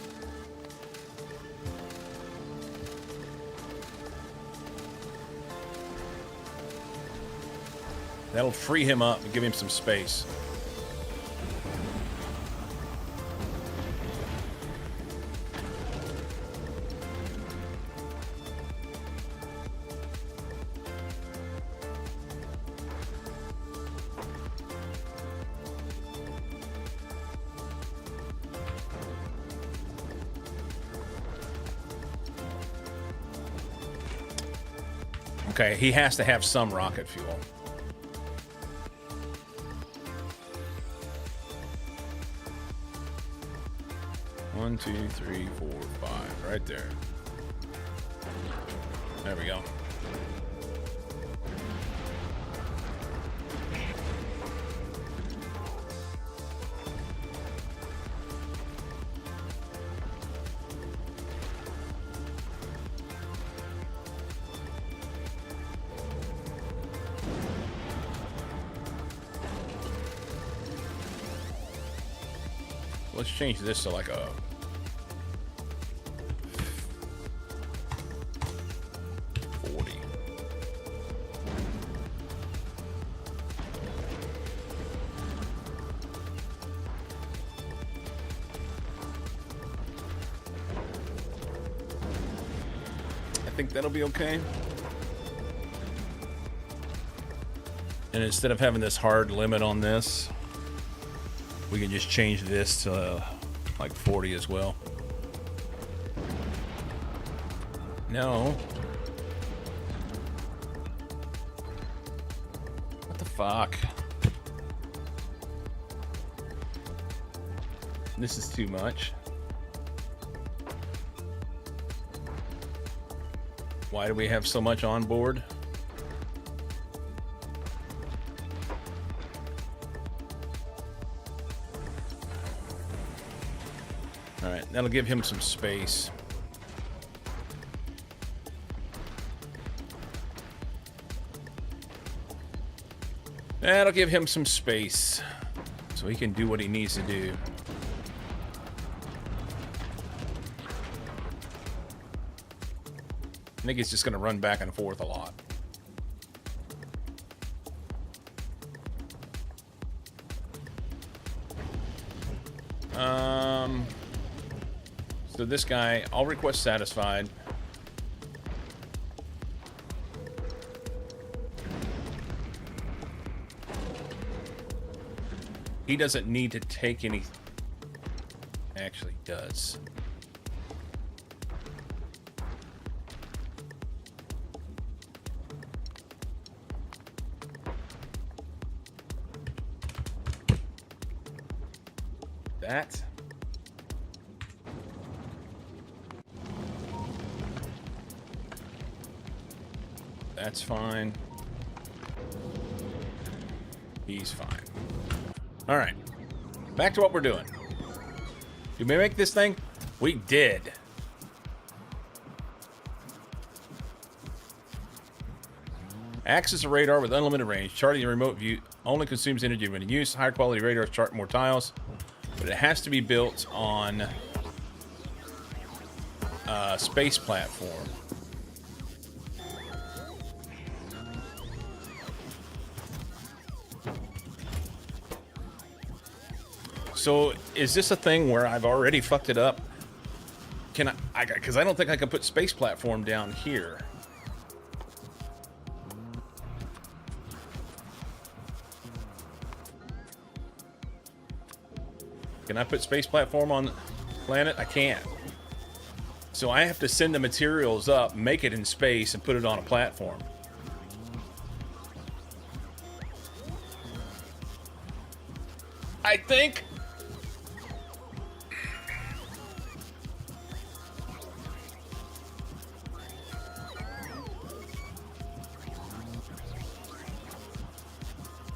That'll free him up and give him some space. Okay, he has to have some rocket fuel. One, two, three, 4, 5. Right there. There we go. Let's change this to like a 40. I think that'll be okay. And instead of having this hard limit on this, we can just change this to like 40 as well. No. What the fuck? This is too much. Why do we have so much on board? All Alright, that'll give him some space. That'll give him some space so he can do what he needs to do. I think he's just going to run back and forth a lot. So this guy, all requests satisfied. He doesn't need to take any... Actually does. That. That's fine. He's fine. All right. Back to what we're doing. Did we make this thing? We did. Acts as a radar with unlimited range. Charting a remote view only consumes energy when in use. Higher quality radars chart more tiles, but it has to be built on a space platform. So is this a thing where I've already fucked it up? Can I because I don't think I can put space platform down here. Can I put space platform on the planet? I can't. So I have to send the materials up, make it in space, and put it on a platform. I think.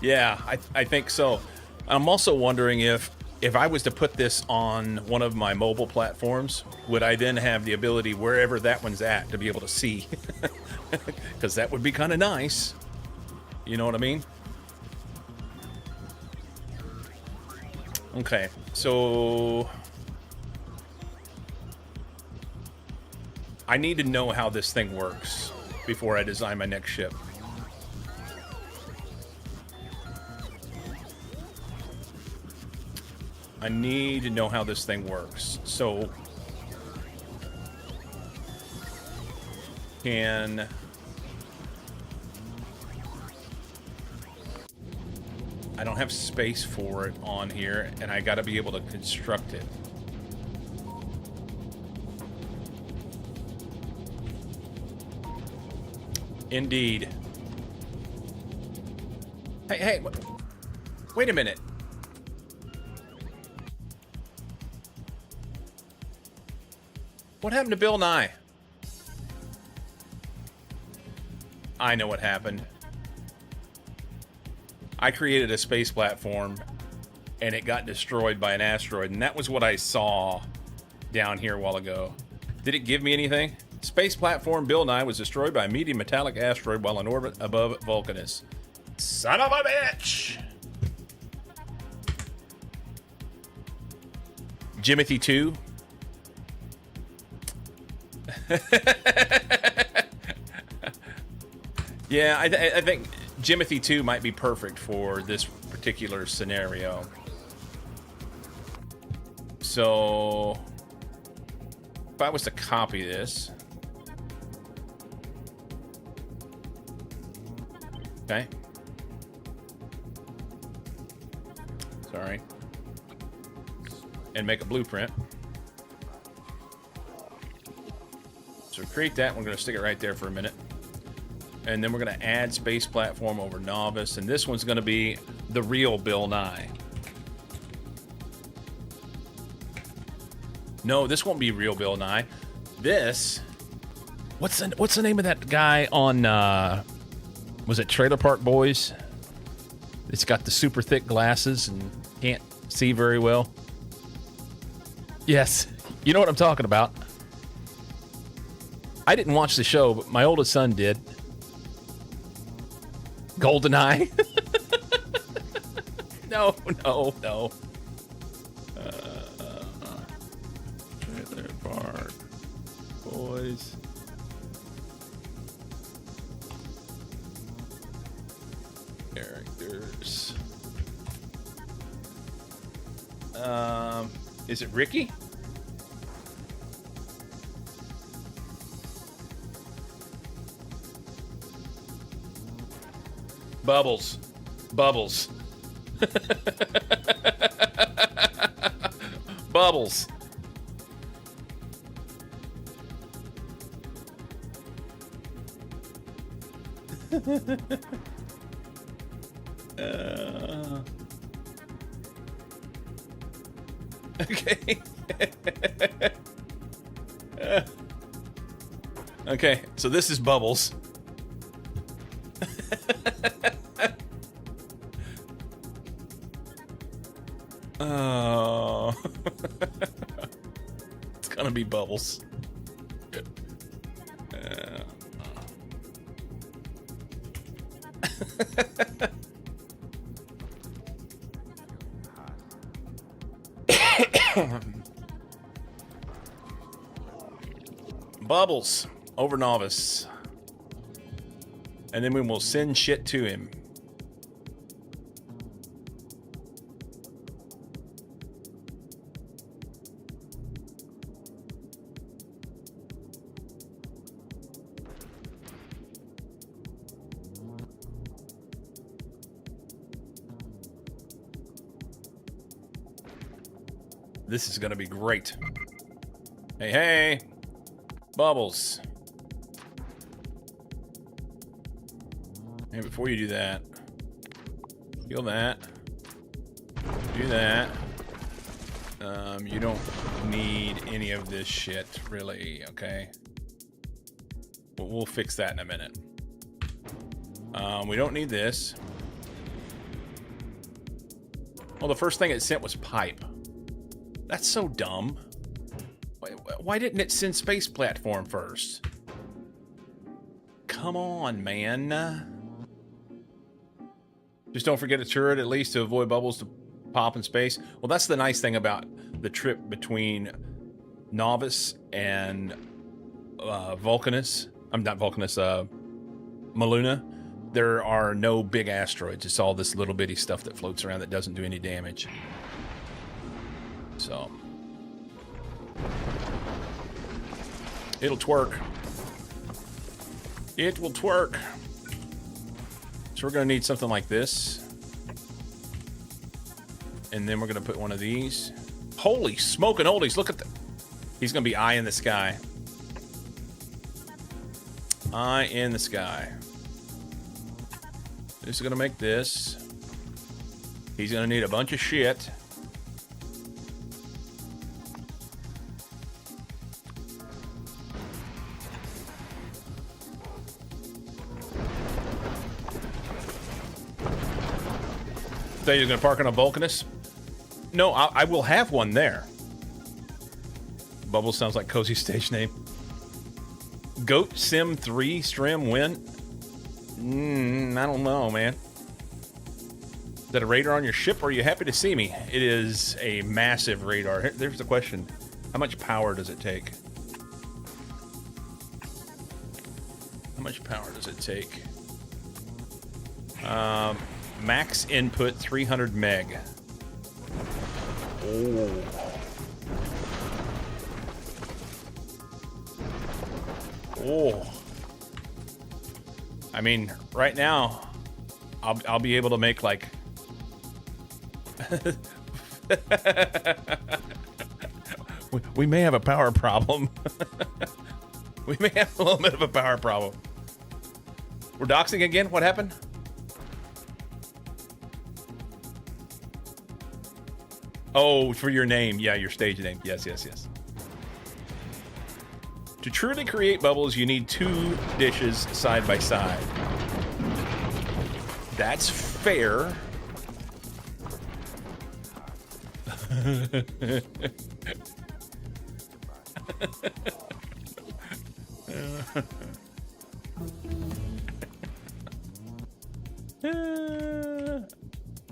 Yeah, I think so. I'm also wondering if I was to put this on one of my mobile platforms, would I then have the ability wherever that one's at to be able to see? Because that would be kind of nice. You know what I mean? Okay, so I need to know how this thing works before I design my next ship. I need to know how this thing works. So, I don't have space for it on here, and I gotta be able to construct it. Indeed. Hey, wait a minute. What happened to Bill Nye? I know what happened. I created a space platform and it got destroyed by an asteroid, and that was what I saw down here a while ago. Did it give me anything? Space platform Bill Nye was destroyed by a medium metallic asteroid while in orbit above Vulcanus. Son of a bitch! Jimothy 2. Yeah, I think Jimothy 2 might be perfect for this particular scenario. So, if I was to copy this, okay. Sorry. And make a blueprint. So create that. We're going to stick it right there for a minute. And then we're going to add space platform over novice. And this one's going to be the real Bill Nye. No, this won't be real Bill Nye. This... What's the name of that guy on... was it Trailer Park Boys? It's got the super thick glasses and can't see very well. Yes. You know what I'm talking about. I didn't watch the show, but my oldest son did. GoldenEye. No. Trailer Park Boys. Characters. Is it Ricky? Bubbles. Bubbles. Bubbles. Okay. Okay, so this is Bubbles. Oh. It's gonna be Bubbles. Bubbles over Novice. And then we will send shit to him. This is gonna be great. Hey, hey, Bubbles. Hey, before you do that, feel that. Do that. You don't need any of this shit, really, okay? But we'll fix that in a minute. We don't need this. Well, the first thing it sent was pipe. That's so dumb. Why didn't it send space platform first? Come on, man. Just don't forget a turret at least to avoid bubbles to pop in space. Well, that's the nice thing about the trip between Novice and Vulcanus. I'm not Vulcanus, Maluna. There are no big asteroids. It's all this little bitty stuff that floats around that doesn't do any damage. So it'll twerk. It will twerk. So we're gonna need something like this. And then we're gonna put one of these. Holy smoking oldies, look at that. He's gonna be eye in the sky. Eye in the sky. This is gonna make this. He's gonna need a bunch of shit. Thought you were gonna park on a Vulcanus? No, I will have one there. Bubbles sounds like cozy stage name. Goat Sim 3 Strim win? I don't know, man. Is that a radar on your ship, or are you happy to see me? It is a massive radar. There's the question. How much power does it take? How much power does it take? Max input 300 meg. Oh. Oh. I mean, right now, I'll be able to make like. we may have a power problem. We may have a little bit of a power problem. We're doxing again? What happened? Oh, for your name. Yeah, your stage name. Yes, yes, yes. To truly create bubbles, you need 2 dishes side by side. That's fair.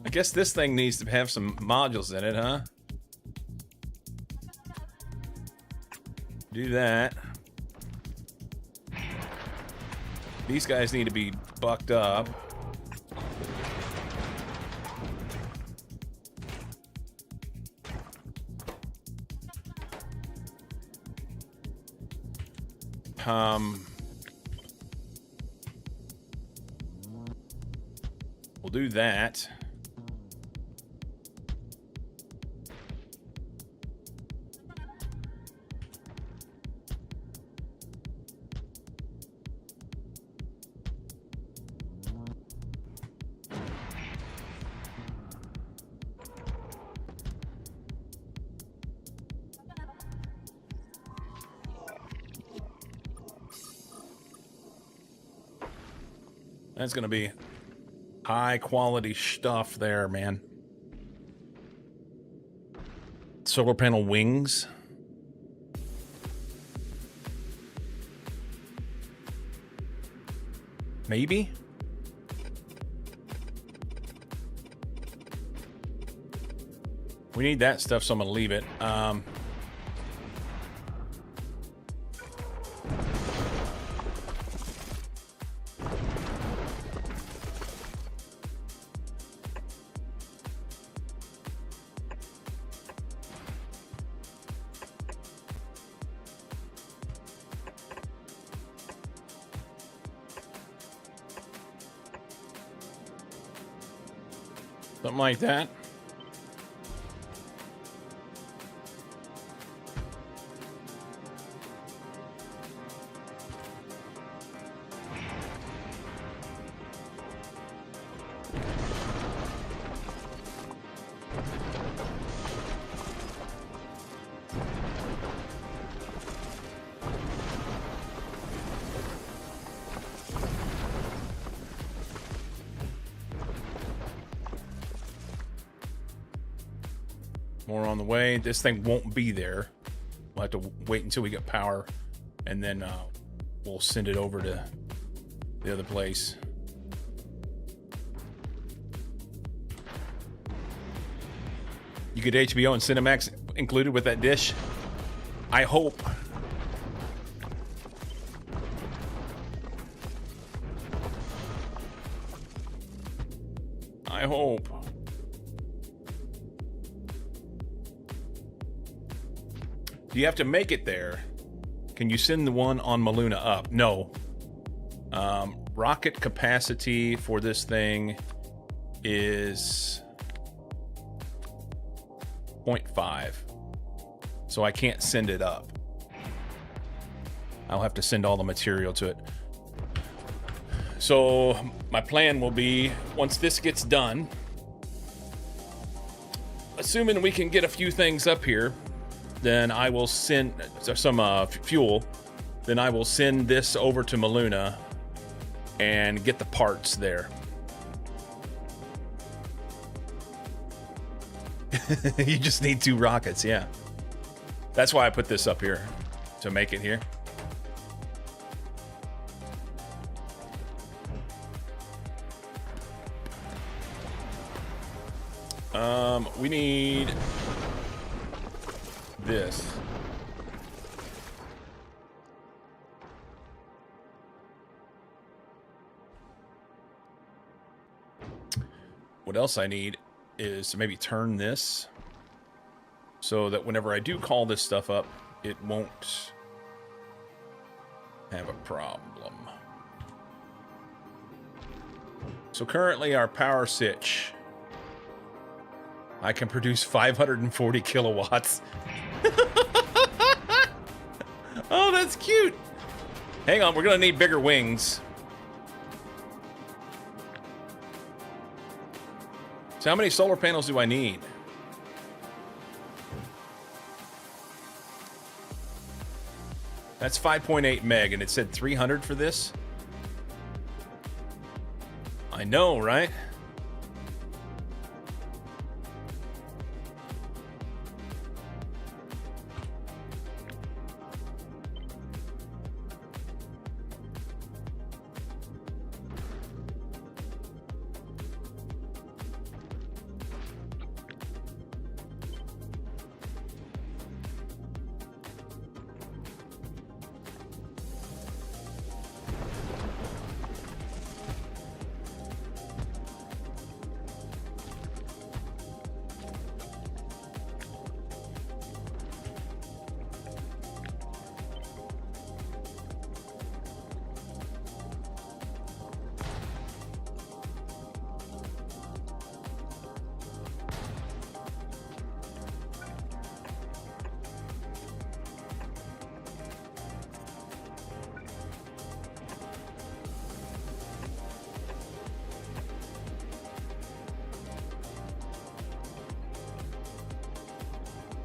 I guess this thing needs to have some modules in it, huh? Do that. These guys need to be bucked up. We'll do that. That's gonna be high quality stuff there, man. Solar panel wings. Maybe? We need that stuff, so I'm gonna leave it. Something like that. More on the way. This thing won't be there. We'll have to wait until we get power, and then we'll send it over to the other place. You get HBO and Cinemax included with that dish? I hope. I hope. Do you have to make it there? Can you send the one on Maluna up? No. Rocket capacity for this thing is 0.5. So I can't send it up. I'll have to send all the material to it. So my plan will be, once this gets done, assuming we can get a few things up here, then I will send some fuel. Then I will send this over to Maluna and get the parts there. You just need 2 rockets, yeah. That's why I put this up here, to make it here. We need this. What else I need is to maybe turn this so that whenever I do call this stuff up, it won't have a problem. So currently our power switch, I can produce 540 kilowatts. Oh, that's cute. Hang on, we're gonna need bigger wings. So how many solar panels do I need? That's 5.8 meg, and it said 300 for this? I know, right?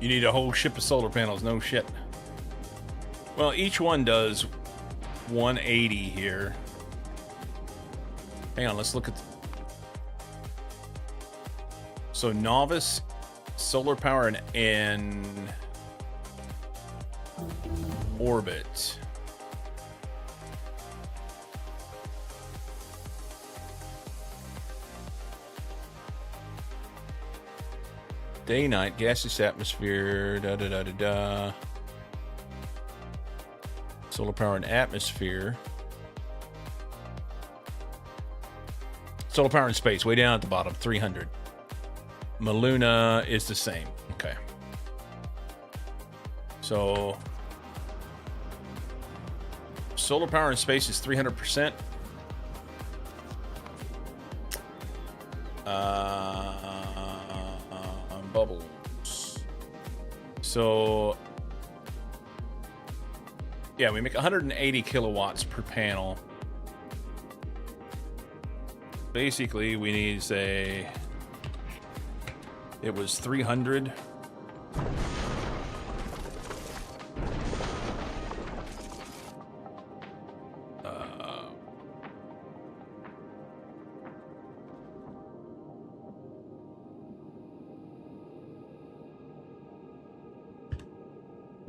You need a whole ship of solar panels. No shit. Well, each one does 180 here. Hang on, let's look at... So novice, solar power, and orbit. Day, night, gaseous atmosphere, da da da da da. Solar power and atmosphere. Solar power in space, way down at the bottom, 300. Maluna is the same. Okay. So, solar power in space is 300%. Bubbles. So, yeah, we make 180 kilowatts per panel. Basically, we need, say, it was 300.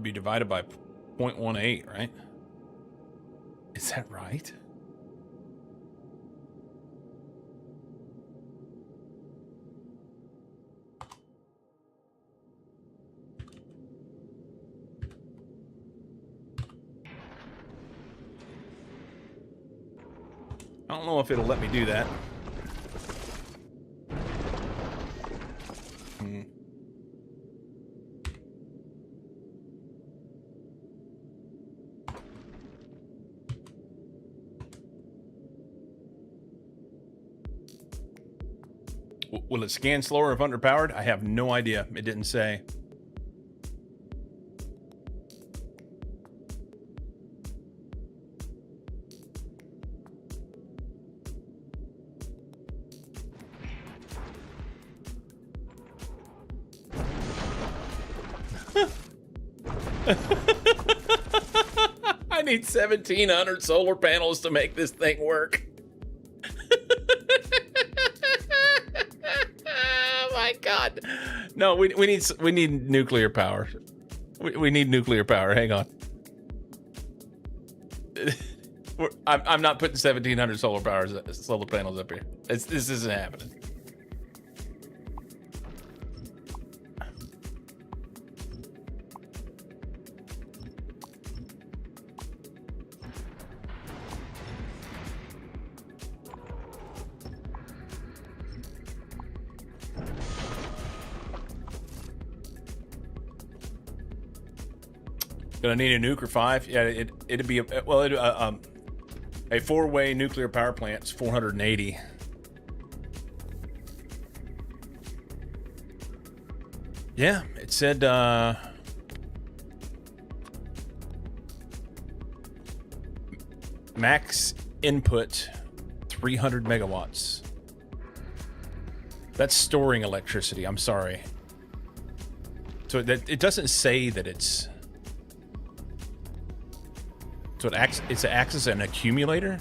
Be divided by 0.18, right? Is that right? I don't know if it'll let me do that. Will it scan slower if underpowered? I have no idea. It didn't say. I need 1,700 solar panels to make this thing work. God, no, we need nuclear power. We need nuclear power. Hang on. I'm not putting 1,700 solar panels up here. This isn't happening. Gonna need a nuke or 5. Yeah, it'd be a 4-way nuclear power plant's 480. Yeah, it said max input 300 megawatts. That's storing electricity. I'm sorry. So that it doesn't say that it's. So it acts as an accumulator?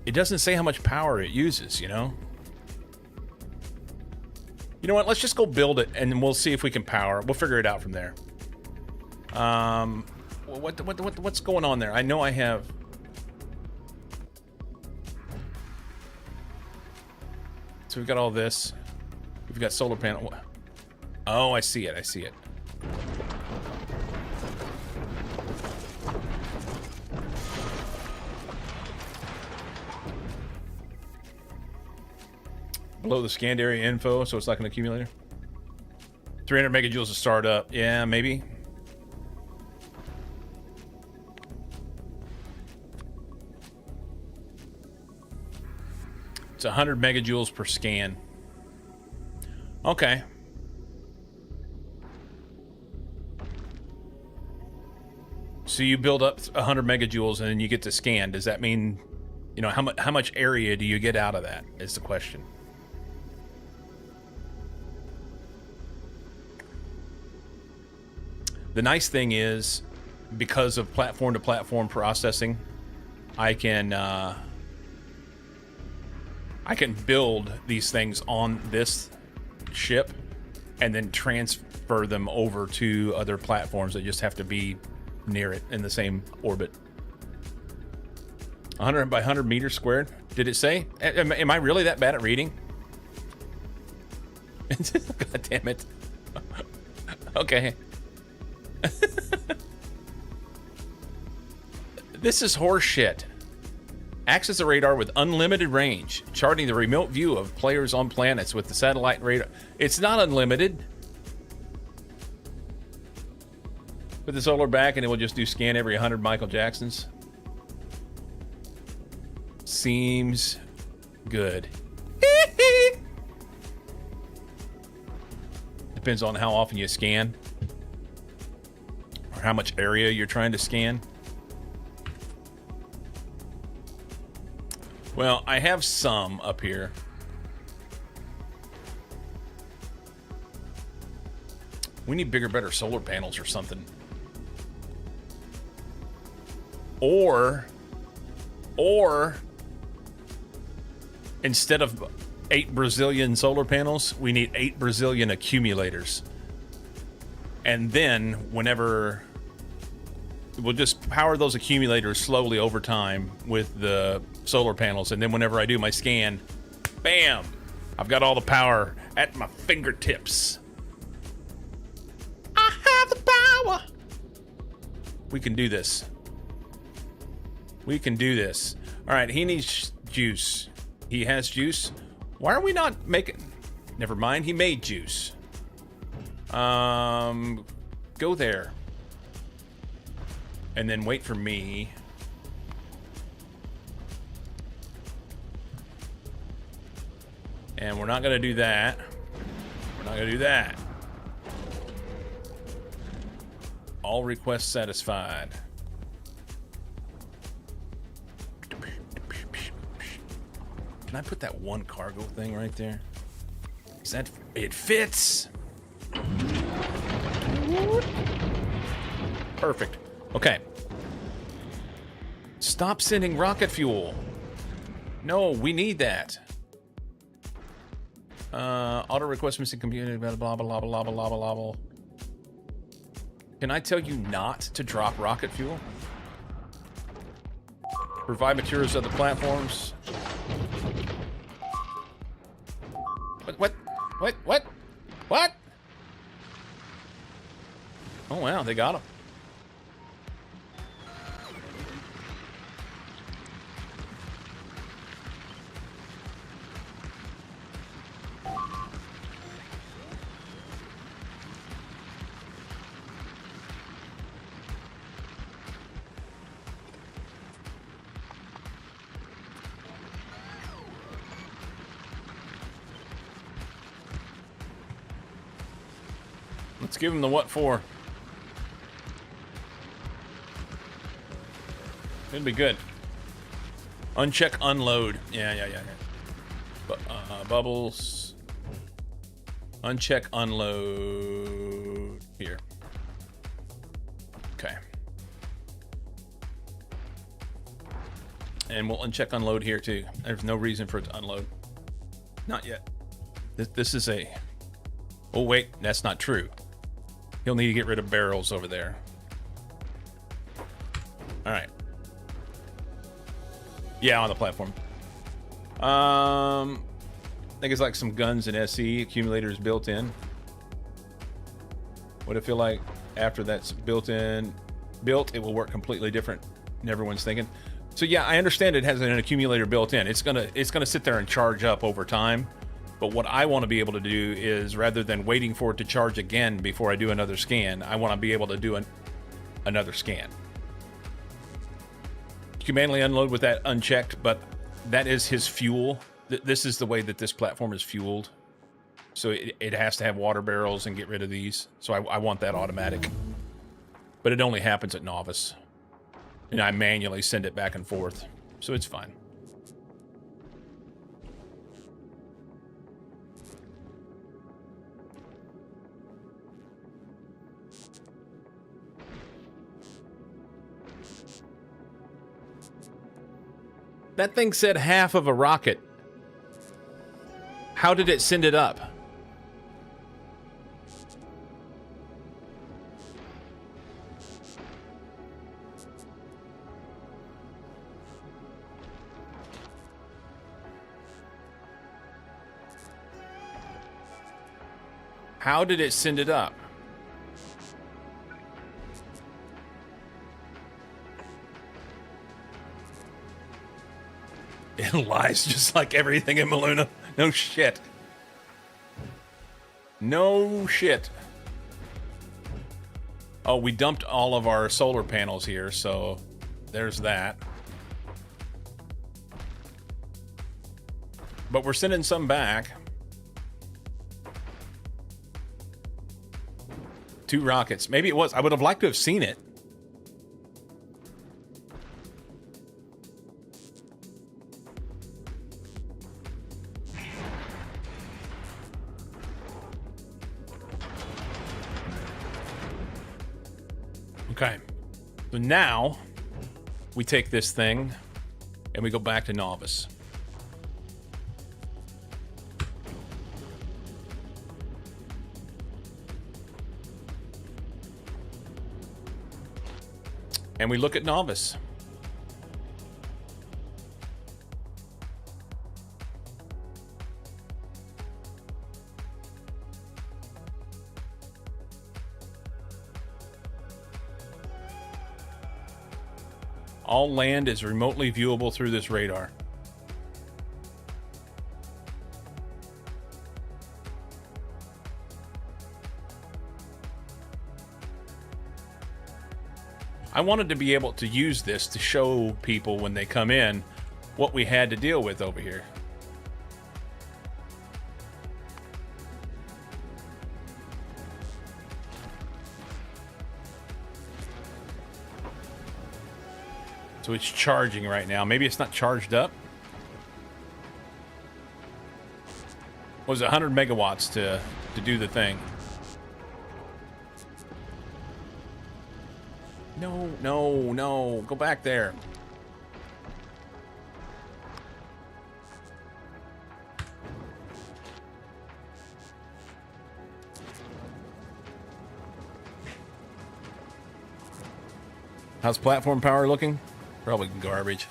It doesn't say how much power it uses, you know? You know what? Let's just go build it and we'll see if we can power it. We'll figure it out from there. What's going on there? I know I have... So we've got all this. We've got solar panel. Oh, I see it. I see it. Below the scanned area info, so it's like an accumulator. 300 megajoules to start up. Yeah, maybe. It's 100 megajoules per scan. Okay. So you build up 100 megajoules and then you get to scan. Does that mean, you know, how much area do you get out of that is the question. The nice thing is, because of platform-to-platform processing, I can build these things on this ship and then transfer them over to other platforms that just have to be near it in the same orbit. 100 by 100 meters squared. Did it say? Am I really that bad at reading? God damn it. Okay. This is horse shit. Acts as a radar with unlimited range, charting the remote view of players on planets with the satellite radar. It's not unlimited. Put the solar back and it will just do scan every 100 Michael Jacksons. Seems good. Depends on how often you scan or how much area you're trying to scan. Well, I have some up here. We need bigger, better solar panels or something. Or instead of 8 Brazilian solar panels, we need 8 Brazilian accumulators. And then whenever we'll just power those accumulators slowly over time with the solar panels, and then whenever I do my scan, bam, I've got all the power at my fingertips. I have the power. We can do this. We can do this. All right, he needs juice. He has juice. Why are we not making... Never mind, he made juice. Go there. And then wait for me. And we're not going to do that. We're not going to do that. All requests satisfied. Can I put that one cargo thing right there? Is that... It fits! Perfect. Okay. Stop sending rocket fuel. No, we need that. Auto request missing computer, blah, blah, blah, blah, blah, blah, blah, blah. Can I tell you not to drop rocket fuel? Provide materials to other platforms. What? Oh, wow, they got him. Let's give him the what for. It'll be good. Uncheck, unload. Yeah. Bubbles. Uncheck, unload. Here. Okay. And we'll uncheck, unload here too. There's no reason for it to unload. Not yet. This is a... Oh, wait. That's not true. He'll need to get rid of barrels over there. All right. Yeah, on the platform. I think it's like some guns and SE accumulators built in. What I feel like after that's built, it will work completely different than everyone's thinking. So yeah, I understand it has an accumulator built in. It's gonna sit there and charge up over time. But what I want to be able to do is, rather than waiting for it to charge again before I do another scan, I want to be able to do another scan. You can manually unload with that unchecked, but that is his fuel. This is the way that this platform is fueled. So it has to have water barrels and get rid of these. So I want that automatic. But it only happens at novice. And I manually send it back and forth. So it's fine. That thing said half of a rocket. How did it send it up? How did it send it up? It lies just like everything in Maluna. No shit. No shit. Oh, we dumped all of our solar panels here, so there's that. But we're sending some back. 2 rockets. Maybe it was. I would have liked to have seen it. Okay. So now we take this thing and we go back to Novice. And we look at Novice. All land is remotely viewable through this radar. I wanted to be able to use this to show people when they come in what we had to deal with over here. So it's charging right now. Maybe it's not charged up. What was it, 100 megawatts to do the thing? No, no, no. Go back there. How's platform power looking? Probably garbage.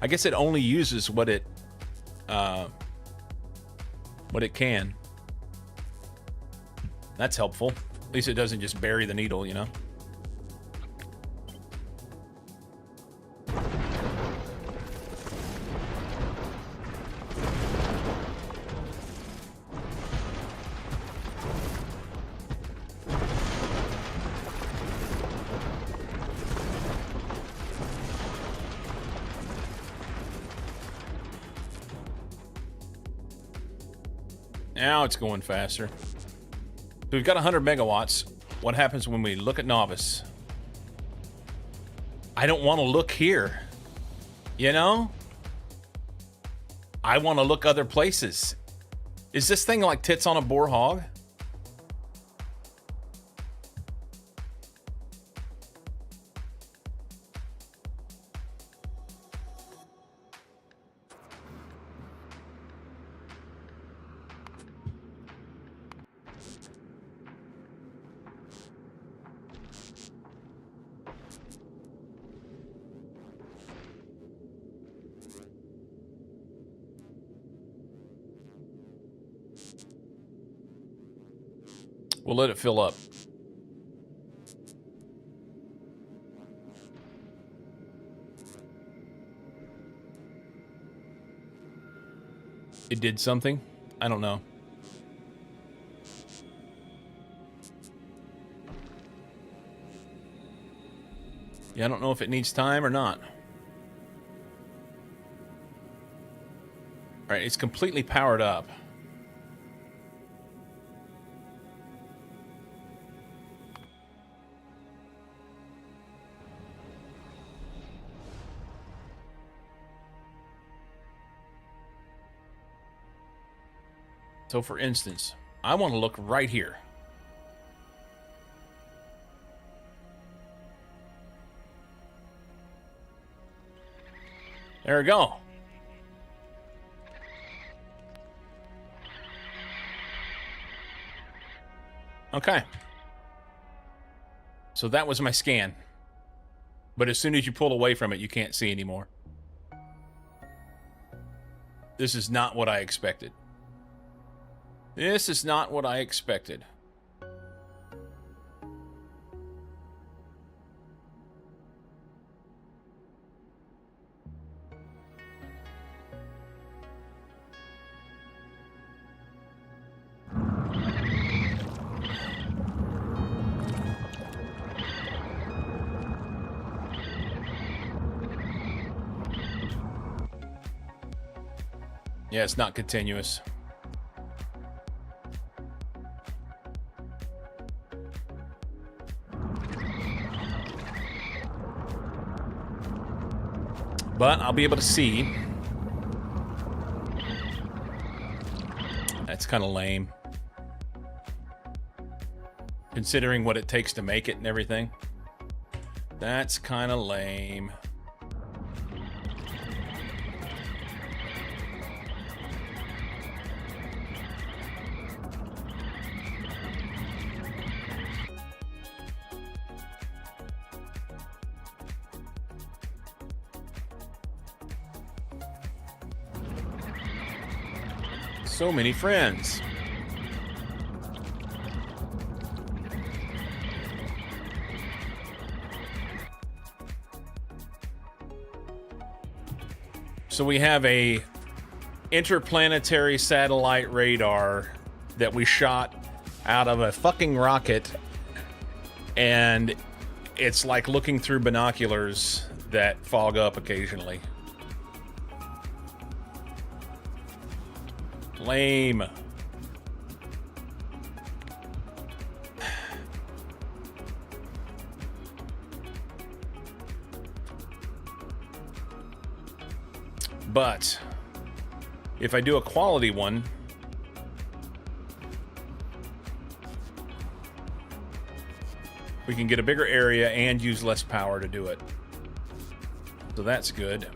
I guess it only uses what it can. That's helpful. At least it doesn't just bury the needle, you know? Now it's going faster. So we've got 100 megawatts. What happens when we look at Novice? I don't want to look here. You know? I want to look other places. Is this thing like tits on a boar hog? We'll let it fill up. It did something? I don't know. Yeah, I don't know if it needs time or not. All right, it's completely powered up. So for instance, I want to look right here. . There we go. Okay. So that was my scan. But as soon as you pull away from it, you can't see anymore. This is not what I expected. This is not what I expected. Yeah, it's not continuous. But I'll be able to see. That's kind of lame. Considering what it takes to make it and everything. That's kind of lame. So many friends. So we have a interplanetary satellite radar that we shot out of a fucking rocket, and it's like looking through binoculars that fog up occasionally. Lame. But if I do a quality one, we can get a bigger area and use less power to do it. So that's good.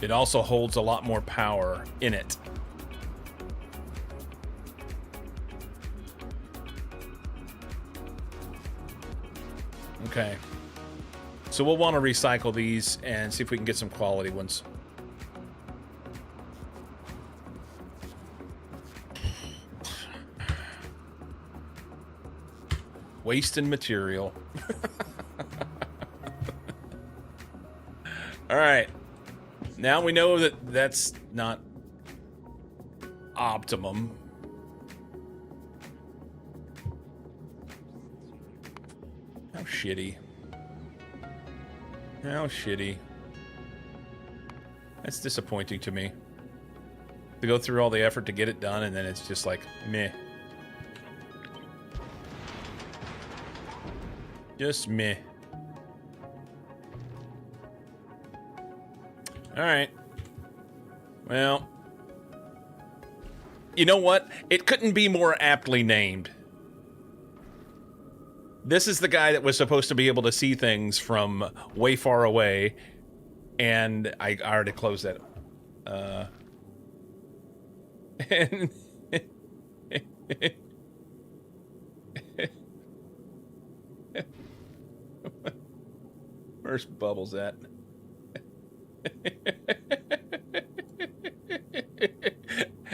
It also holds a lot more power in it. Okay. So we'll want to recycle these and see if we can get some quality ones. Wasting material. All right. Now we know that that's not optimum. How shitty. How shitty. That's disappointing to me. To go through all the effort to get it done and then it's just like, meh. Just meh. Alright. Well. You know what? It couldn't be more aptly named. This is the guy that was supposed to be able to see things from way far away. And I already closed that. And where's Bubbles at?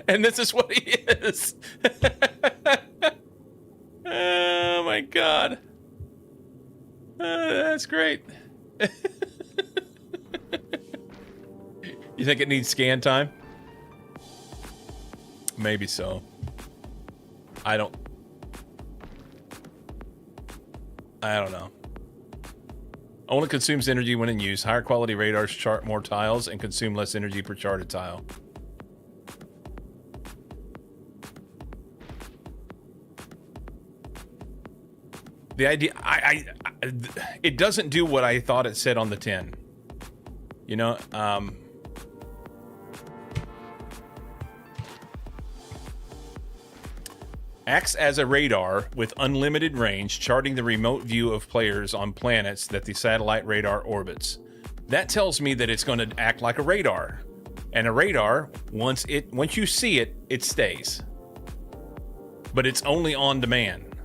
And this is what he is. Oh my god. That's great. You think it needs scan time? Maybe so. I don't know. Only consumes energy when in use. Higher quality radars chart more tiles and consume less energy per charted tile. The idea, it doesn't do what I thought it said on the tin. You know, Acts as a radar with unlimited range, charting the remote view of players on planets that the satellite radar orbits. That tells me that it's going to act like a radar. And a radar, once you see it, it stays. But it's only on demand.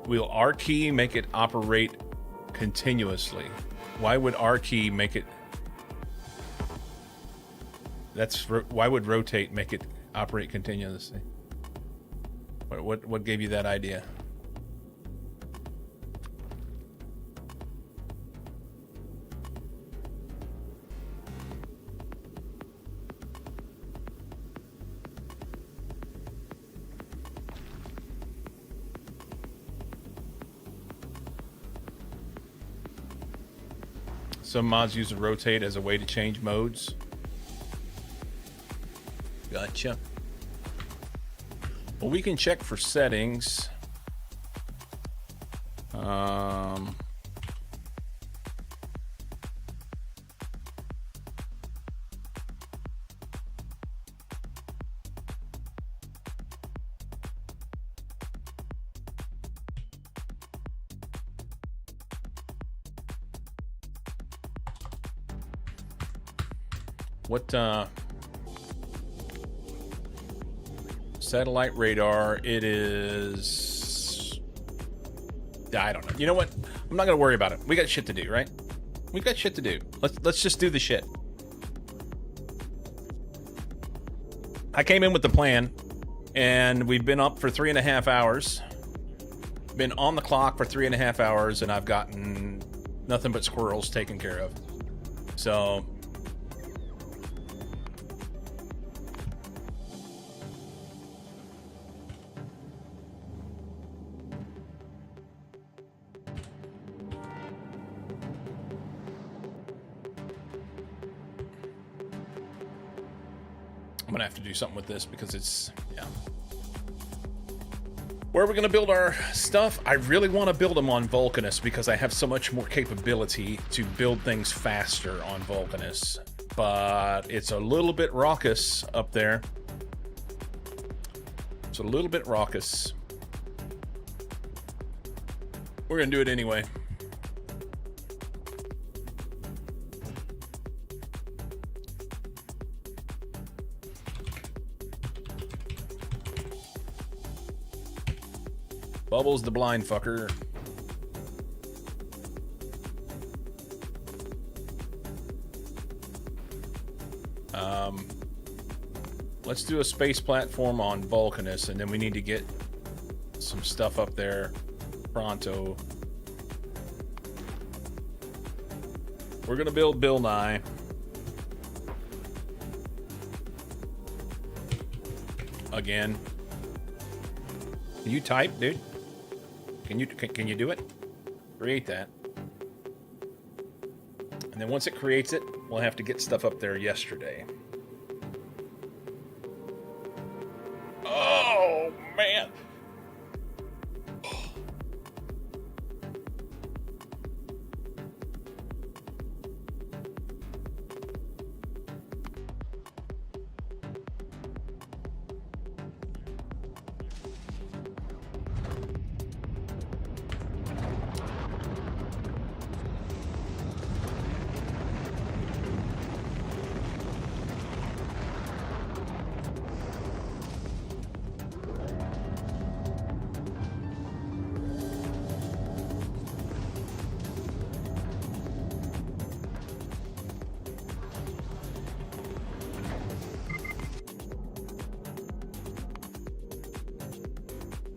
Will R key make it operate continuously? Why would R key make it... Why would rotate make it operate continuously? What gave you that idea? Some mods use a rotate as a way to change modes. Gotcha. Well, we can check for settings. Satellite radar, it is... I don't know. You know what? I'm not going to worry about it. We got shit to do, right? We've got shit to do. Let's just do the shit. I came in with the plan, and we've been up for 3.5 hours. Been on the clock for 3.5 hours, and I've gotten nothing but squirrels taken care of. So... I'm gonna have to do something with this because it's, yeah. Where are we gonna build our stuff? I really want to build them on Vulcanus because I have so much more capability to build things faster on Vulcanus. But it's a little bit raucous up there. It's a little bit raucous. We're gonna do it anyway. Bubbles the blind fucker. Let's do a space platform on Vulcanus, and then we need to get some stuff up there pronto. We're gonna build Bill Nye. Again. Can you type, dude? Can you do it? Create that. And then once it creates it, we'll have to get stuff up there yesterday. Oh, man.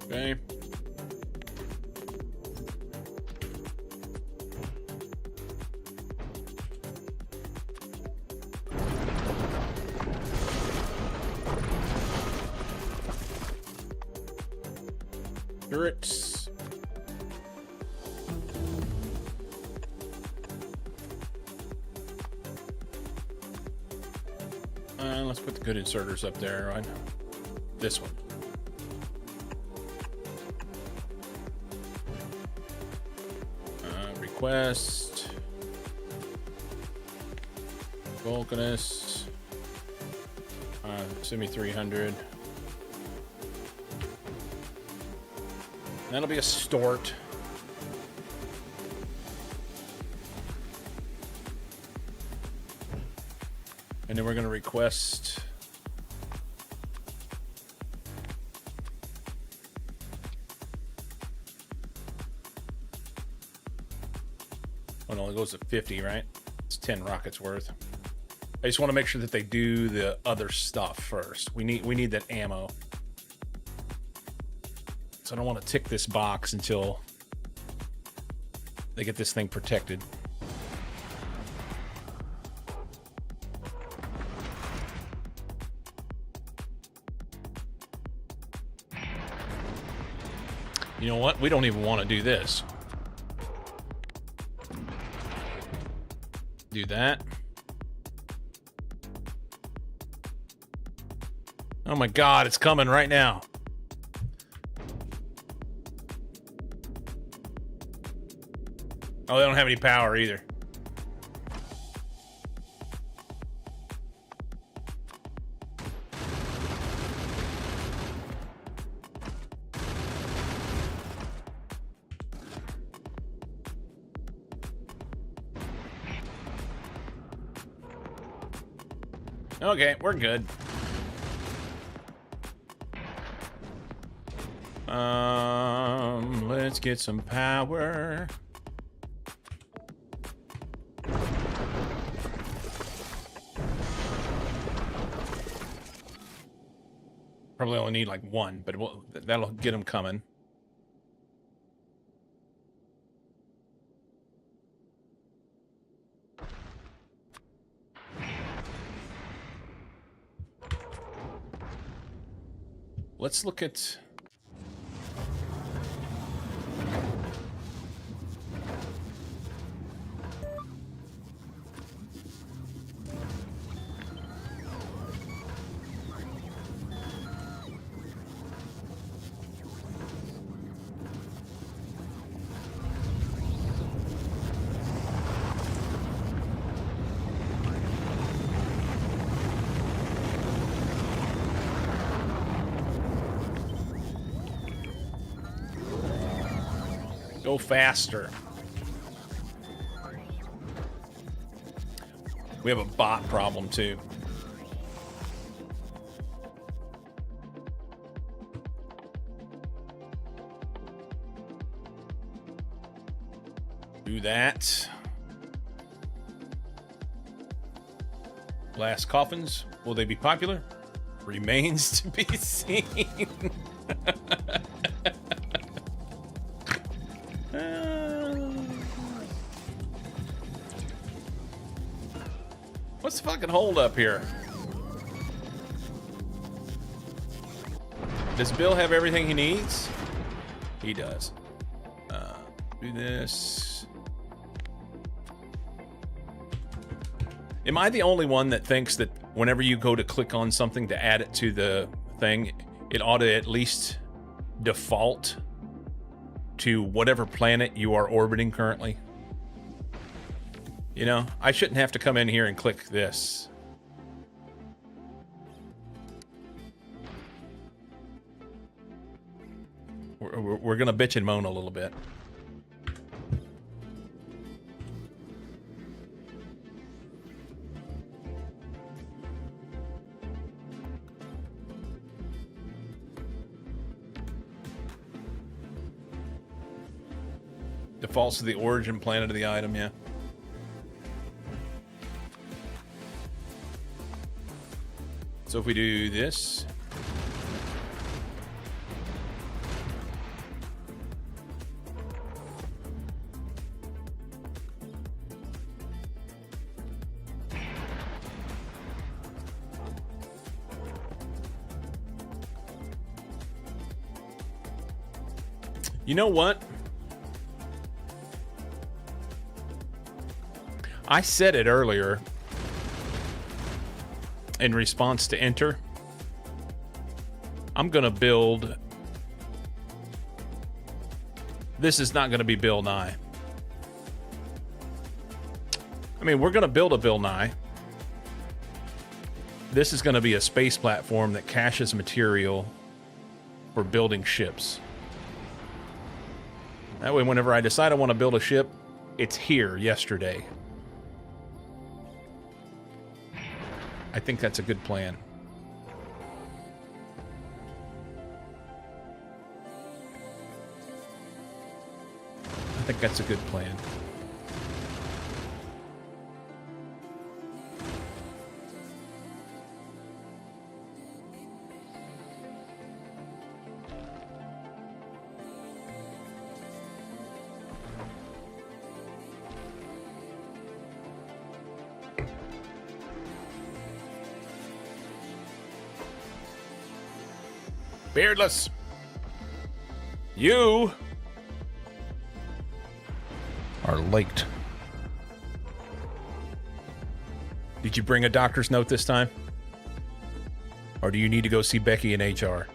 Okay. Turrets. Let's put the good inserters up there, right? This one. Request. Vulcanus. Send me 300. That'll be a Stort. And then we're going to request... Oh no, it goes to 50, right? It's 10 rockets worth. I just want to make sure that they do the other stuff first. We need that ammo. So I don't want to tick this box until they get this thing protected. You know what? We don't even want to do this. Do that. Oh my God, it's coming right now. Oh, they don't have any power either. Okay, we're good. Let's get some power. Probably only need like one, but that'll get them coming. Let's look at... Go faster. We have a bot problem too. Do that. Blast coffins. Will they be popular? Remains to be seen. What's the fucking hold up here? Does Bill have everything he needs? He does. Do this. Am I the only one that thinks that whenever you go to click on something to add it to the thing, it ought to at least default to whatever planet you are orbiting currently? You know, I shouldn't have to come in here and click this. We're gonna bitch and moan a little bit. Defaults to the origin planet of the item, yeah. So if we do this, you know what? I said it earlier in response to Enter. I'm gonna build... This is not gonna be Bill Nye. I mean, we're gonna build a Bill Nye. This is going to be a space platform that caches material for building ships. That way, whenever I decide I want to build a ship, it's here yesterday. I think that's a good plan. I think that's a good plan. Beardless, you are late. Did you bring a doctor's note this time? Or do you need to go see Becky in HR?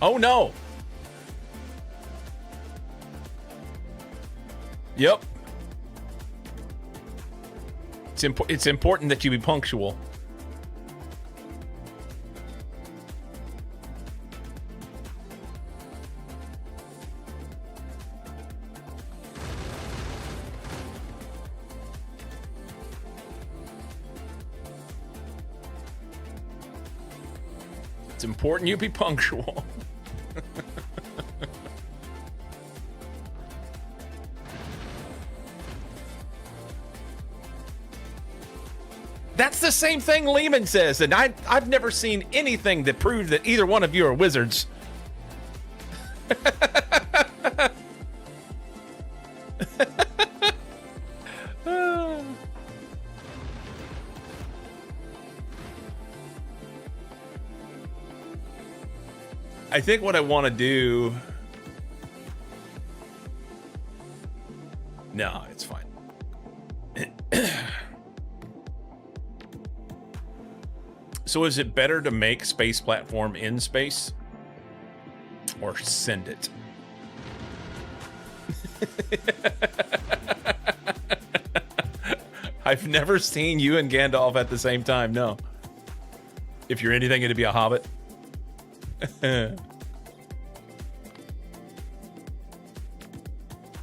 Oh no! Yep. It's important that you be punctual. It's important you be punctual. That's the same thing Lehman says, and I've never seen anything that proves that either one of you are wizards. I think what I want to do... No, it's fine. So is it better to make space platform in space? Or send it? I've never seen you and Gandalf at the same time, no. If you're anything, it'd be a hobbit.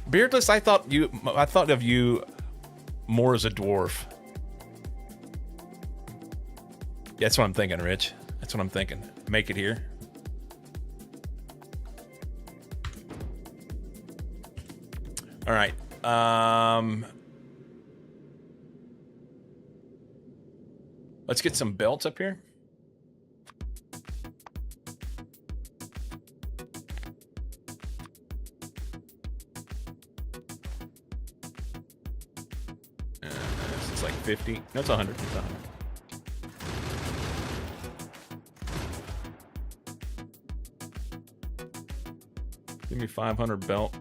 Beardless, I thought of you more as a dwarf. That's what I'm thinking, Rich. That's what I'm thinking. Make it here. All right. Let's get some belts up here. It's like 50. No, it's 100. It's 100. Give me 500 belt.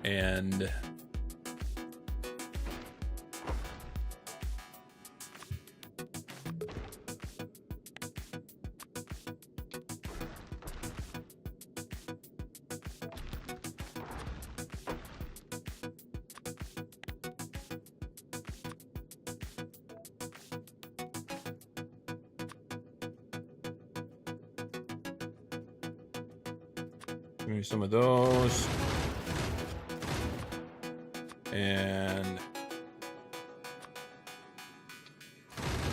And give me some of those. And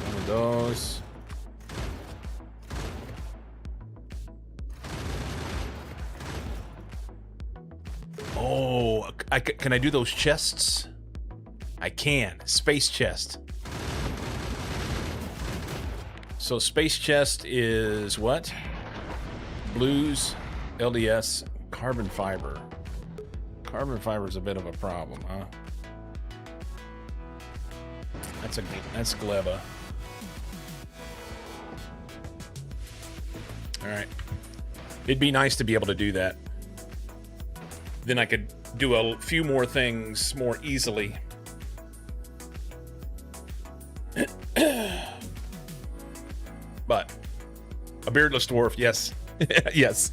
one of those. Oh, can I do those chests? I can. Space chest. So space chest is what? Blues, LDS, carbon fiber. Carbon fiber is a bit of a problem, huh? That's Gleba. All right. It'd be nice to be able to do that. Then I could do a few more things more easily. But a beardless dwarf, yes. Yes.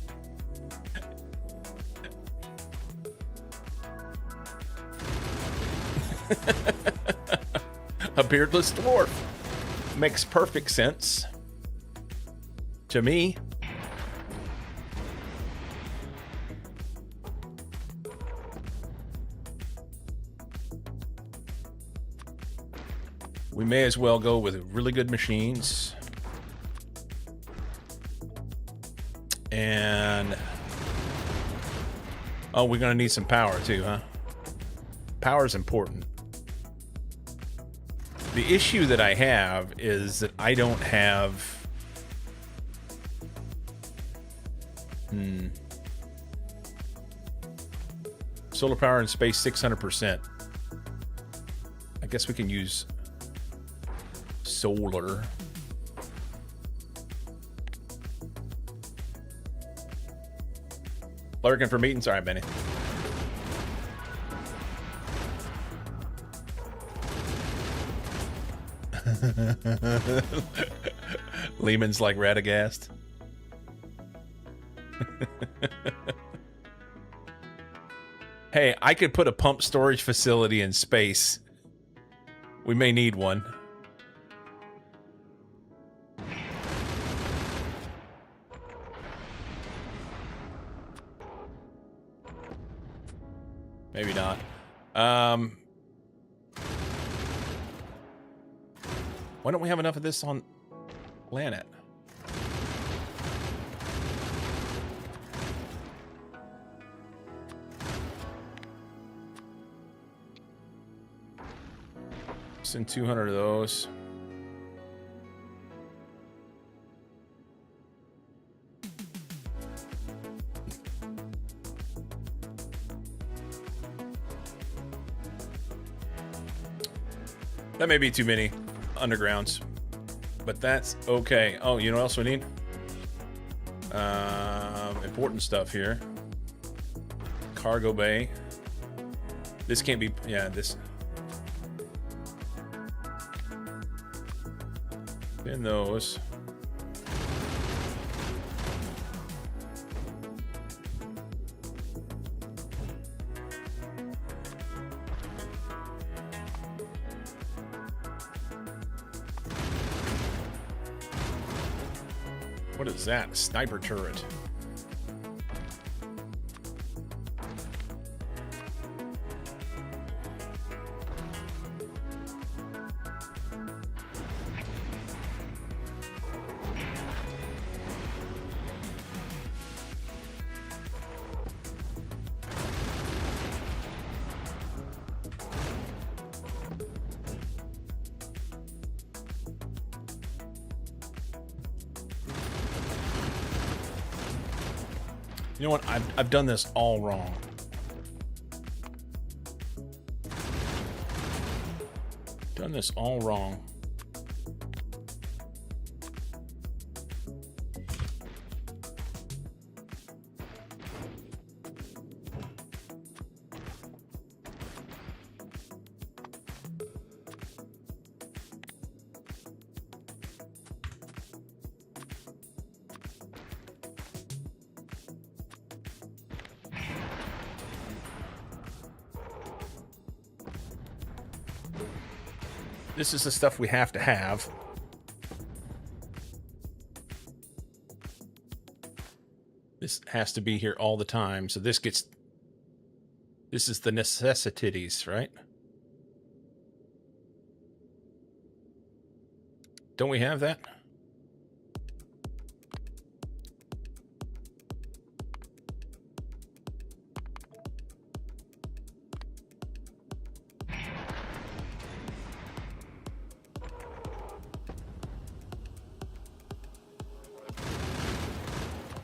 A beardless dwarf makes perfect sense to me. We may as well go with really good machines. And oh, we're gonna need some power too, huh? Power is important. The issue that I have is that I don't have solar power in space 600%. I guess we can use solar. Lurking for meetings. All right, Benny. Lehman's like Radagast. Hey, I could put a pump storage facility in space. We may need one. Maybe not. Why don't we have enough of this on planet? Send 200 of those. That may be too many undergrounds, but that's okay. Oh, you know what else we need? Important stuff here. Cargo bay. This can't be, yeah, this. In those. What is that? Sniper turret. You know what? I've done this all wrong. Done this all wrong. This is the stuff we have to have. This has to be here all the time. So this is the necessities, right? Don't we have that?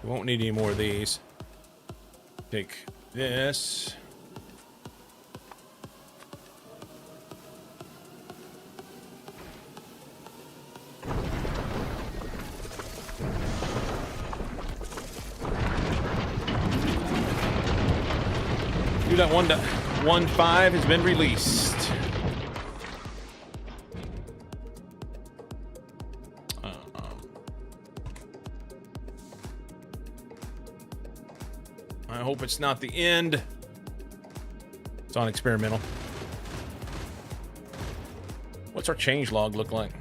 We won't need any more of these. Take this. Do that 1.15 has been released. I hope it's not the end. It's on experimental. What's our change log look like?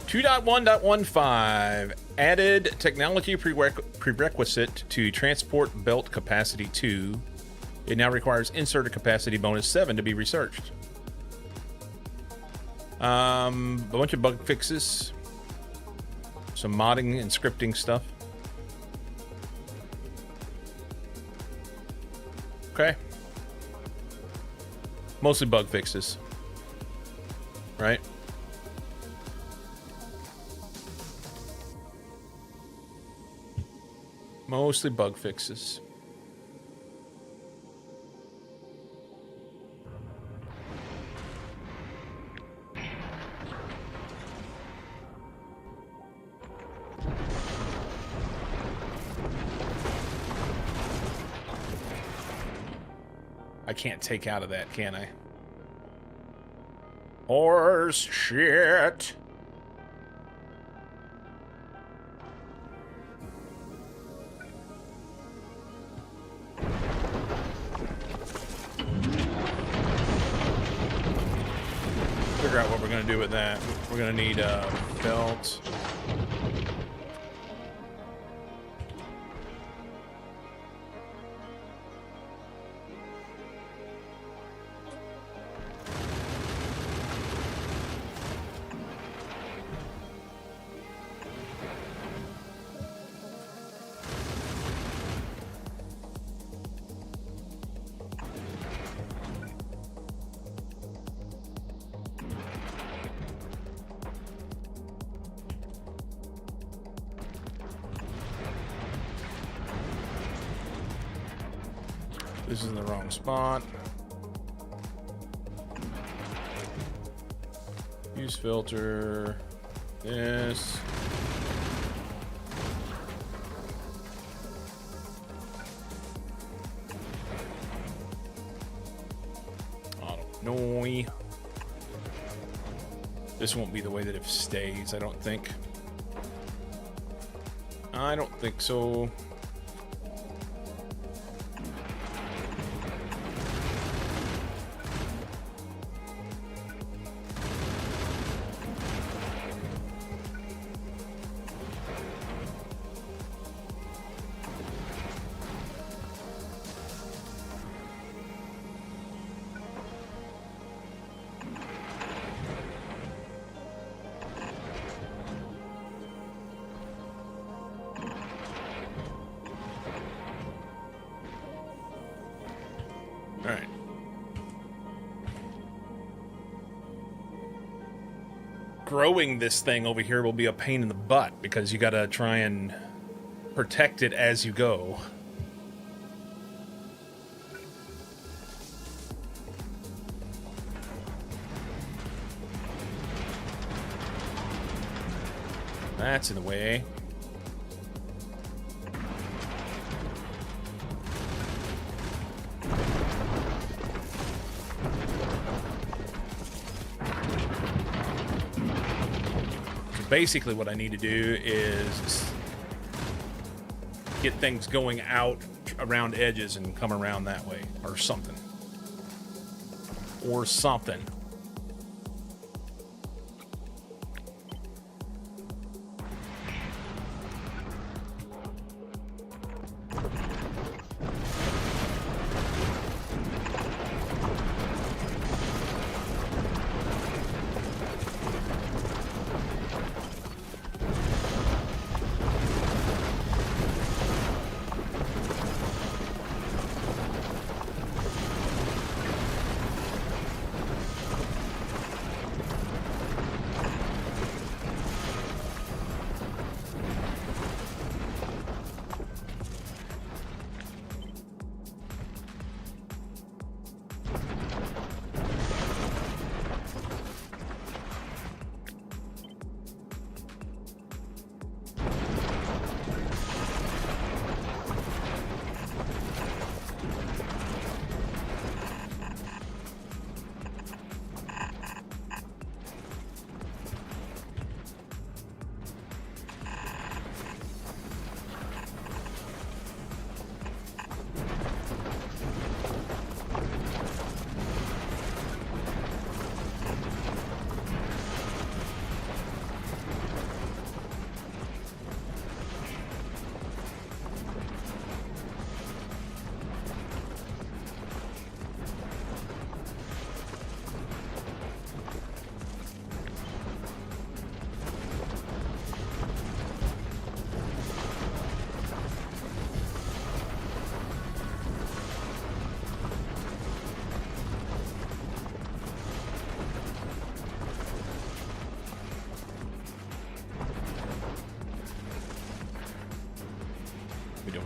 Two 2.1.15 added technology prerequisite to transport belt capacity 2. It now requires inserted capacity bonus 7 to be researched. A bunch of bug fixes, some modding and scripting stuff. Okay. Mostly bug fixes. Right? Mostly bug fixes. I can't take out of that, can I? Horse shit. Figure out what we're gonna do with that. We're gonna need a belt. This is in the wrong spot. Use filter. This. I don't know. This won't be the way that it stays, I don't think. I don't think so. Alright. Growing this thing over here will be a pain in the butt because you gotta try and protect it as you go. That's in the way. Basically what I need to do is get things going out around edges and come around that way or something. Or something.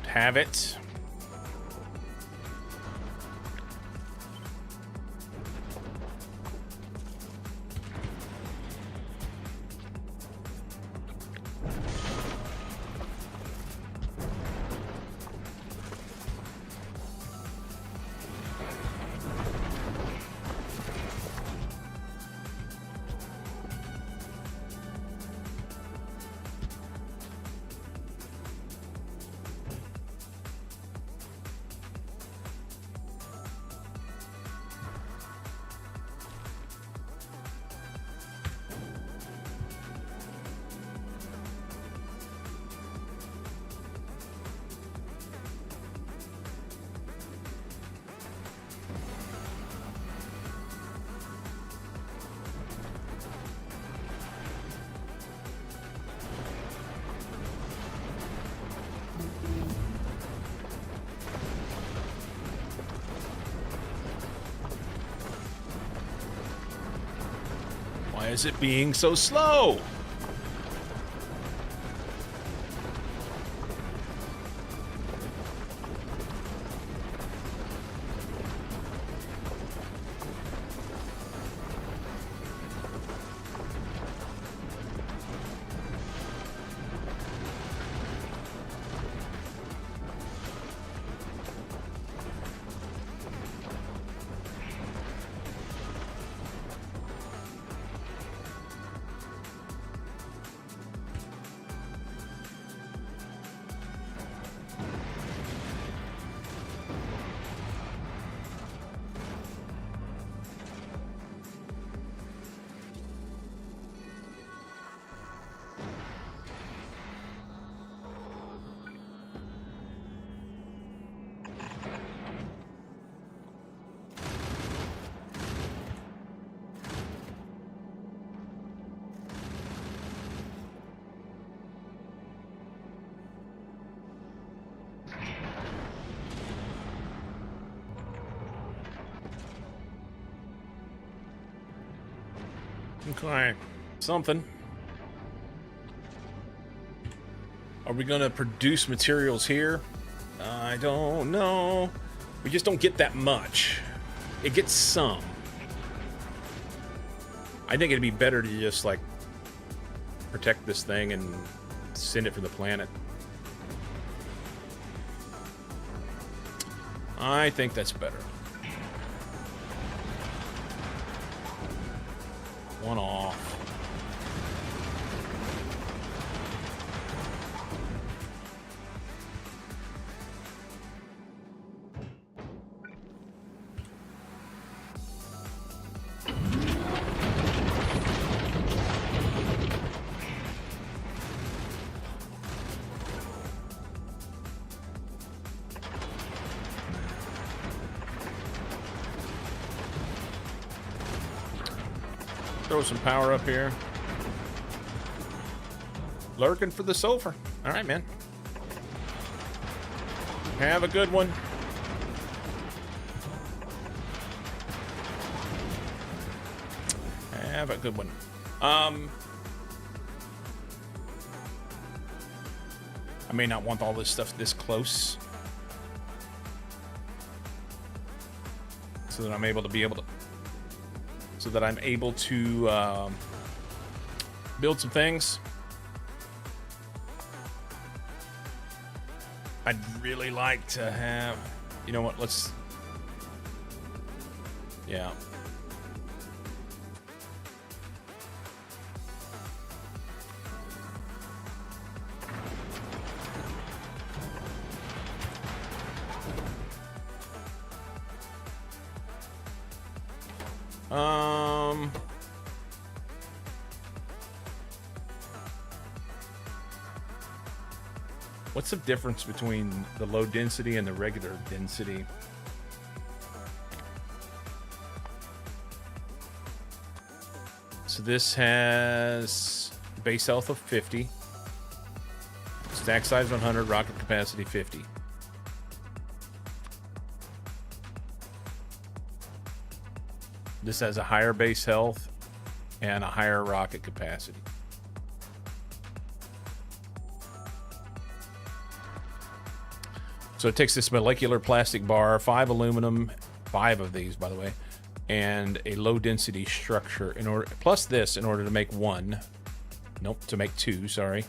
have it. Why is it being so slow? Okay, something. Are we gonna produce materials here? I don't know. We just don't get that much. It gets some. I think it'd be better to just, like, protect this thing and send it from the planet. I think that's better. One off. Throw some power up here. Lurking for the sulfur. All right, man. Have a good one. Have a good one. I may not want all this stuff this close, so that I'm able to build some things. I'd really like to have, you know what, let's, yeah. What's the difference between the low density and the regular density? So this has base health of 50, stack size 100, rocket capacity 50. This has a higher base health and a higher rocket capacity. So it takes this molecular plastic bar, 5 aluminum, 5 of these, by the way, and a low density structure in order, plus this in order to make 1. Nope, to make 2, sorry.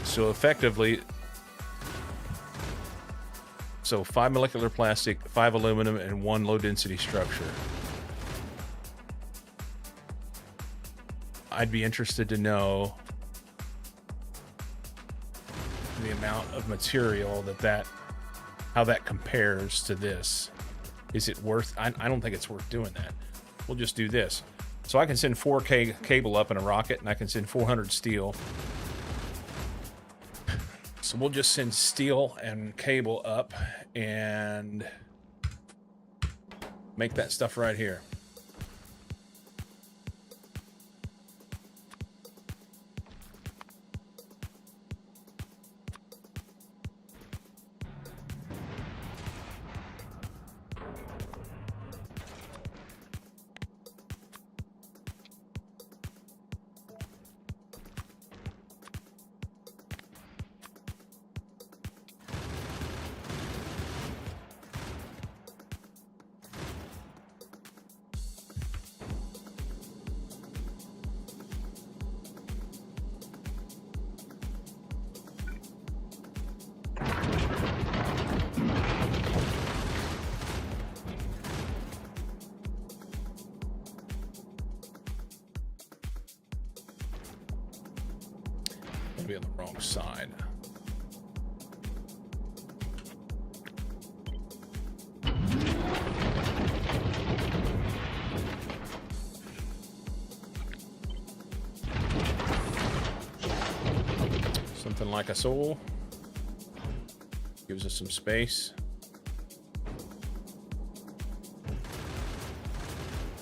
So effectively, so 5 molecular plastic, 5 aluminum, and 1 low density structure. I'd be interested to know the amount of material how that compares to this. Is it worth, I don't think it's worth doing that. We'll just do this. So I can send 4K cable up in a rocket, and I can send 400 steel. So we'll just send steel and cable up and make that stuff right here. Be on the wrong side. Something like a soul. Gives us some space.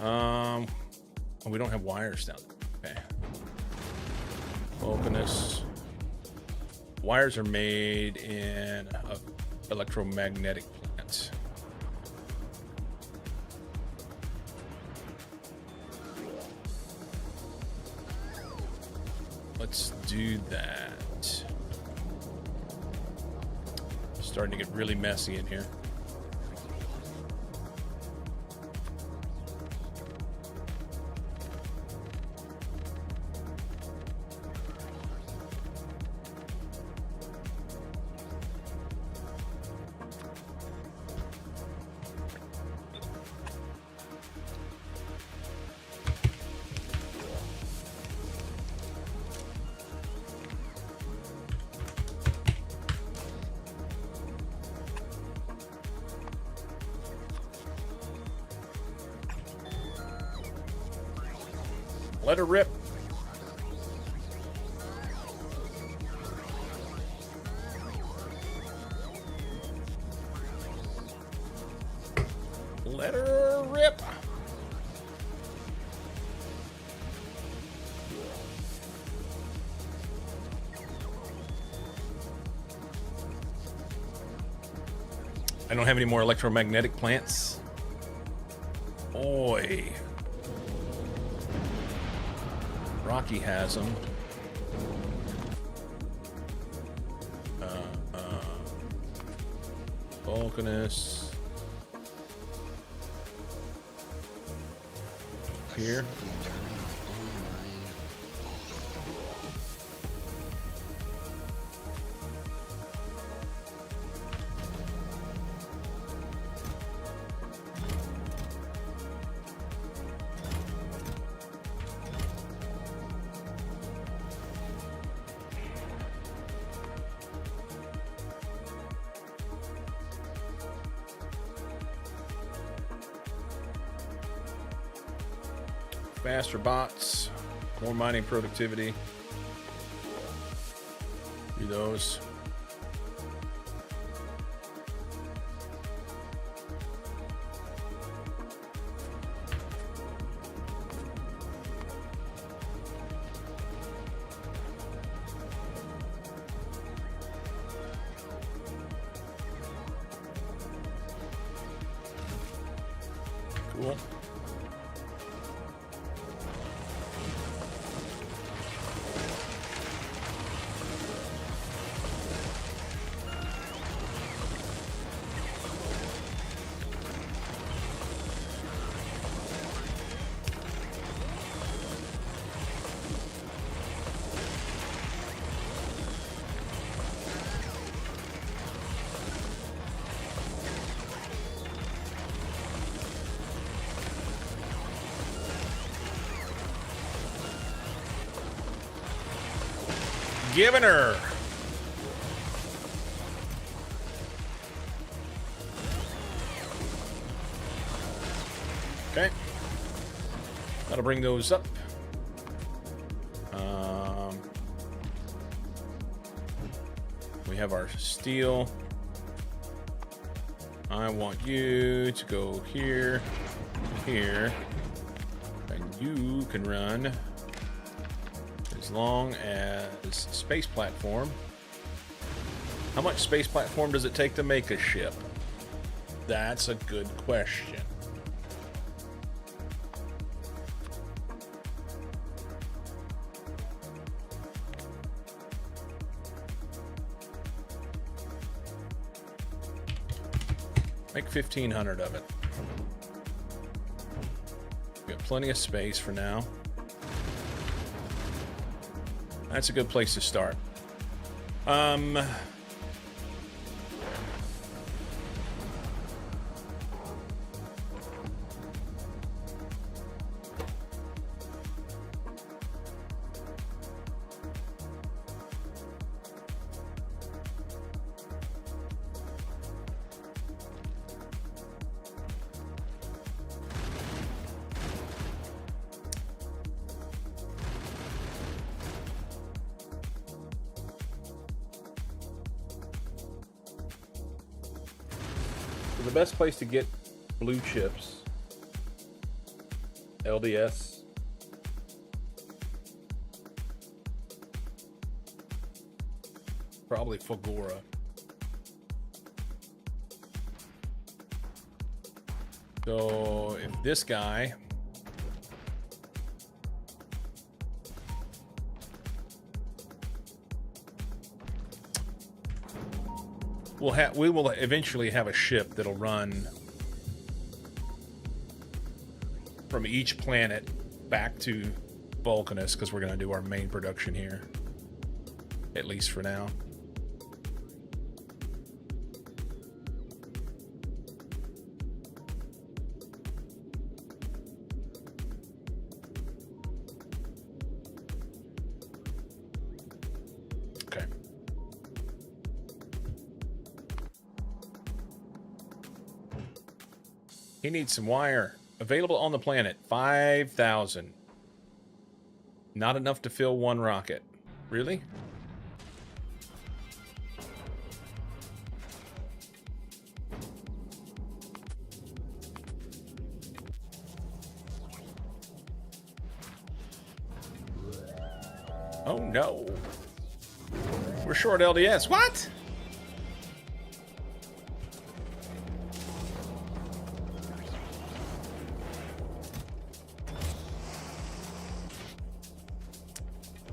Oh, we don't have wires down there. Okay. Openness. Wires are made in electromagnetic plants. Let's do that. Starting to get really messy in here. Let her rip. Let her rip. I don't have any more electromagnetic plants. Oi. Rocky has them. Vulcanus. Here. Faster bots, more mining productivity. Do those. Cool. giving her. Okay. That'll bring those up. We have our steel. I want you to go here, here, and you can run as long as space platform. How much space platform does it take to make a ship? That's a good question. Make 1,500 of it. We got plenty of space for now. That's a good place to start. So the best place to get blue chips, LDS, probably Fogora. So if this guy we will eventually have a ship that'll run from each planet back to Vulcanus, because we're going to do our main production here, at least for now. Okay. He needs some wire. Available on the planet, 5,000. Not enough to fill one rocket. Really? Oh no. We're short LDS. What?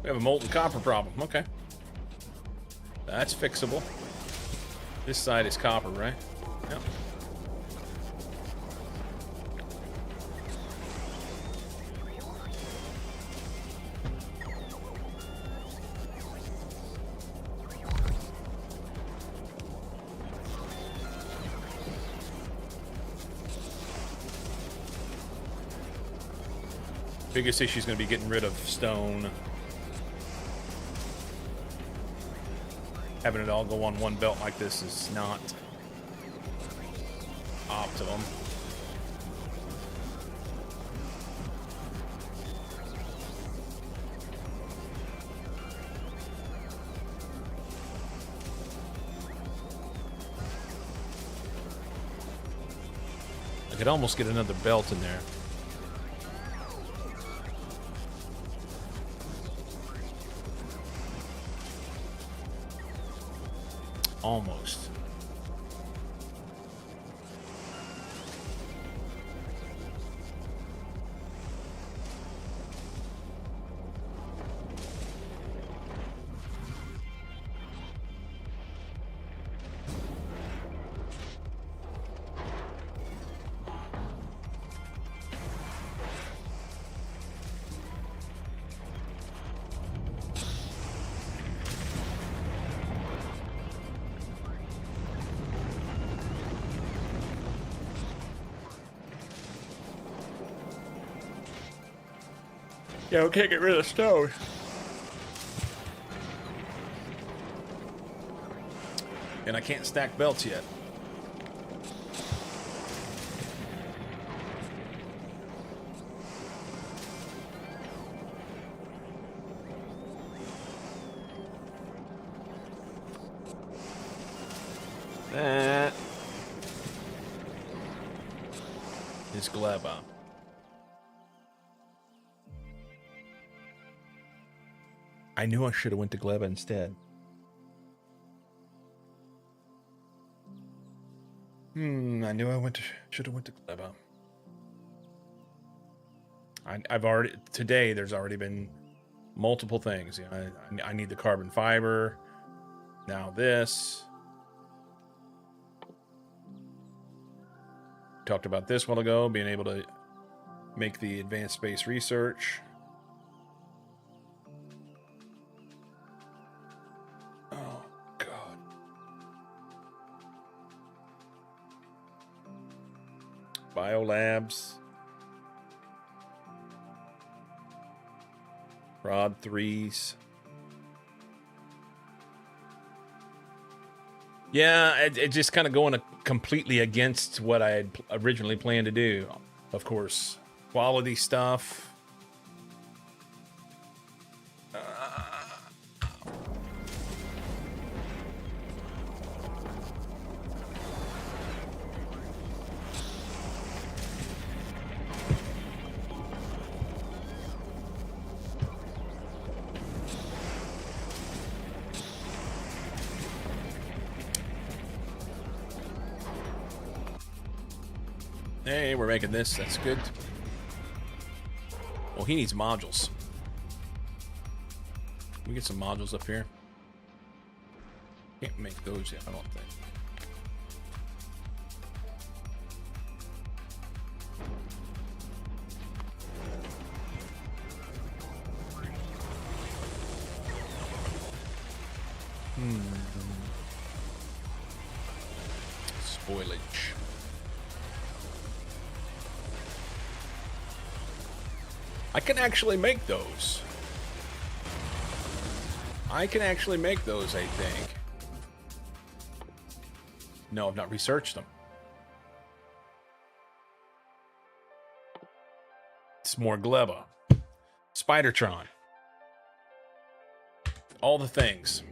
We have a molten copper problem. Okay. That's fixable. This side is copper, right? Yep. Biggest issue is going to be getting rid of stone. Having it all go on one belt like this is not optimum. I could almost get another belt in there. Almost. Yeah, we can't get rid of stone. And I can't stack belts yet. That is Gleba. I knew I should have went to Gleba instead. I knew I should have went to Gleba. I've already today. There's already been multiple things. You know, I need the carbon fiber. Now this. Talked about this a while ago. Being able to make the advanced space research. Oh God. Biolabs. Rod 3s. Yeah, it just kind of going completely against what I had originally planned to do. Of course, quality stuff. Hey, we're making this. That's good. Well, he needs modules. Can we get some modules up here? Can't make those yet, I don't think. Spoilage. I can actually make those. I think. No, I've not researched them. It's more Gleba. Spidertron. All the things.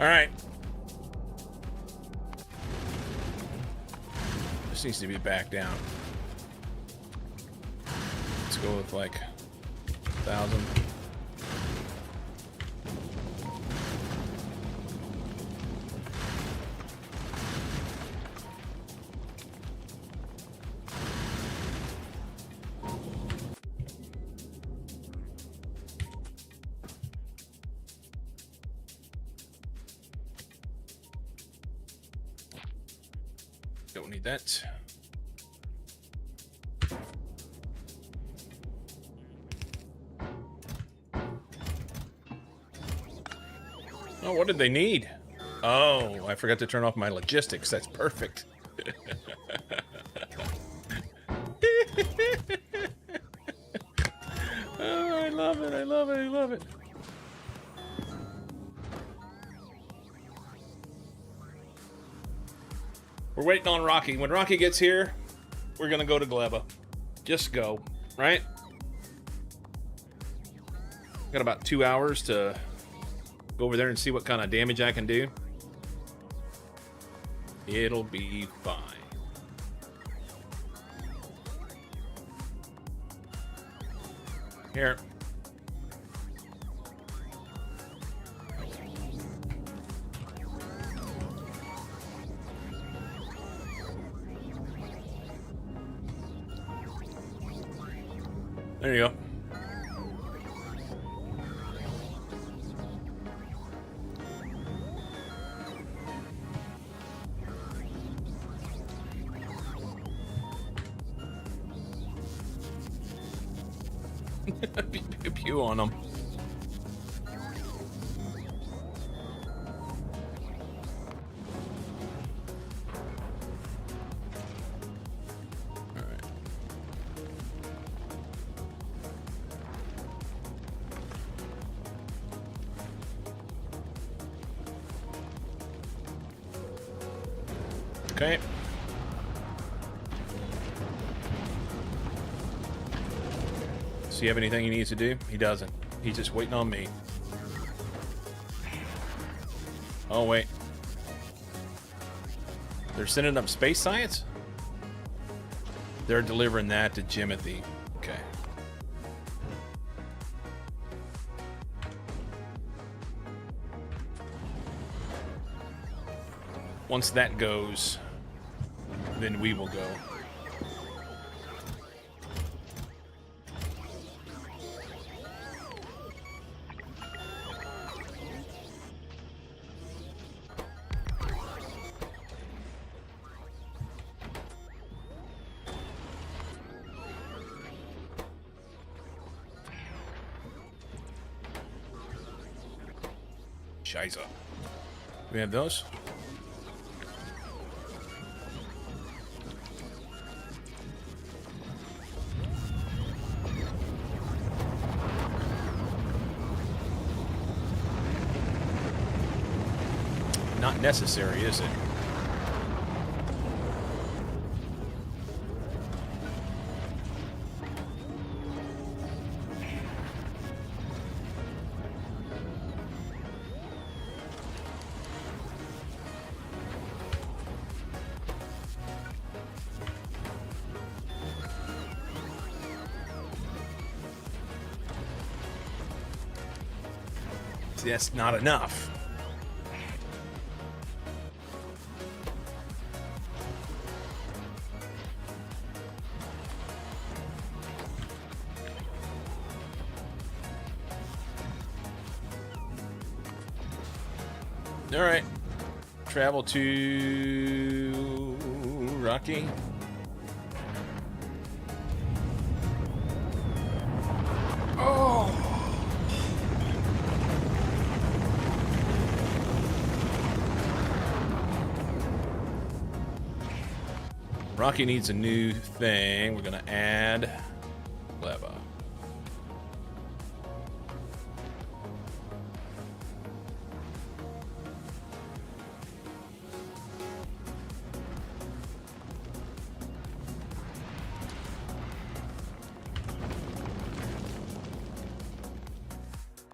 All right. This needs to be back down. Let's go with like 1,000. Don't need that. Oh, what did they need? Oh, I forgot to turn off my logistics. That's perfect. Oh, I love it. I love it. I love it. We're waiting on Rocky. When Rocky gets here, we're going to go to Gleba. Just go, right? Got about 2 hours to go over there and see what kind of damage I can do. It'll be fine. Here. There you go. Pew, pew, pew on them. Okay. Does he have anything he needs to do? He doesn't. He's just waiting on me. Oh, wait. They're sending up space science? They're delivering that to Jimothy. Okay. Once that goes, then we will go. Shiza. We have those. Not necessary, is it? See, that's not enough. All right, travel to Rocky. Oh! Rocky needs a new thing. We're gonna add Gleba.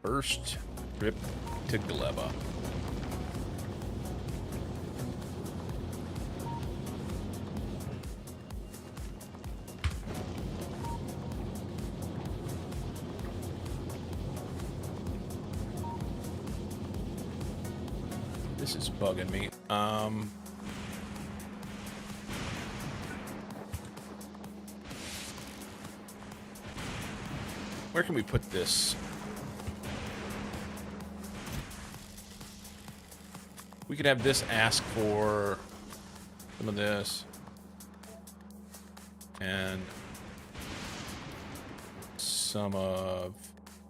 First trip to Gleba. This is bugging me. Where can we put this? We could have this ask for some of this and some of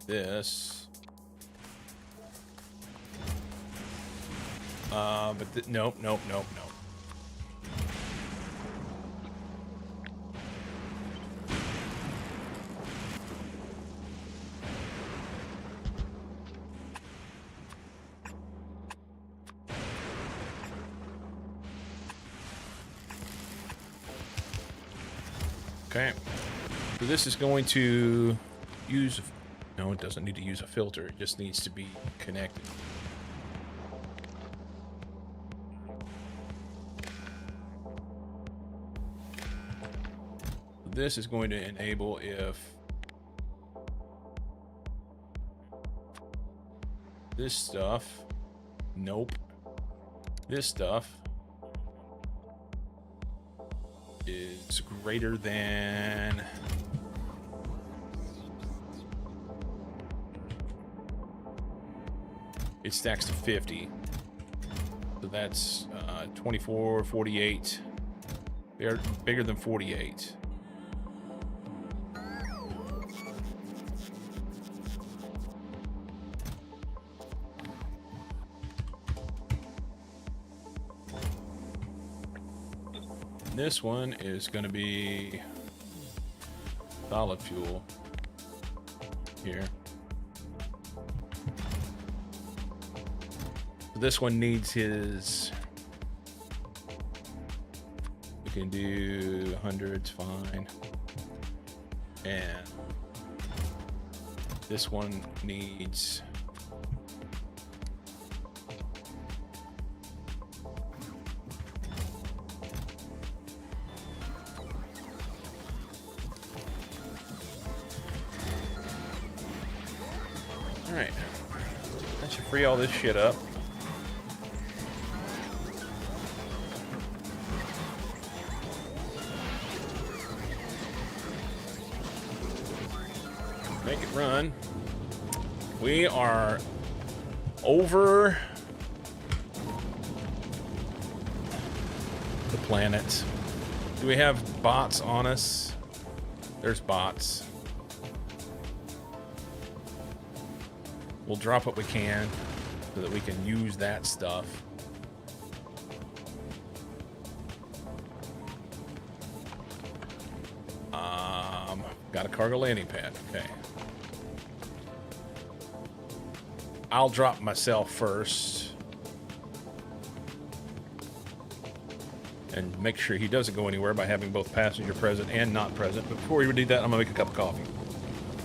this. But nope. Okay, so this is going to use, no, it doesn't need to use a filter, it just needs to be connected. This is going to enable if this stuff, nope, this stuff is greater than it stacks to 50, so that's 24, 48. They're bigger than 48. this one is going to be solid fuel here. This one needs his... We can do 100's fine. And this one needs... Alright. That should free all this shit up. Make it run. We are over the planet. Do we have bots on us? There's bots. We'll drop what we can so that we can use that stuff. Got a cargo landing pad. Okay. I'll drop myself first. And make sure he doesn't go anywhere by having both passenger present and not present. But before we do that, I'm gonna make a cup of coffee.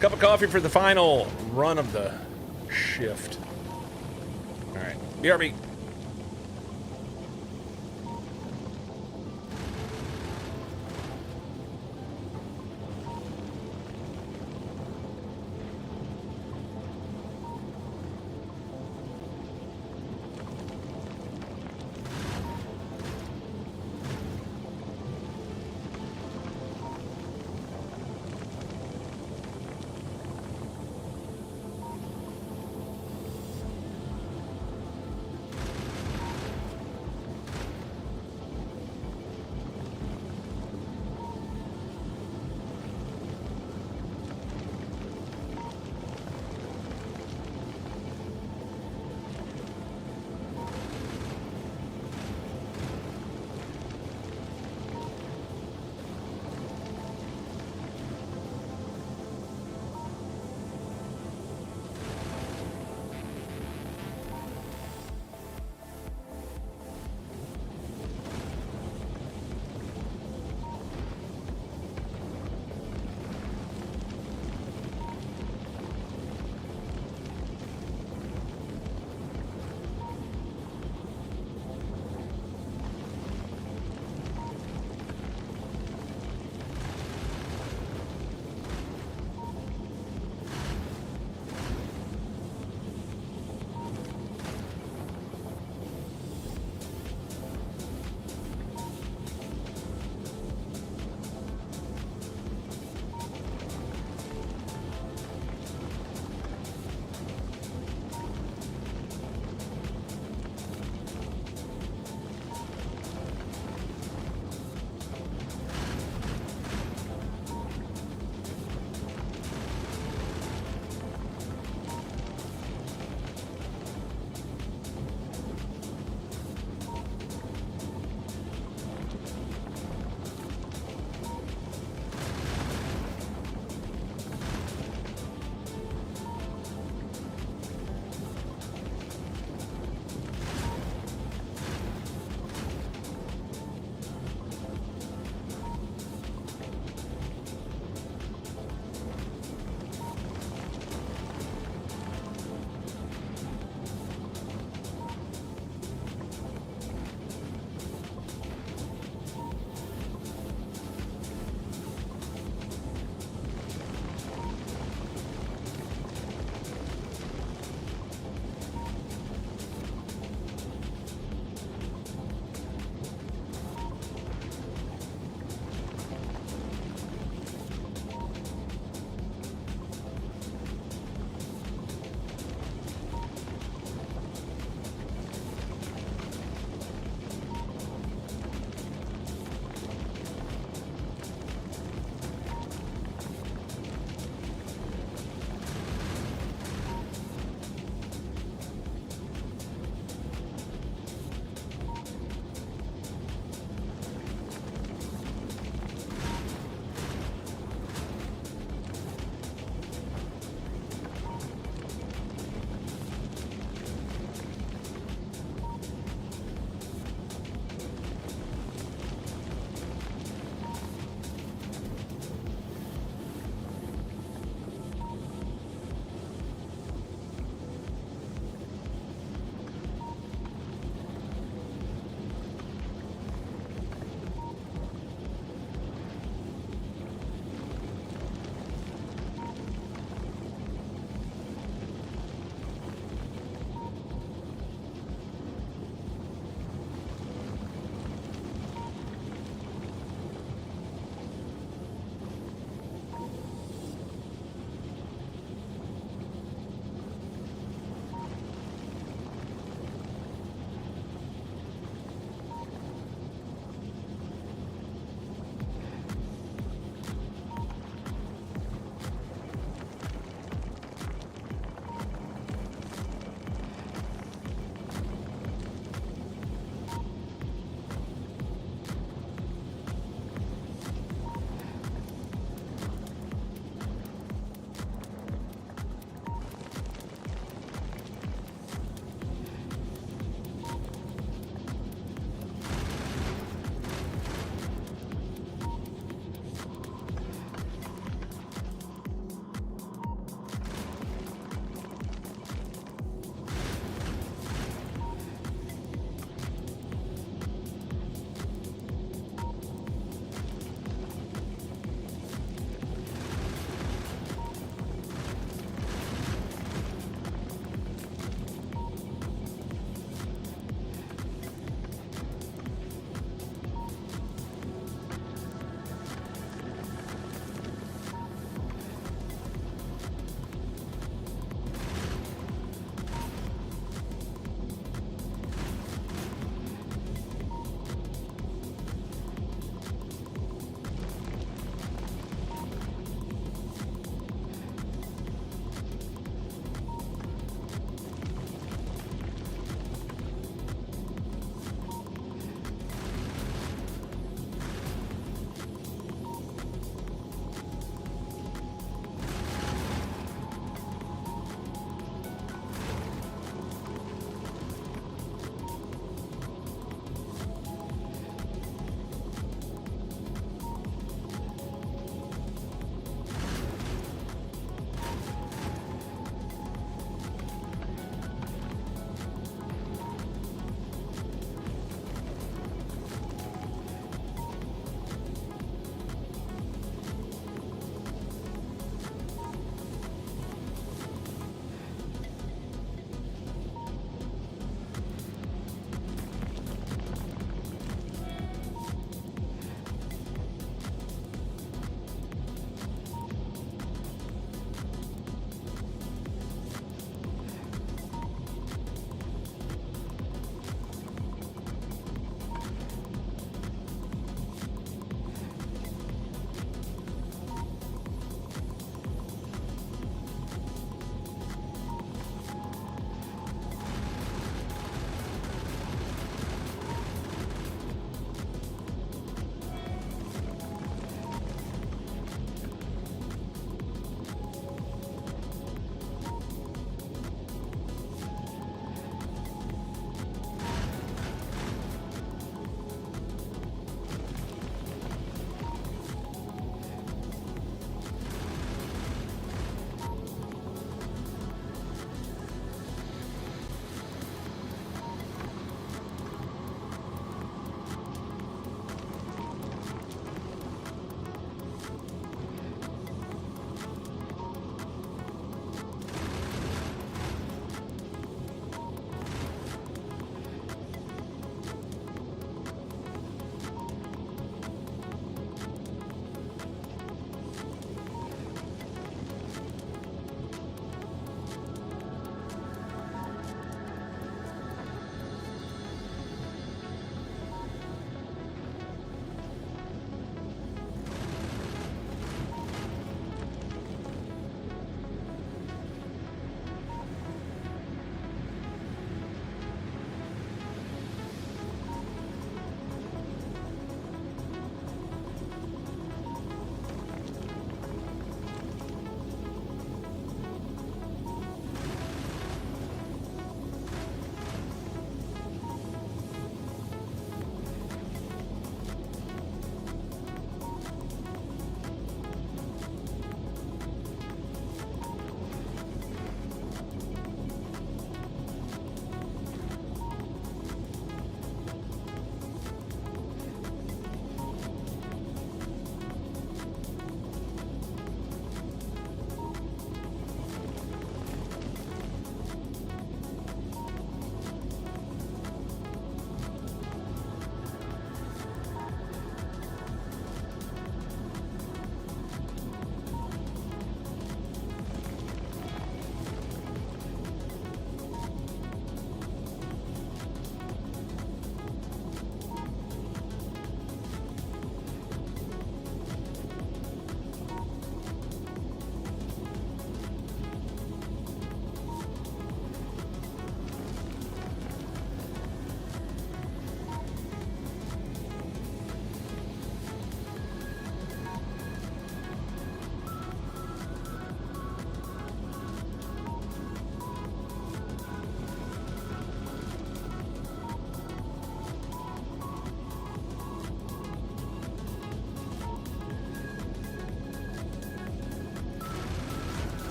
Cup of coffee for the final run of the shift. Alright. BRB.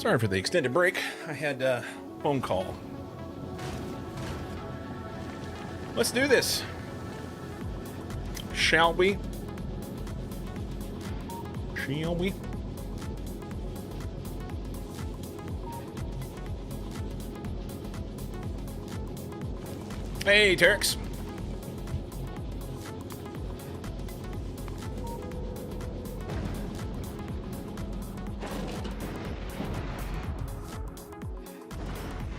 Sorry for the extended break. I had a phone call. Let's do this. Shall we? Shall we? Hey, Terex.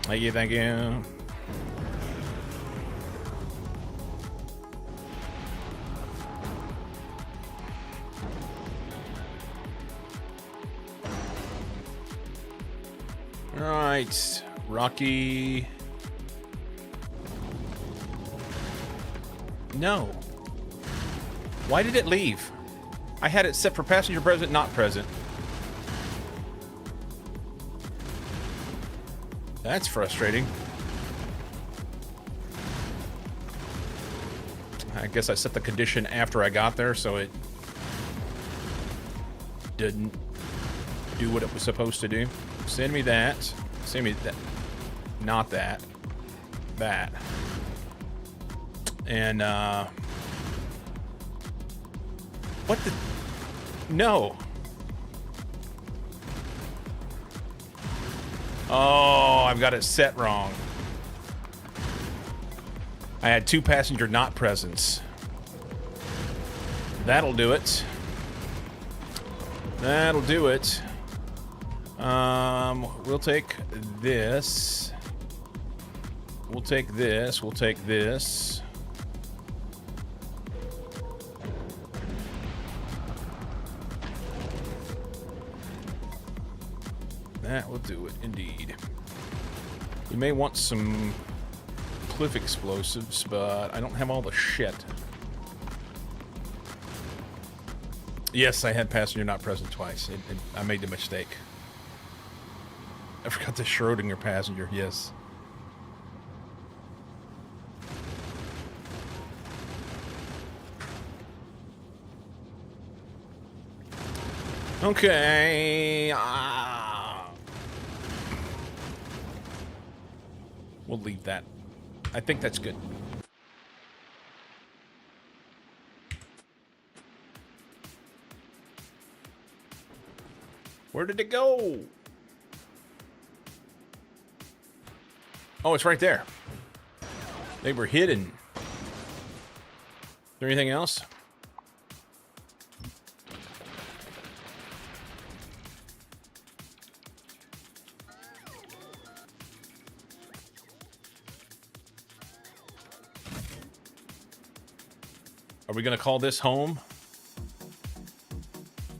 Thank you, thank you. All right, Rocky. No. Why did it leave? I had it set for passenger present, not present. That's frustrating. I guess I set the condition after I got there, so it didn't do what it was supposed to do. Send me that. Send me that. Not that. That. And, what the? No. Oh, I've got it set wrong. I had 2 passenger not presents. That'll do it. That'll do it. We'll take this. We'll take this. We'll take this. That will do it, indeed. You may want some cliff explosives, but I don't have all the shit. Yes, I had passenger not present twice. I made the mistake. I forgot the Schrodinger passenger, yes. Okay. We'll leave that. I think that's good. Where did it go? Oh, it's right there. They were hidden. Is there anything else? Are we going to call this home?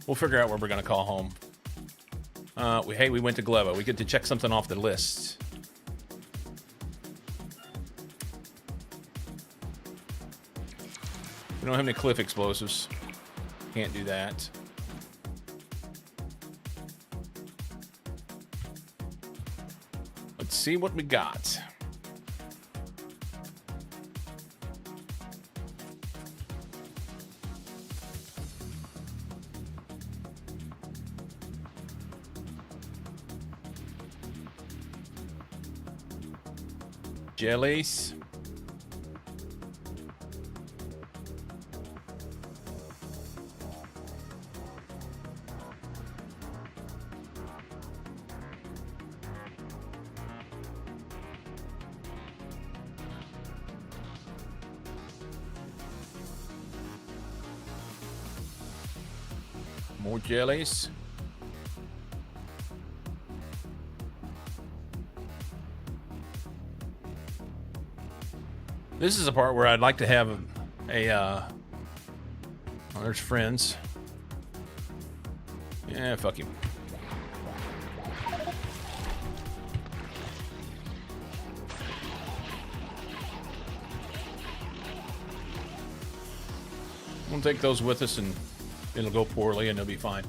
We'll figure out where we're going to call home. Hey, we went to Gleba. We get to check something off the list. We don't have any cliff explosives. Can't do that. Let's see what we got. Jellies. More jellies. This is a part where I'd like to have oh, there's friends. Yeah, fuck him. We'll take those with us and it'll go poorly and it'll be fine.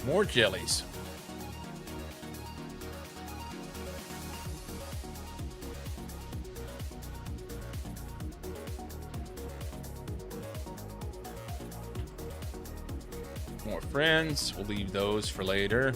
More jellies. More friends. We'll leave those for later.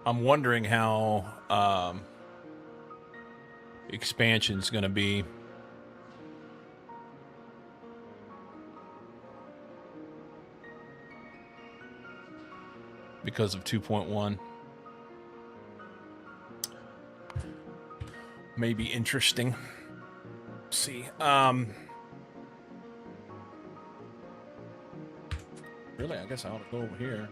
I'm wondering how expansion's going to be. Because of 2.1. Maybe interesting. Let's see. Really, I guess I ought to go over here.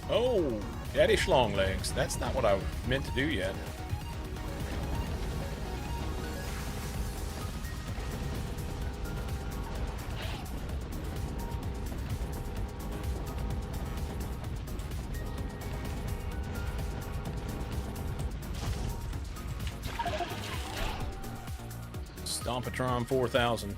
Oh, Daddy Schlonglegs. That's not what I meant to do yet. Stompatron 4000.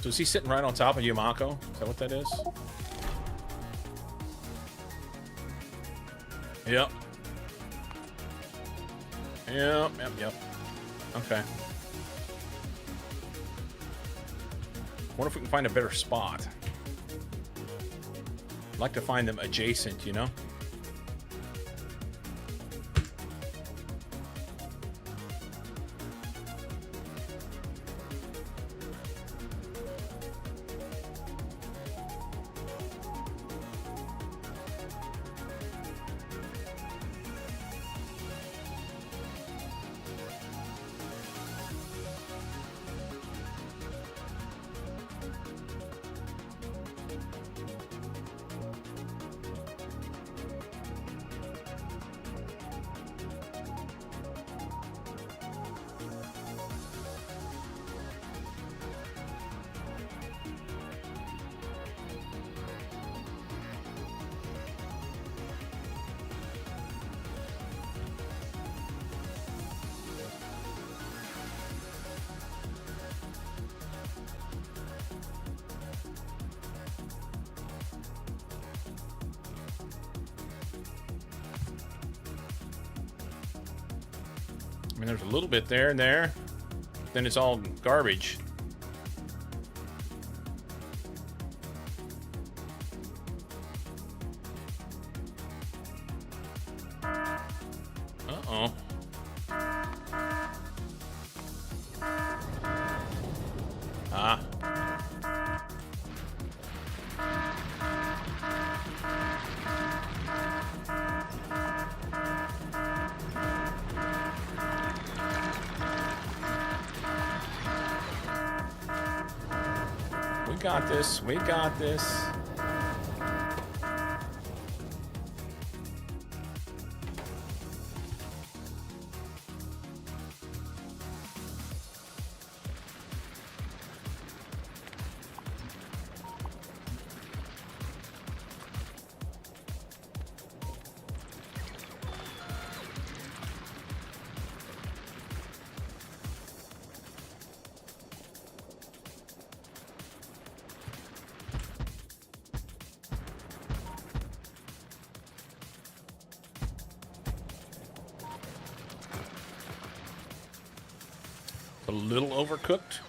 So is he sitting right on top of Yumako? Is that what that is? Yep. Yep. Okay. Wonder if we can find a better spot. I'd like to find them adjacent, you know? I mean, there's a little bit there and there. Then it's all garbage. Uh-oh. Ah. We got this. We got this. A little overcooked.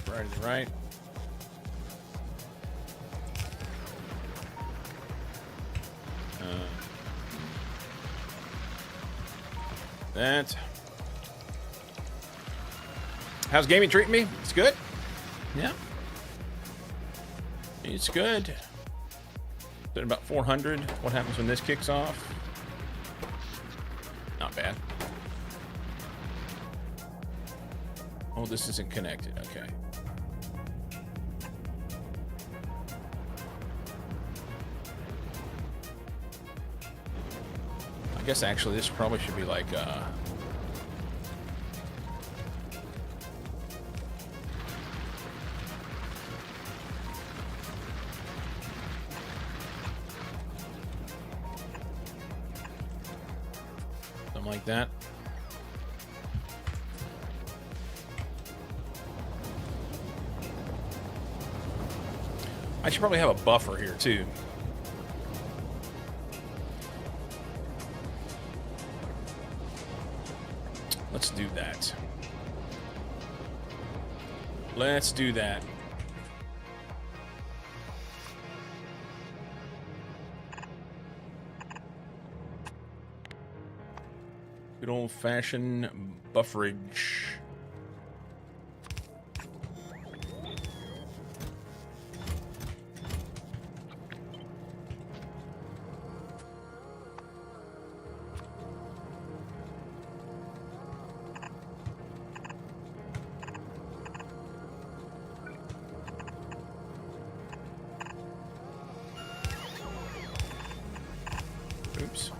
Right is right. That. How's gaming treating me? It's good. Yeah. It's good. At about 400. What happens when this kicks off? Not bad. Oh, this isn't connected. Okay. I guess actually this probably should be like something like that. I should probably have a buffer here too. Let's do that. Let's do that. Good old-fashioned bufferage. Oops.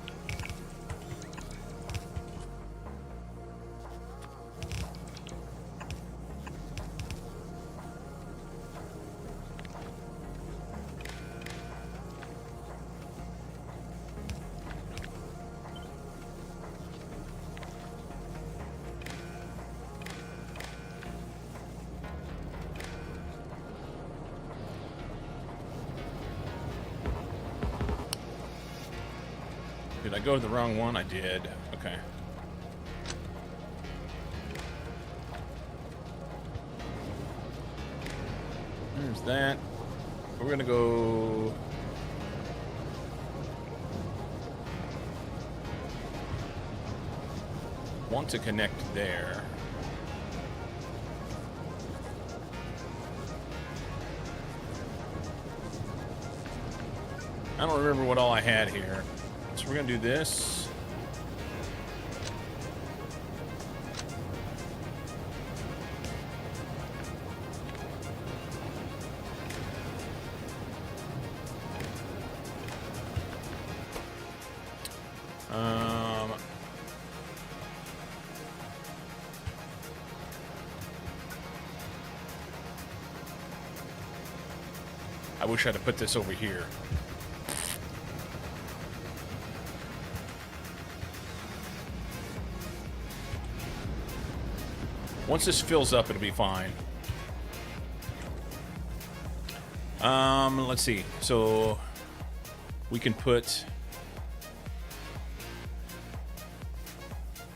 Did I go to the wrong one? I did. Okay. There's that. We're gonna go... Want to connect there. I don't remember what all I had here. So we're gonna do this. I wish I'd have put this over here. Once this fills up, it'll be fine. Let's see. So we can put...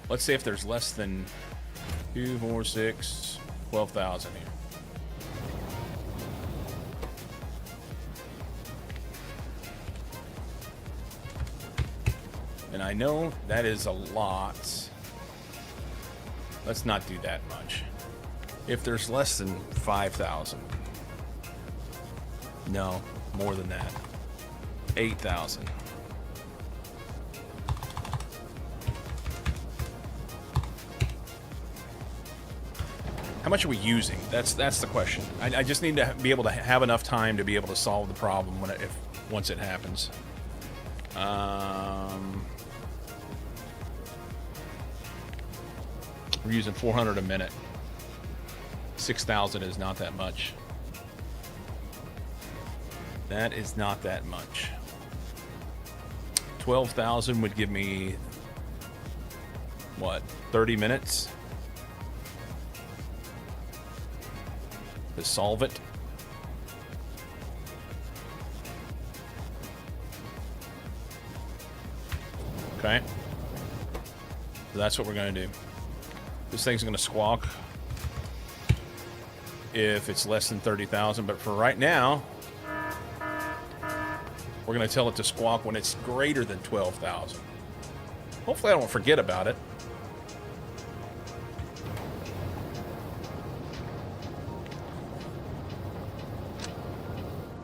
Let's say if there's less than 2, 4, 6, 12,000 here. And I know that is a lot. Let's not do that much. If there's less than 5,000. No, more than that. 8,000. How much are we using? That's the question. I just need to be able to have enough time to be able to solve the problem once it happens. We're using 400 a minute. 6,000 is not that much. That is not that much. 12,000 would give me, what, 30 minutes to solve it. Okay. So that's what we're going to do. This thing's going to squawk if it's less than 30,000, but for right now, we're going to tell it to squawk when it's greater than 12,000. Hopefully I don't forget about it.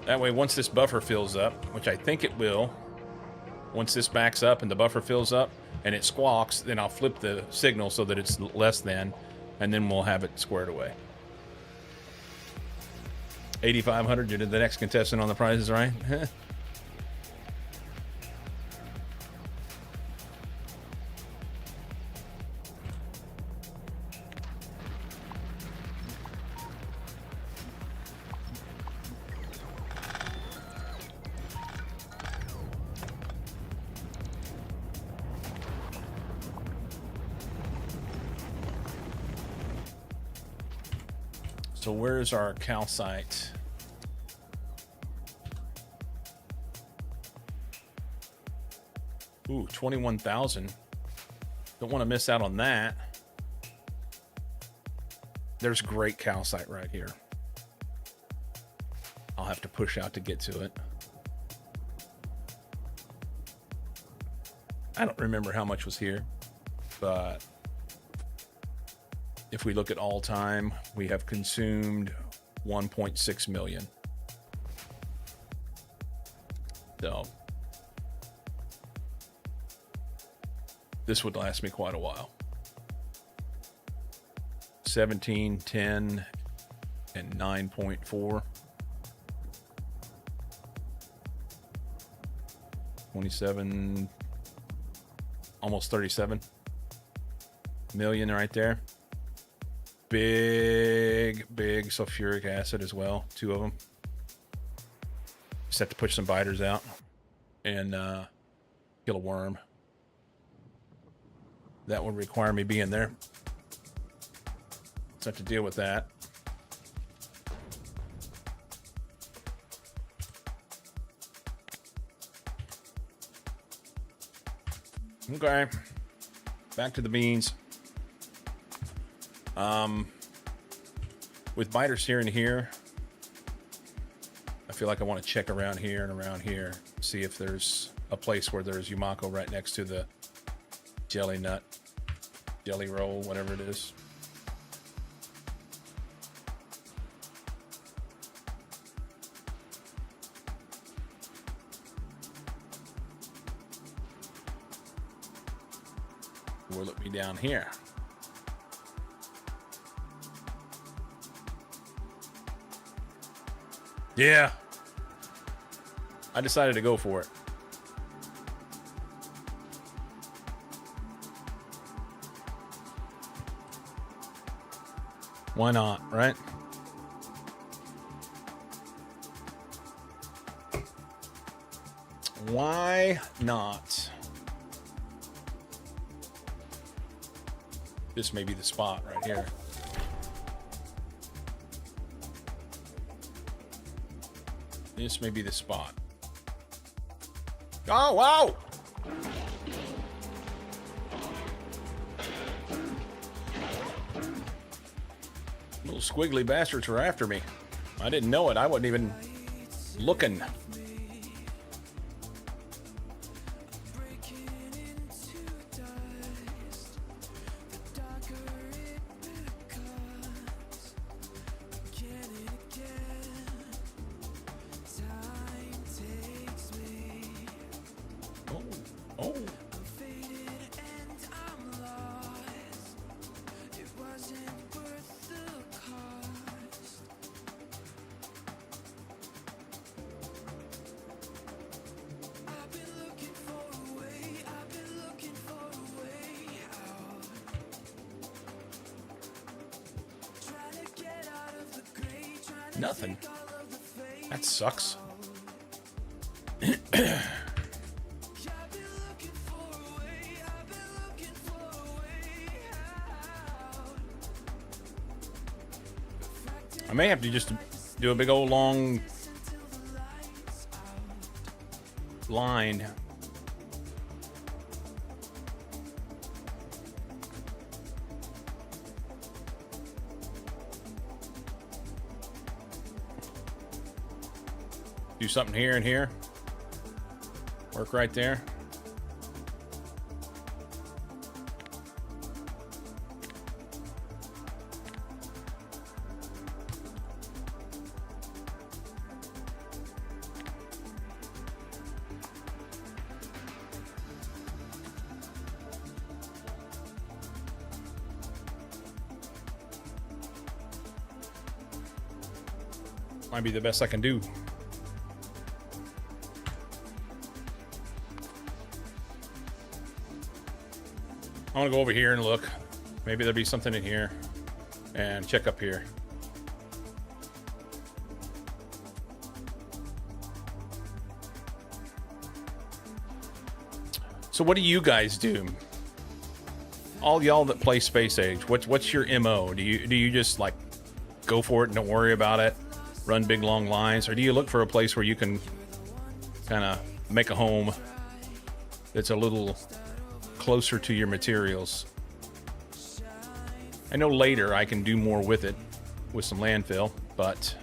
That way, once this buffer fills up, which I think it will, once this backs up and the buffer fills up and it squawks, then I'll flip the signal so that it's less than, and then we'll have it squared away. 8,500, you did the next contestant on the prizes, right? So where's our calcite? Ooh, 21,000. Don't want to miss out on that. There's great calcite right here. I'll have to push out to get to it. I don't remember how much was here, but if we look at all time, we have consumed 1.6 million. So this would last me quite a while. 17, 10, and 9.4. 27, almost 37 million right there. Big sulfuric acid as well. 2 of them. Just have to push some biters out and kill a worm. That would require me being there. So I have to deal with that. Okay. Back to the beans. With biters here and here, I feel like I want to check around here and around here, see if there's a place where there's Yumako right next to the jelly nut, jelly roll, whatever it is. Will it be down here? Yeah. I decided to go for it. Why not, right? Why not? This may be the spot right here. This may be the spot. Oh, wow! Little squiggly bastards were after me. I didn't know it. I wasn't even looking. Nothing. That sucks. I may have to just do a big old long line. Do something here and here. Work right there. Might be the best I can do. I want to go over here and look. Maybe there'll be something in here. And check up here. So what do you guys do? All y'all that play Space Age, what's your MO? Do you just like go for it and don't worry about it? Run big long lines? Or do you look for a place where you can kind of make a home that's a little closer to your materials? I know later I can do more with it with some landfill, but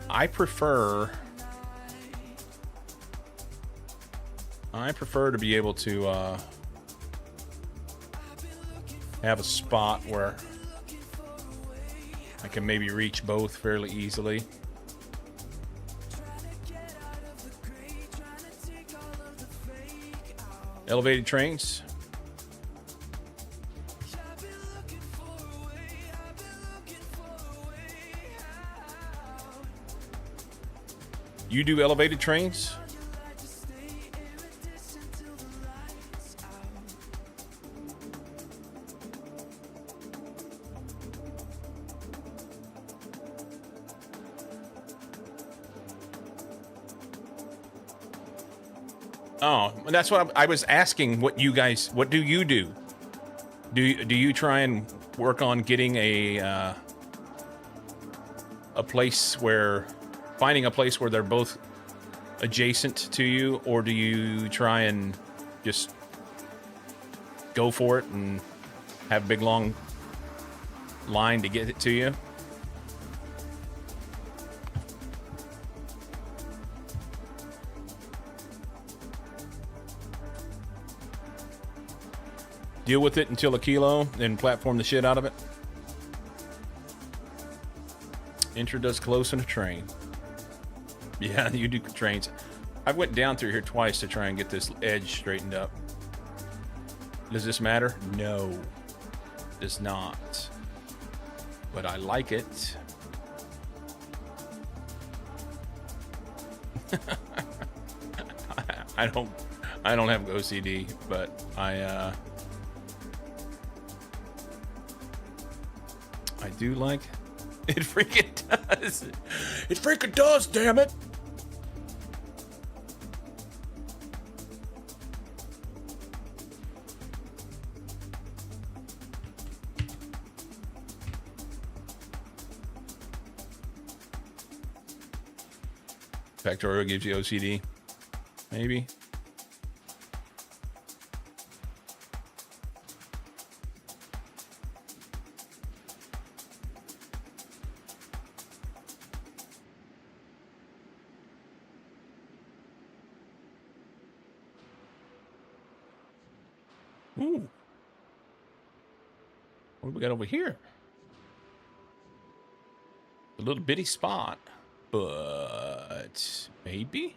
I prefer to be able to have a spot where I can maybe reach both fairly easily. Elevated trains. You do elevated trains? Oh, that's what I was asking. What do you do? Do you try and work on getting a place where, finding a place where they're both adjacent to you, or do you try and just go for it and have a big long line to get it to you? Deal with it until a kilo, then platform the shit out of it. Enter does close in a train. Yeah, you do trains. I went down through here twice to try and get this edge straightened up. Does this matter? No, it does not. But I like it. I don't have OCD, but I do like it. Freaking does. It freaking does, damn it. Factorio gives you OCD. Maybe. Ooh. What do we got over here? A little bitty spot, but maybe?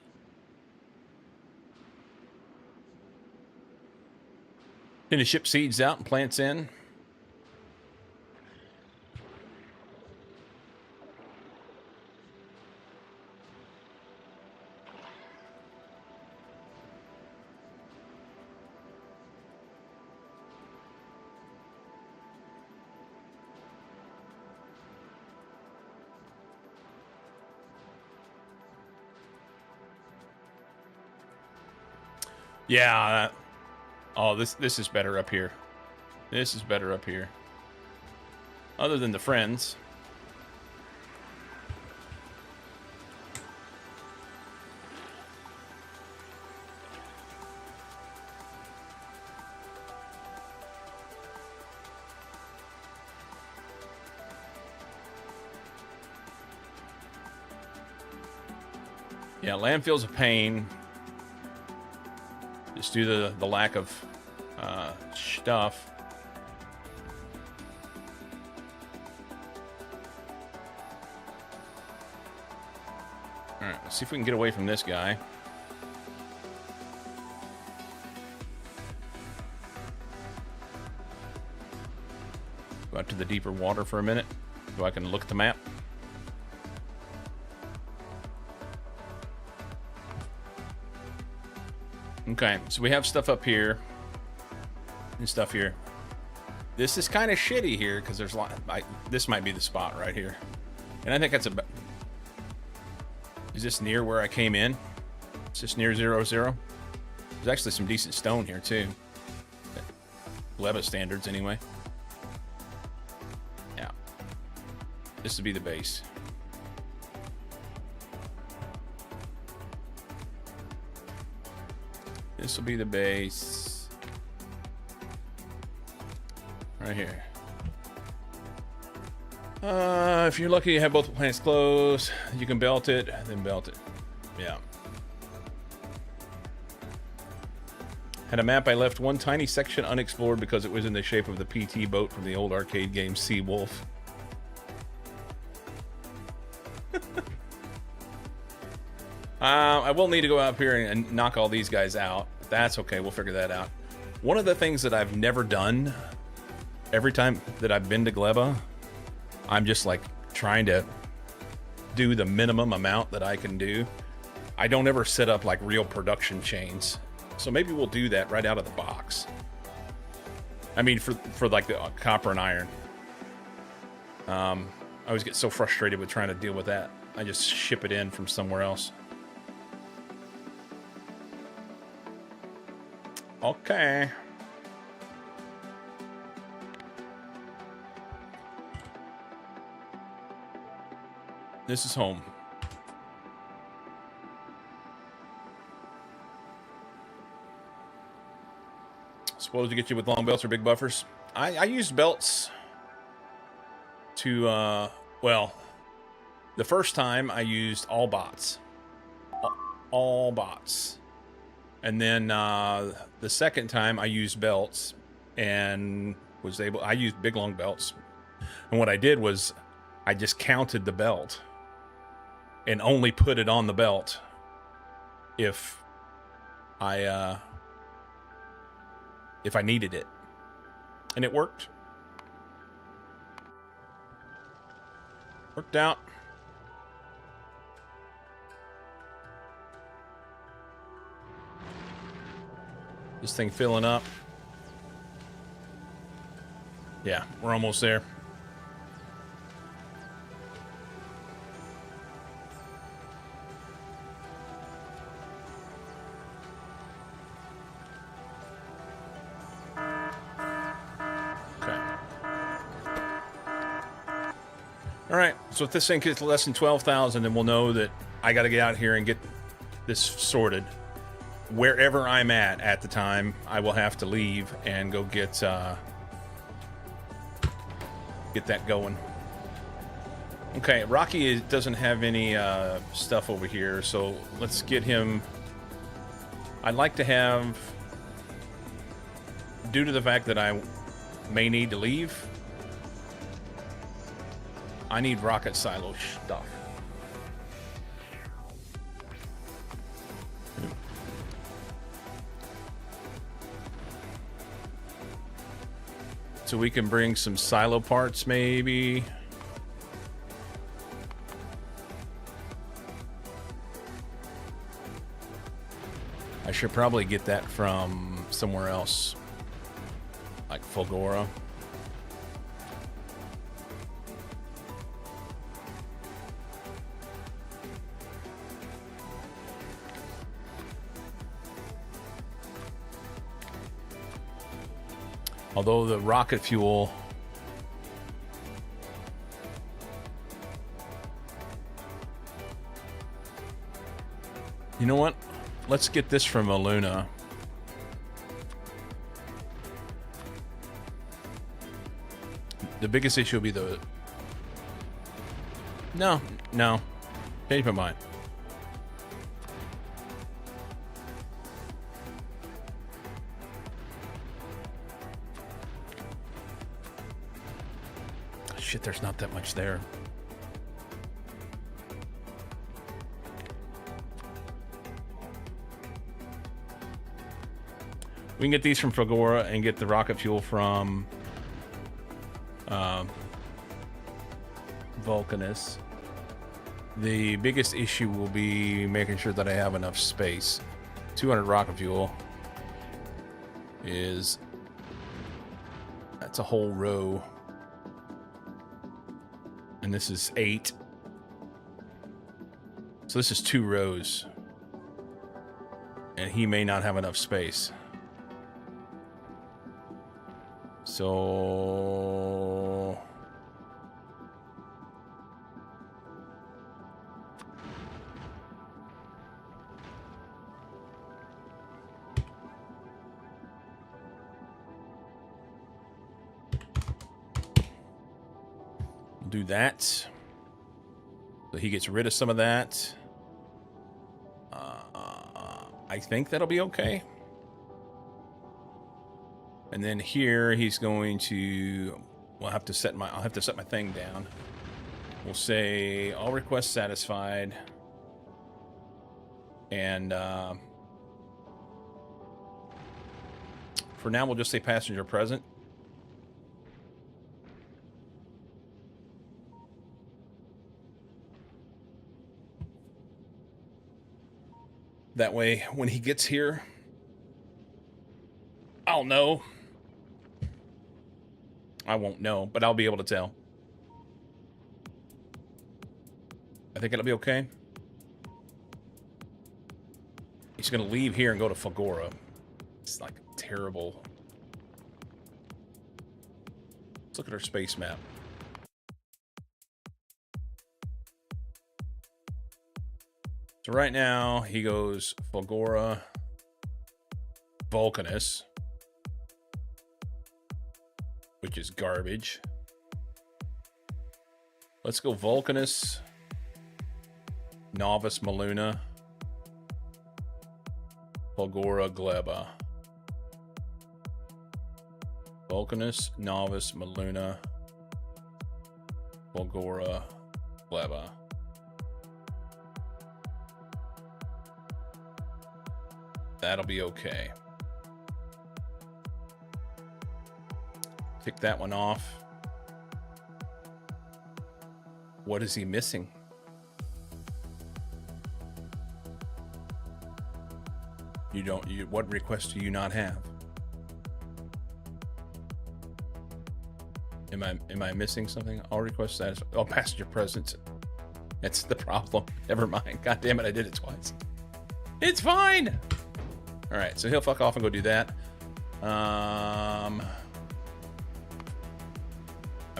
Then the ship seeds out and plants in. Yeah. Oh, this is better up here. This is better up here. Other than the friends. Yeah, landfill's a pain. Just due to the lack of stuff. Alright, let's see if we can get away from this guy. Go out to the deeper water for a minute so I can look at the map. Okay, so we have stuff up here and stuff here. This is kind of shitty here because there's a lot. This might be the spot right here, and I think that's about. Is this near where I came in? Is this near 0, 0? There's actually some decent stone here too. Gleba standards, anyway. Yeah, this would be the base. This will be the base. Right here. If you're lucky, you have both planets close. You can belt it, then belt it. Yeah. Had a map I left one tiny section unexplored because it was in the shape of the PT boat from the old arcade game Sea Wolf. I will need to go up here and knock all these guys out. That's okay, we'll figure that out. One of the things that I've never done, every time that I've been to Gleba, I'm just like trying to do the minimum amount that I can do. I don't ever set up like real production chains. So maybe we'll do that right out of the box. I mean, for like the copper and iron. I always get so frustrated with trying to deal with that. I just ship it in from somewhere else. Okay. This is home. Suppose to get you with long belts or big buffers. I used belts to, well, the first time I used all bots. All bots. And then the second time I used belts and was able, I used big long belts. And what I did was I just counted the belt and only put it on the belt if I needed it. And it worked. Worked out. This thing filling up. Yeah, we're almost there. All right, so if this thing gets less than 12,000, then we'll know that I got to get out here and get this sorted. Wherever I'm at the time, I will have to leave and go get that going. Okay, Rocky doesn't have any stuff over here, so let's get him. I'd like to have, due to the fact that I may need to leave, I need rocket silo stuff. So we can bring some silo parts, maybe. I should probably get that from somewhere else, like Fulgora. Although the rocket fuel... You know what? Let's get this from Aluna. The biggest issue will be the... No. Change my mind. Shit, there's not that much there. We can get these from Fagora and get the rocket fuel from Vulcanus. The biggest issue will be making sure that I have enough space. 200 rocket fuel is... That's a whole row. And this is 8. So this is 2 rows. And he may not have enough space. So... do that. So he gets rid of some of that. I think that'll be okay. And then here he's going to... I'll have to set my thing down. We'll say all requests satisfied. And for now we'll just say passenger present. That way, when he gets here, I'll know. I won't know, but I'll be able to tell. I think it'll be okay. He's going to leave here and go to Fagora. It's like terrible. Let's look at our space map. So right now, he goes Fagora, Vulcanus, which is garbage. Let's go Vulcanus, Novice Maluna, Fagora, Gleba. Vulcanus, Novice, Maluna, Fagora, Gleba. That'll be okay. Tick that one off. What is he missing? What requests do you not have? Am I missing something? All requests satisfied. Oh, passenger presence. That's the problem. Never mind. God damn it, I did it twice. It's fine. All right, so he'll fuck off and go do that. I've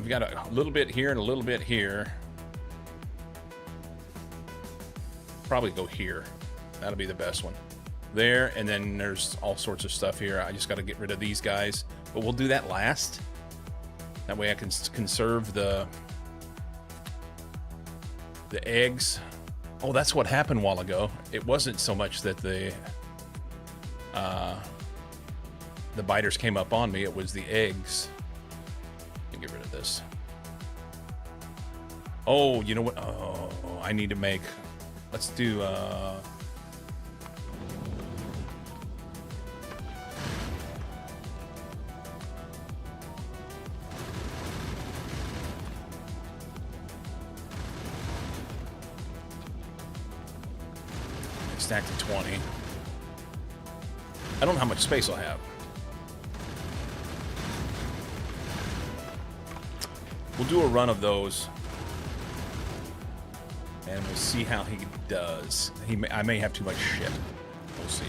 got a little bit here and a little bit here. Probably go here. That'll be the best one. There, and then there's all sorts of stuff here. I just got to get rid of these guys, but we'll do that last. That way I can conserve the eggs. Oh, that's what happened a while ago. It wasn't so much that the biters came up on me. It was the eggs. Let me get rid of this. Oh, you know what? Oh, I need to make... Let's do... stack to 20. I don't know how much space I'll have. We'll do a run of those, and we'll see how he does. I may have too much shit. We'll see.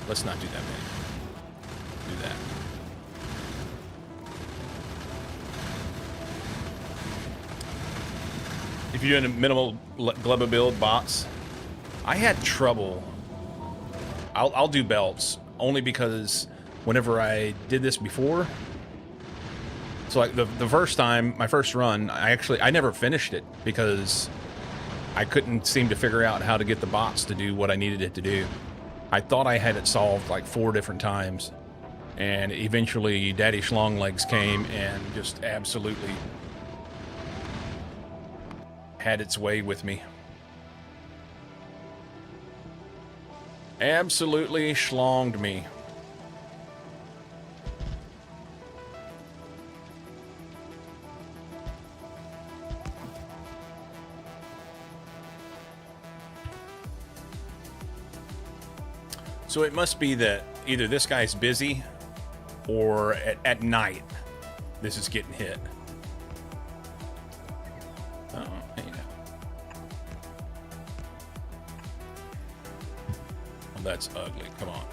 let's not do that many. Do that. If you're doing a minimal Gleba build, bots, I had trouble. I'll do belts only because whenever I did this before, so like the first time, my first run, I never finished it because I couldn't seem to figure out how to get the bots to do what I needed it to do. I thought I had it solved like 4 different times, and eventually Daddy Schlonglegs came and just absolutely had its way with me. Absolutely schlonged me. So it must be that either this guy's busy or at night this is getting hit. Oh, hey now. Well, that's ugly. Come on.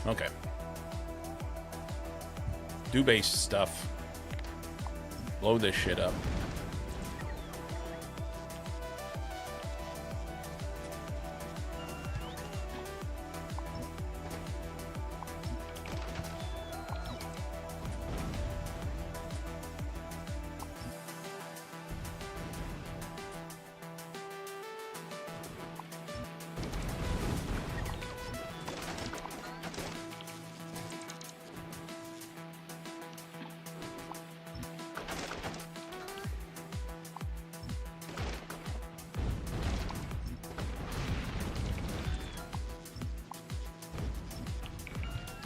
Okay. Do base stuff. Blow this shit up.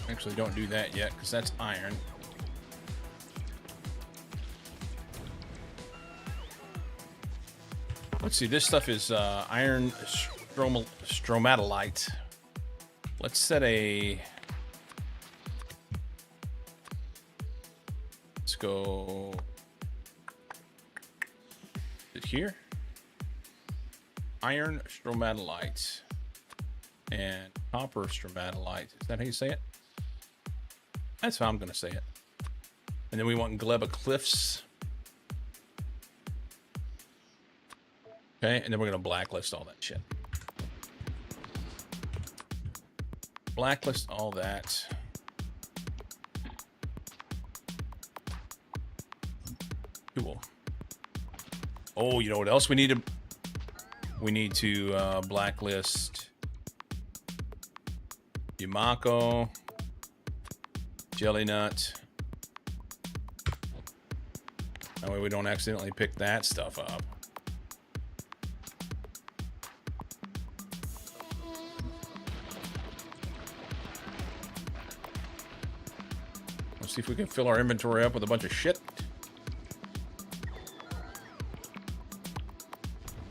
Actually, don't do that yet, because that's iron. Let's see, this stuff is iron stromatolite. Let's set a... Let's go... Is it here? Iron stromatolite. And copper stromatolite. Is that how you say it? That's how I'm going to say it. And then we want Gleba cliffs. Okay, and then we're going to blacklist all that shit. Blacklist all that. Cool. Oh, you know what else we need to... We need to blacklist Yumako. Jelly nut. That way we don't accidentally pick that stuff up. Let's see if we can fill our inventory up with a bunch of shit.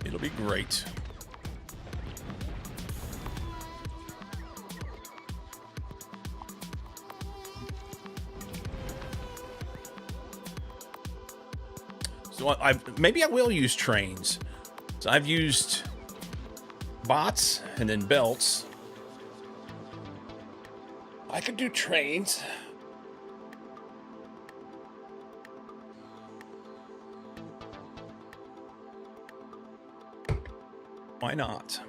It'll be great. So maybe I will use trains. So I've used bots and then belts. I could do trains. Why not?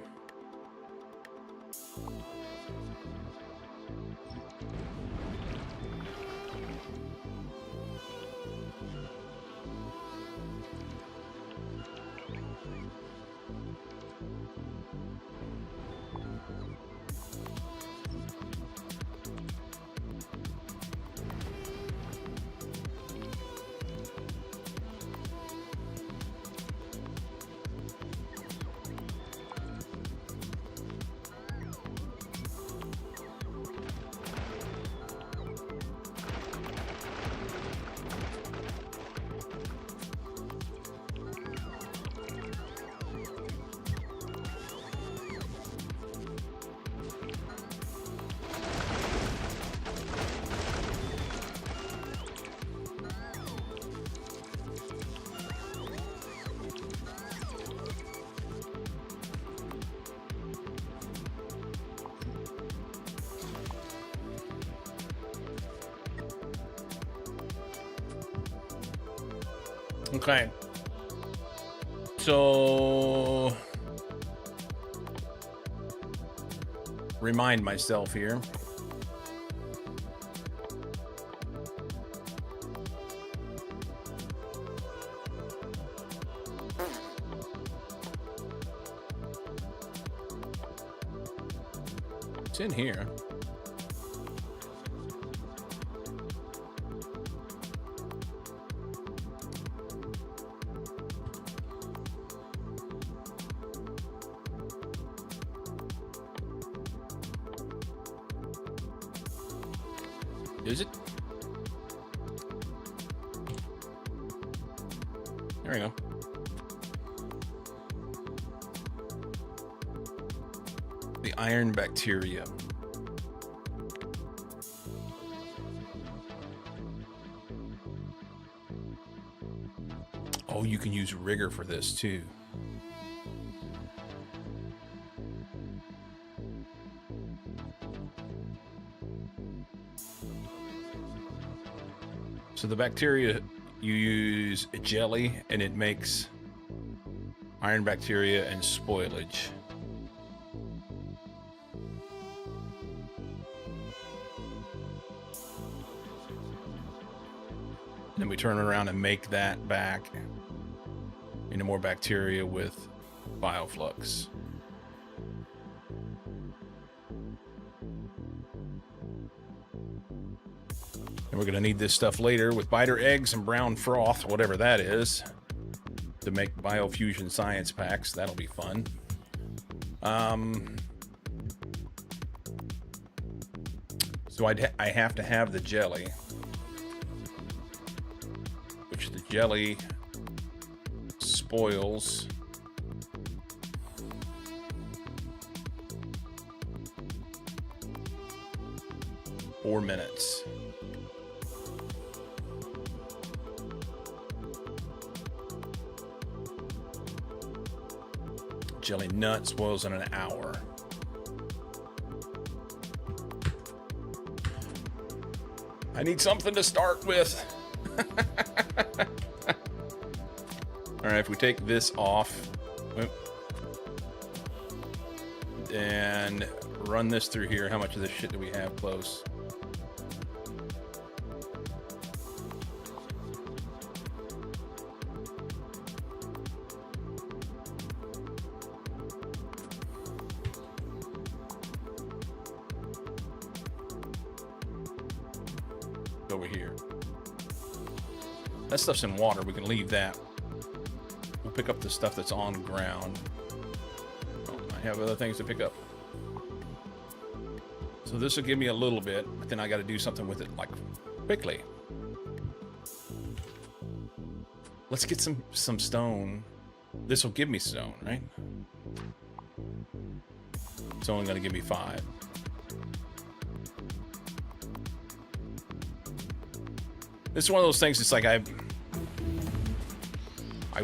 Okay. So remind myself here. It's in here. Is it? There we go. The iron bacteria. Oh, you can use rigor for this too. So the bacteria, you use a jelly and it makes iron bacteria and spoilage. Then we turn it around and make that back into more bacteria with bioflux. And we're going to need this stuff later with biter eggs and brown froth, whatever that is, to make biofusion science packs. That'll be fun. So I have to have the jelly, which the jelly spoils. Four minutes. Jelly nut spoils in an hour. I need something to start with. All right, if we take this off and run this through here, how much of this shit do we have close? Over here. That stuff's in water. We can leave that. We'll pick up the stuff that's on ground. Oh, I have other things to pick up. So this will give me a little bit, but then I got to do something with it, like, quickly. Let's get some stone. This will give me stone, right? It's only going to give me 5. This is one of those things, it's like I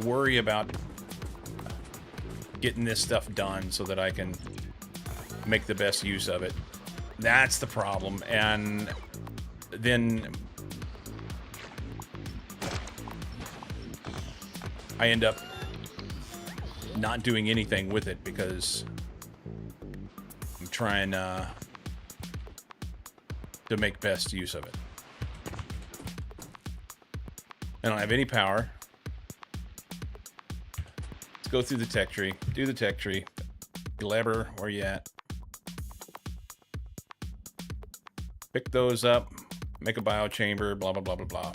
worry about getting this stuff done so that I can make the best use of it. That's the problem. And then I end up not doing anything with it because I'm trying to make best use of it. I don't have any power. Let's go through the tech tree. Do the tech tree. Gleba, where you at? Pick those up. Make a biochamber. Blah, blah, blah, blah, blah.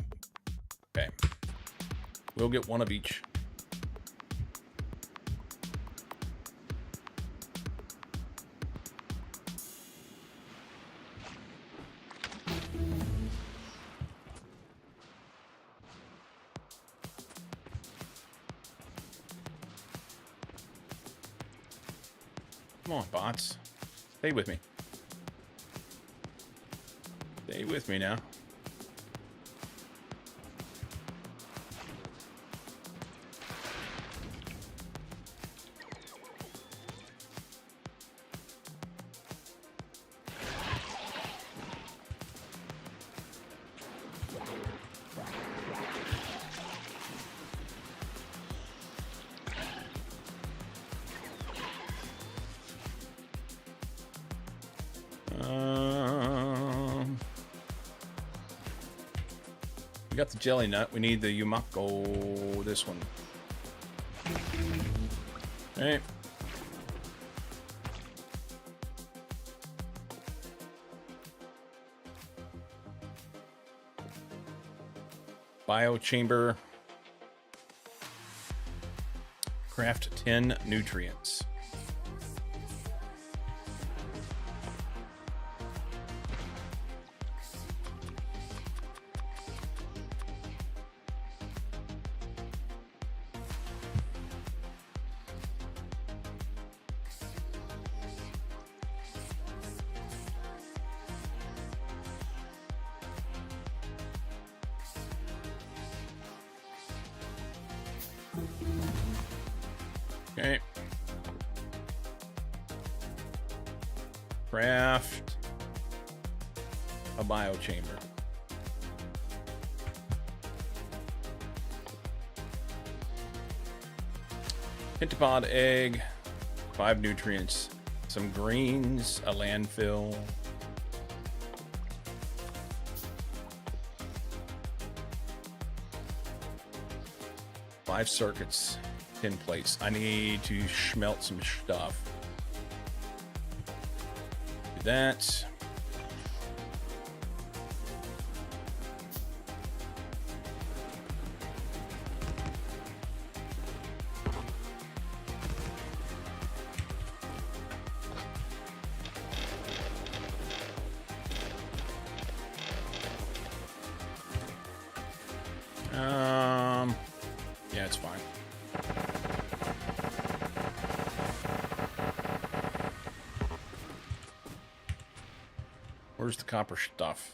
Okay. We'll get one of each. Come on, bots. Stay with me. Stay with me now. We got the jelly nut. We need the Yumako. This one. Okay. Biochamber. Craft 10 nutrients. Okay. Craft a biochamber. Pentapod egg, 5 nutrients, some greens, a landfill. Five circuits. 10 plates. I need to smelt some stuff. Do that. Yeah, it's fine. Where's the copper stuff?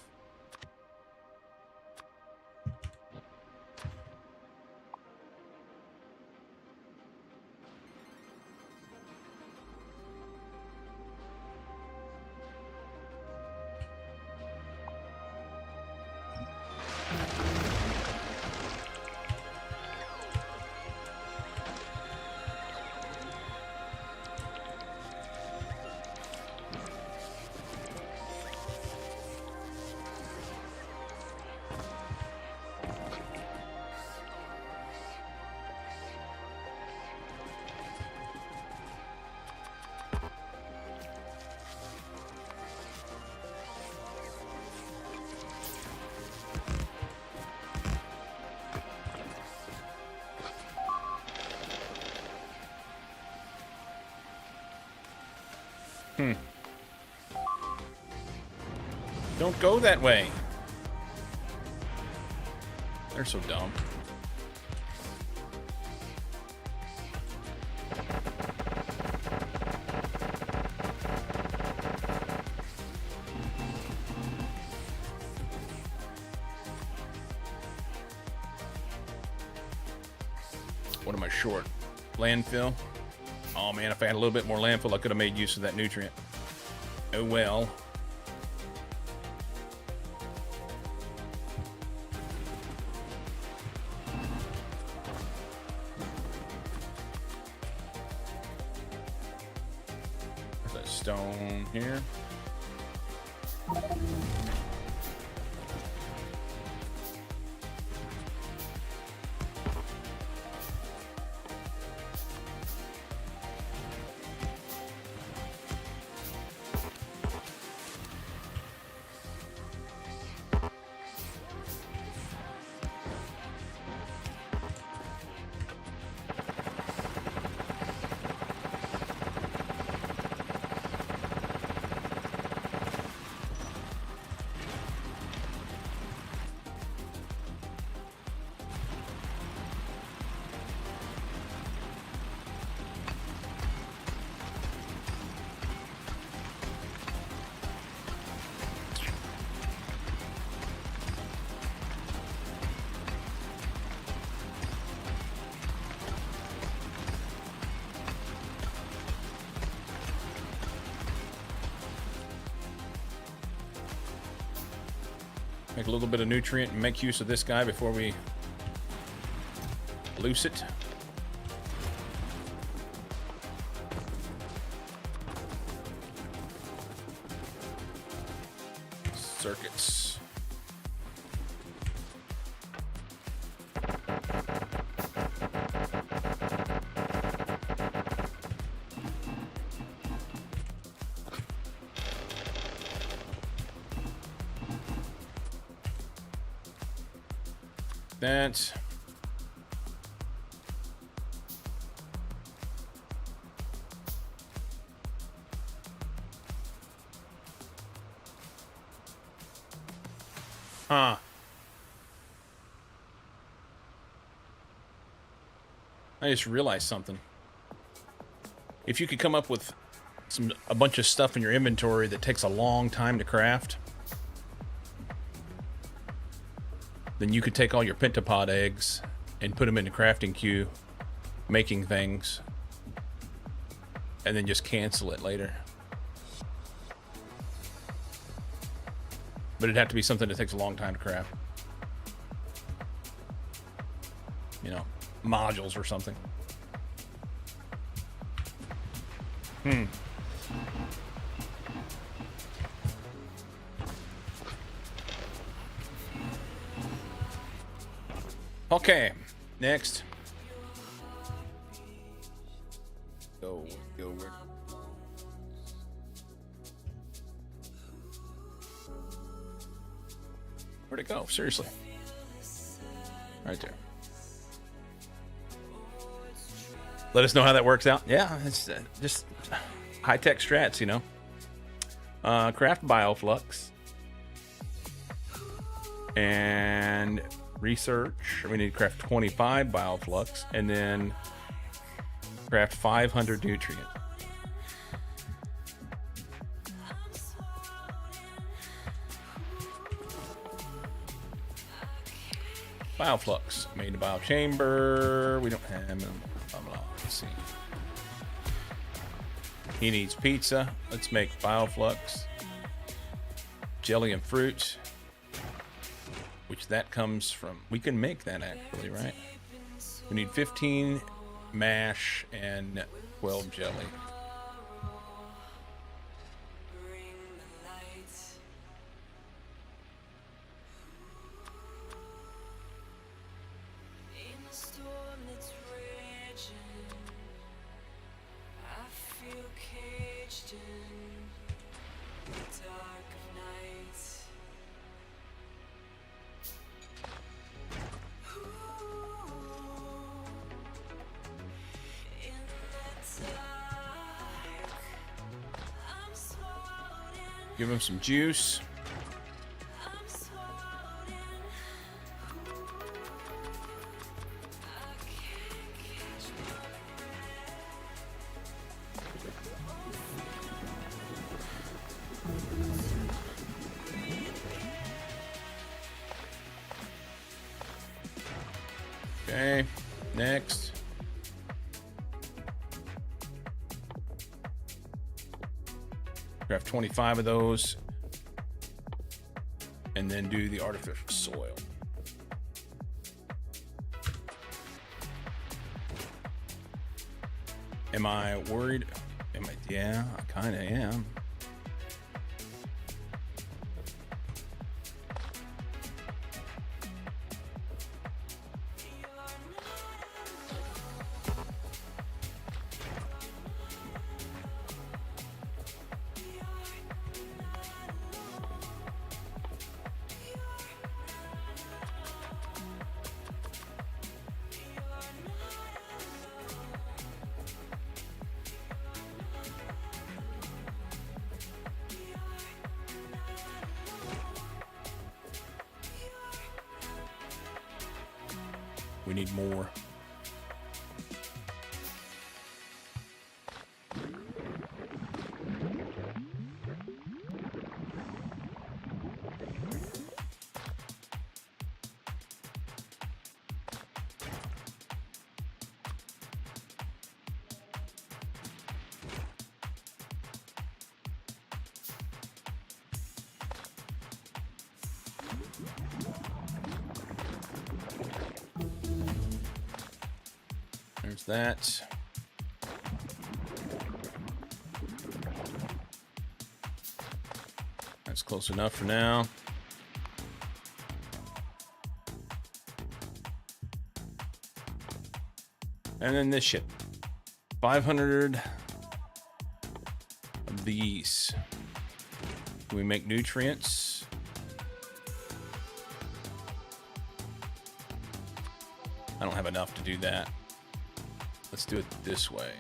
Don't go that way. They're so dumb. What am I short? Landfill? Oh man, if I had a little bit more landfill, I could have made use of that nutrient. Oh well. There's a stone here. Make a little bit of nutrient and make use of this guy before we loose it. Circuits. that. Huh. I just realized something. If you could come up with a bunch of stuff in your inventory that takes a long time to craft, then you could take all your pentapod eggs and put them in the crafting queue, making things, and then just cancel it later. But it'd have to be something that takes a long time to craft. You know, modules or something. Okay, next. Go. Where'd it go? Seriously. Right there. Let us know how that works out. Yeah, it's just high-tech strats, you know. Craft bioflux. And research. We need to craft 25 bioflux. And then craft 500 nutrient. Bioflux. Made a bio chamber. We don't have them. Blah, blah. Let's see. He needs pizza. Let's make bioflux. Jelly and fruit. Which that comes from. We can make that actually, right? We need 15 mash and 12 jelly. Give him some juice. Okay, next. Craft 25 of those. And then do the artificial soil. Am I worried? Yeah, I kind of am. We need more. There's that. That's close enough for now. And then this shit. 500 of these. Can we make nutrients? I don't have enough to do that. Let's do it this way.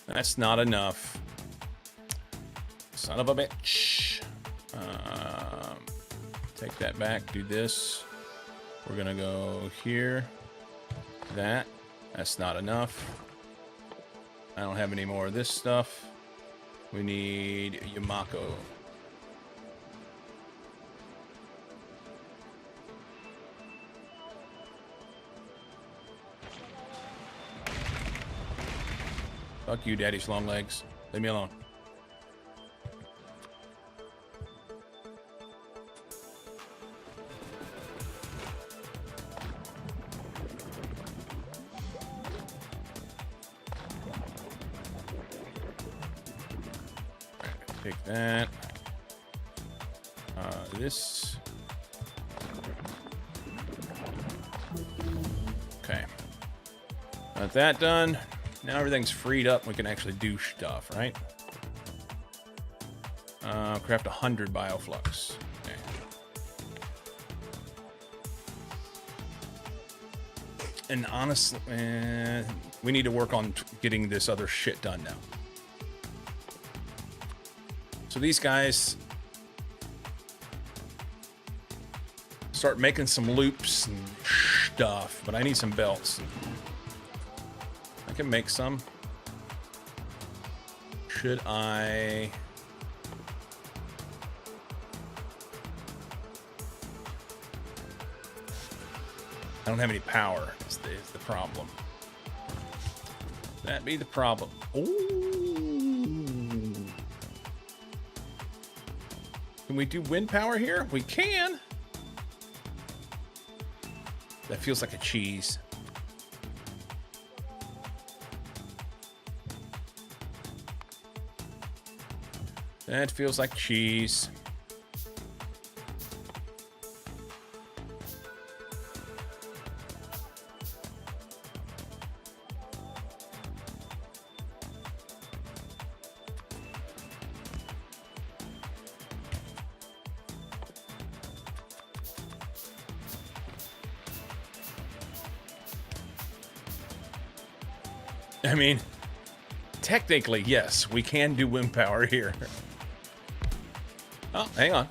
That's not enough. Son of a bitch. Take that back. Do this. We're gonna go here. That. That's not enough. I don't have any more of this stuff. We need Yamako. Fuck you, daddy's long legs. Leave me alone. Take that. This. Okay. Got that done. Now everything's freed up. We can actually do stuff, right? Craft 100 bioflux. Okay. And honestly, we need to work on getting this other shit done now. So these guys start making some loops and stuff, but I need some belts. I can make some. Should I? I don't have any power. Is the problem? That be the problem. Ooh. Can we do wind power here? We can. That feels like a cheese. That feels like cheese. I mean, technically, yes, we can do wind power here. Oh, hang on.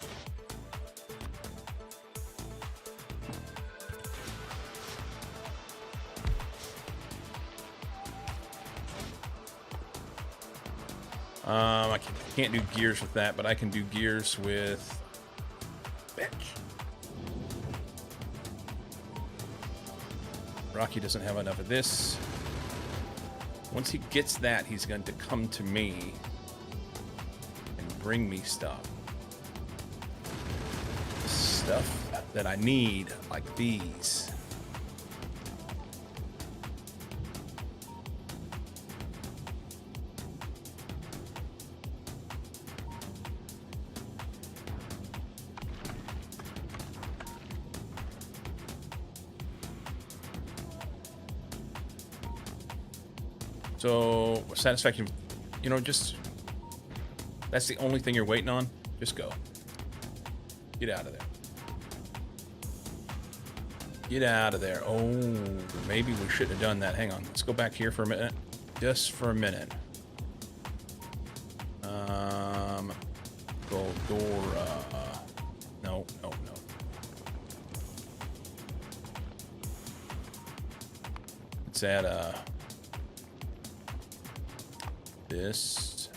I can't do gears with that, but I can do gears with... Bitch. Rocky doesn't have enough of this. Once he gets that, he's going to come to me and bring me stuff. Stuff that I need, like these. So, satisfaction, you know, just, that's the only thing you're waiting on. Just go. Get out of there. Get out of there. Oh, maybe we shouldn't have done that. Hang on. Let's go back here for a minute. Just for a minute. Goldora. No. Let's add this.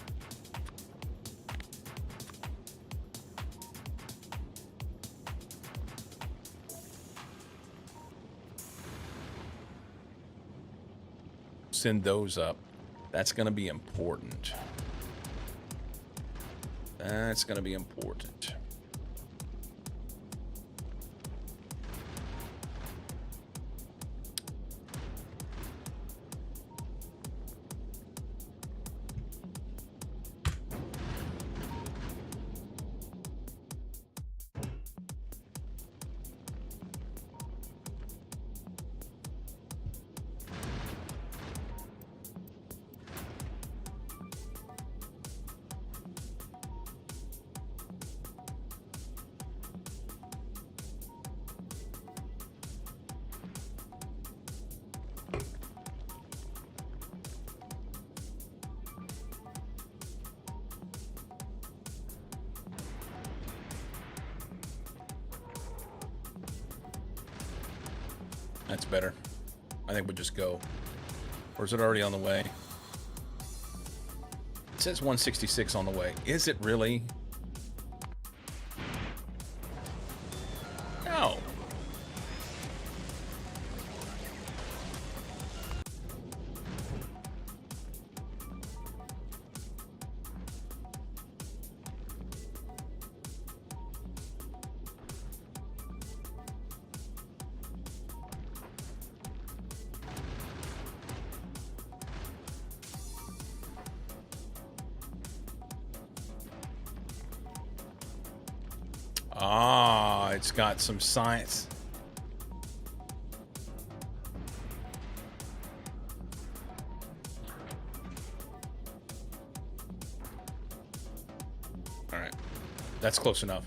Send those up. That's going to be important. That's going to be important. That's better. I think we'll just go. Or is it already on the way? It says 166 on the way. Is it really? No. Ah, it's got some science. All right, that's close enough.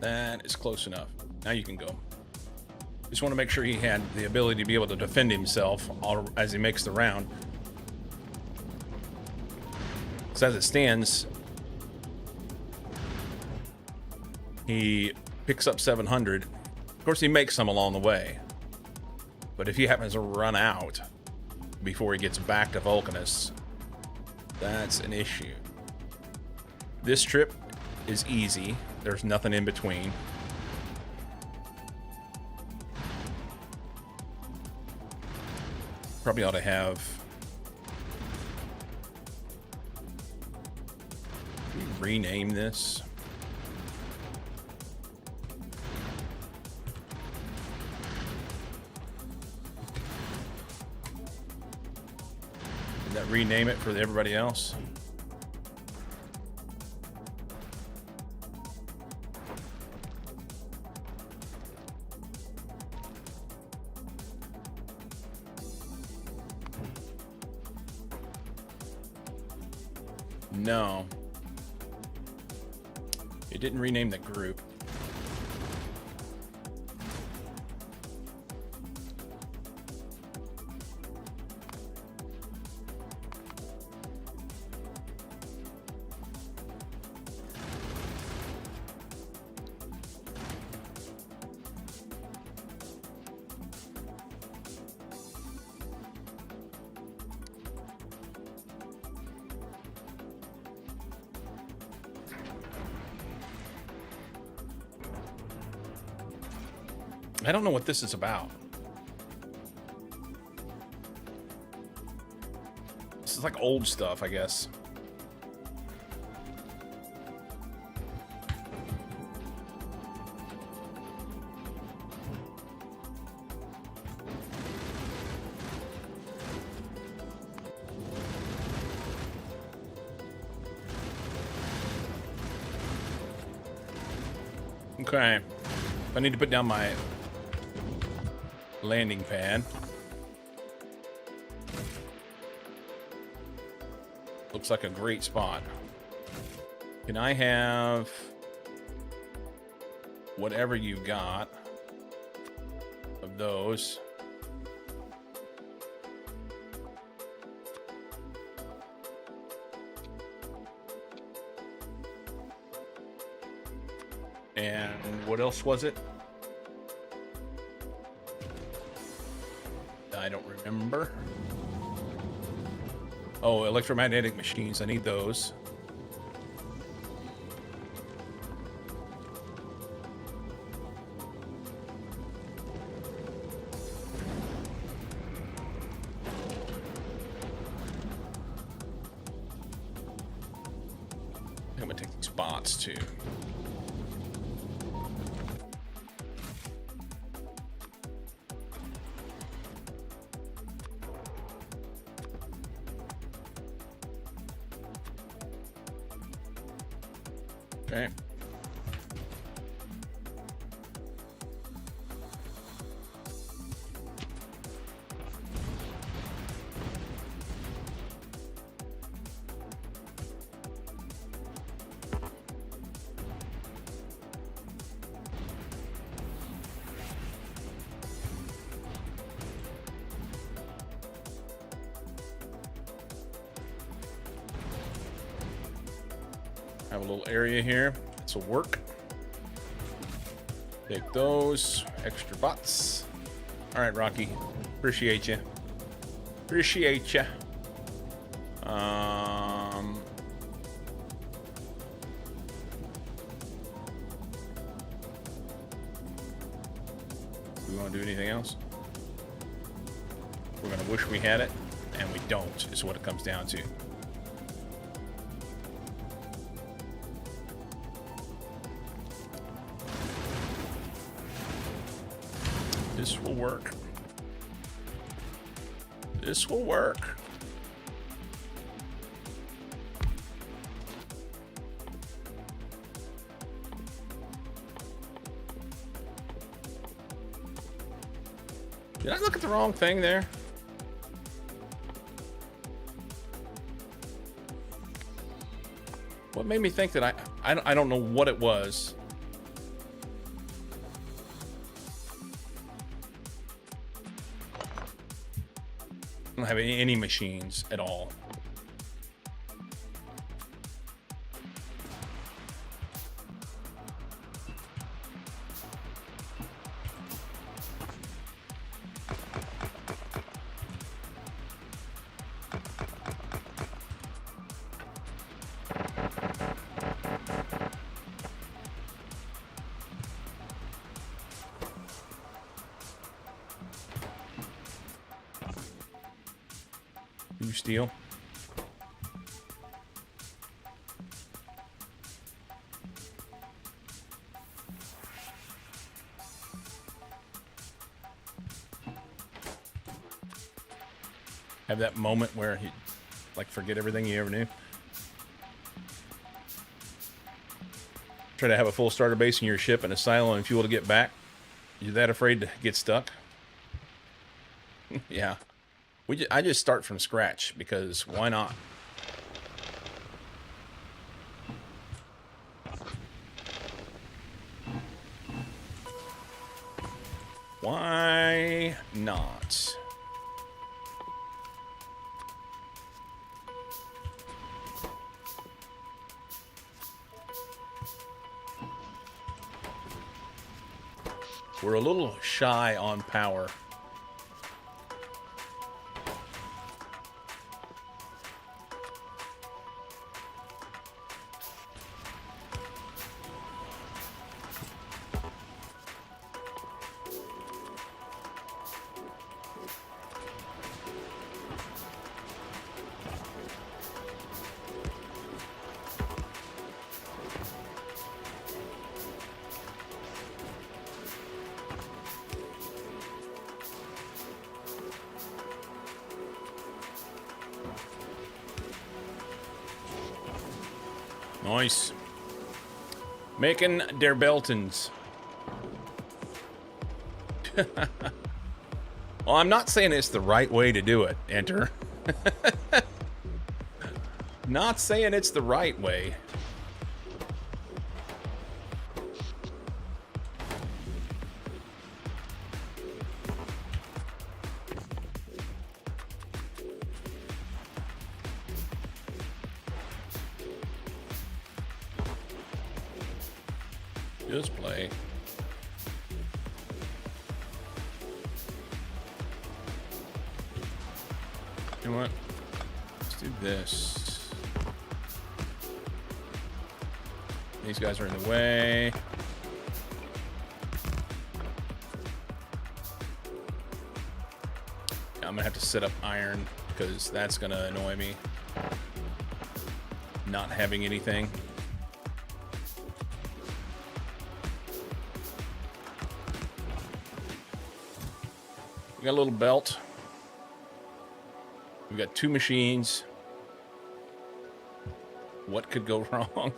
That is close enough. Now you can go. Just want to make sure he had the ability to be able to defend himself as he makes the round. Because as it stands, he picks up 700. Of course, he makes some along the way. But if he happens to run out before he gets back to Vulcanus, that's an issue. This trip is easy. There's nothing in between. Probably ought to have... rename this. Did that rename it for everybody else? No. It didn't rename the group. I don't know what this is about. This is like old stuff, I guess. Okay. I need to put down my landing pad. Looks like a great spot. Can I have whatever you've got of those? And what else was it? I don't remember. Oh, electromagnetic machines. I need those. I'm gonna take these bots too. Okay. Have a little area here. This will work. Take those extra bots. All right, Rocky. Appreciate you. Appreciate you. We want to do anything else? We're gonna wish we had it, and we don't. Is what it comes down to. This will work. This will work. Did I look at the wrong thing there? What made me think that I don't know what it was. I don't have any machines at all. You steal. Have that moment where you like forget everything you ever knew. Try to have a full starter base in your ship and a silo and fuel to get back. You're that afraid to get stuck? Yeah. I just start from scratch because why not? Why not? We're a little shy on power. Nice. Making der Beltons. Well, I'm not saying it's the right way to do it, Enter. Not saying it's the right way. Just play. You know what? Let's do this. These guys are in the way. I'm gonna have to set up iron because that's gonna annoy me. Not having anything. We got a little belt. We got 2 machines. What could go wrong?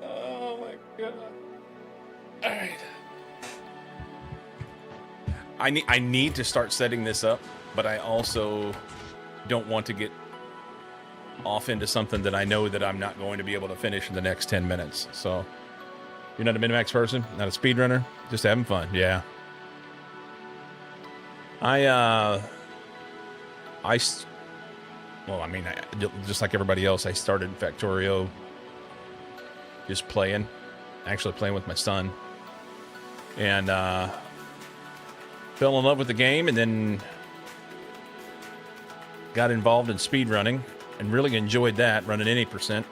Oh my god. All right. I need to start setting this up, but I also don't want to get off into something that I know that I'm not going to be able to finish in the next 10 minutes. So you're not a Minimax person, not a speedrunner, just having fun. Yeah. Well, I mean, just like everybody else, I started Factorio just playing, actually playing with my son. And fell in love with the game, and then got involved in speedrunning and really enjoyed that, running any percent.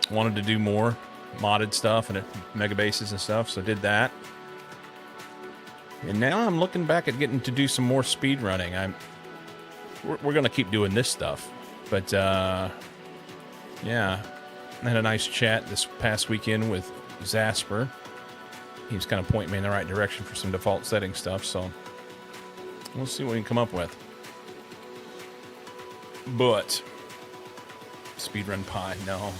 Wanted to do more modded stuff and mega bases and stuff, so did that. And now I'm looking back at getting to do some more speedrunning. We're going to keep doing this stuff. But, yeah. I had a nice chat this past weekend with Zasper. He was kind of pointing me in the right direction for some default setting stuff, so we'll see what we can come up with. But speedrun pie, no.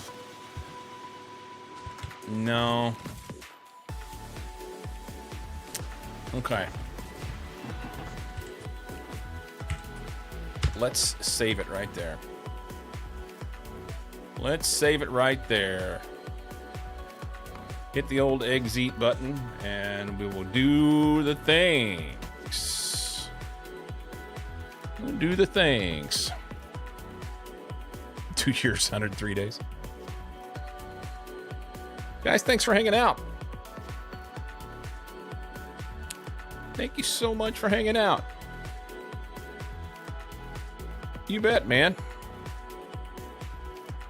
No. Okay. Let's save it right there. Let's save it right there. Hit the old exit button, and we will do the things. We'll do the things. 2 years, 103 days. Guys, thanks for hanging out. Thank you so much for hanging out. You bet, man.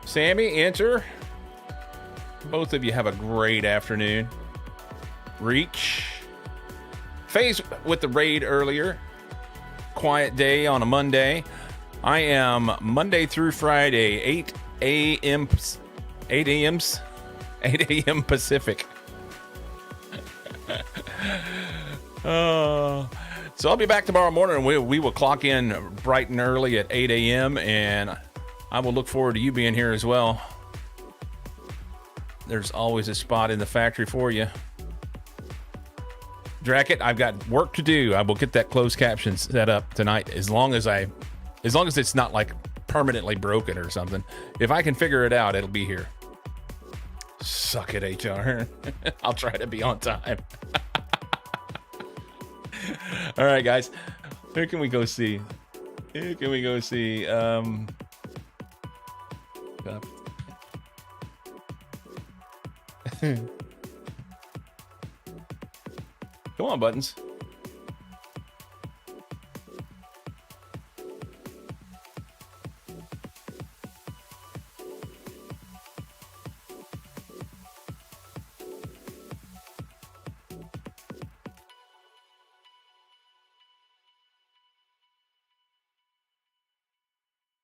Sammy, enter. Both of you have a great afternoon. Reach. Phase with the raid earlier. Quiet day on a Monday. I am Monday through Friday, 8 a.m. Pacific. So I'll be back tomorrow morning, and we will clock in bright and early at 8 a.m. and I will look forward to you being here as well. There's always a spot in the factory for you. Dracket, I've got work to do. I will get that closed caption set up tonight, as long as it's not like permanently broken or something. If I can figure it out, it'll be here. Suck it, HR. I'll try to be on time. All right, guys. Who can we go see? Come on, buttons.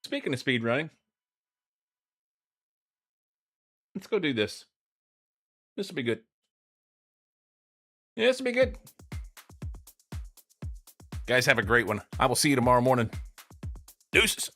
Speaking of speed running, let's go do this. This will be good. Yeah, this will be good. Guys, have a great one. I will see you tomorrow morning. Deuces.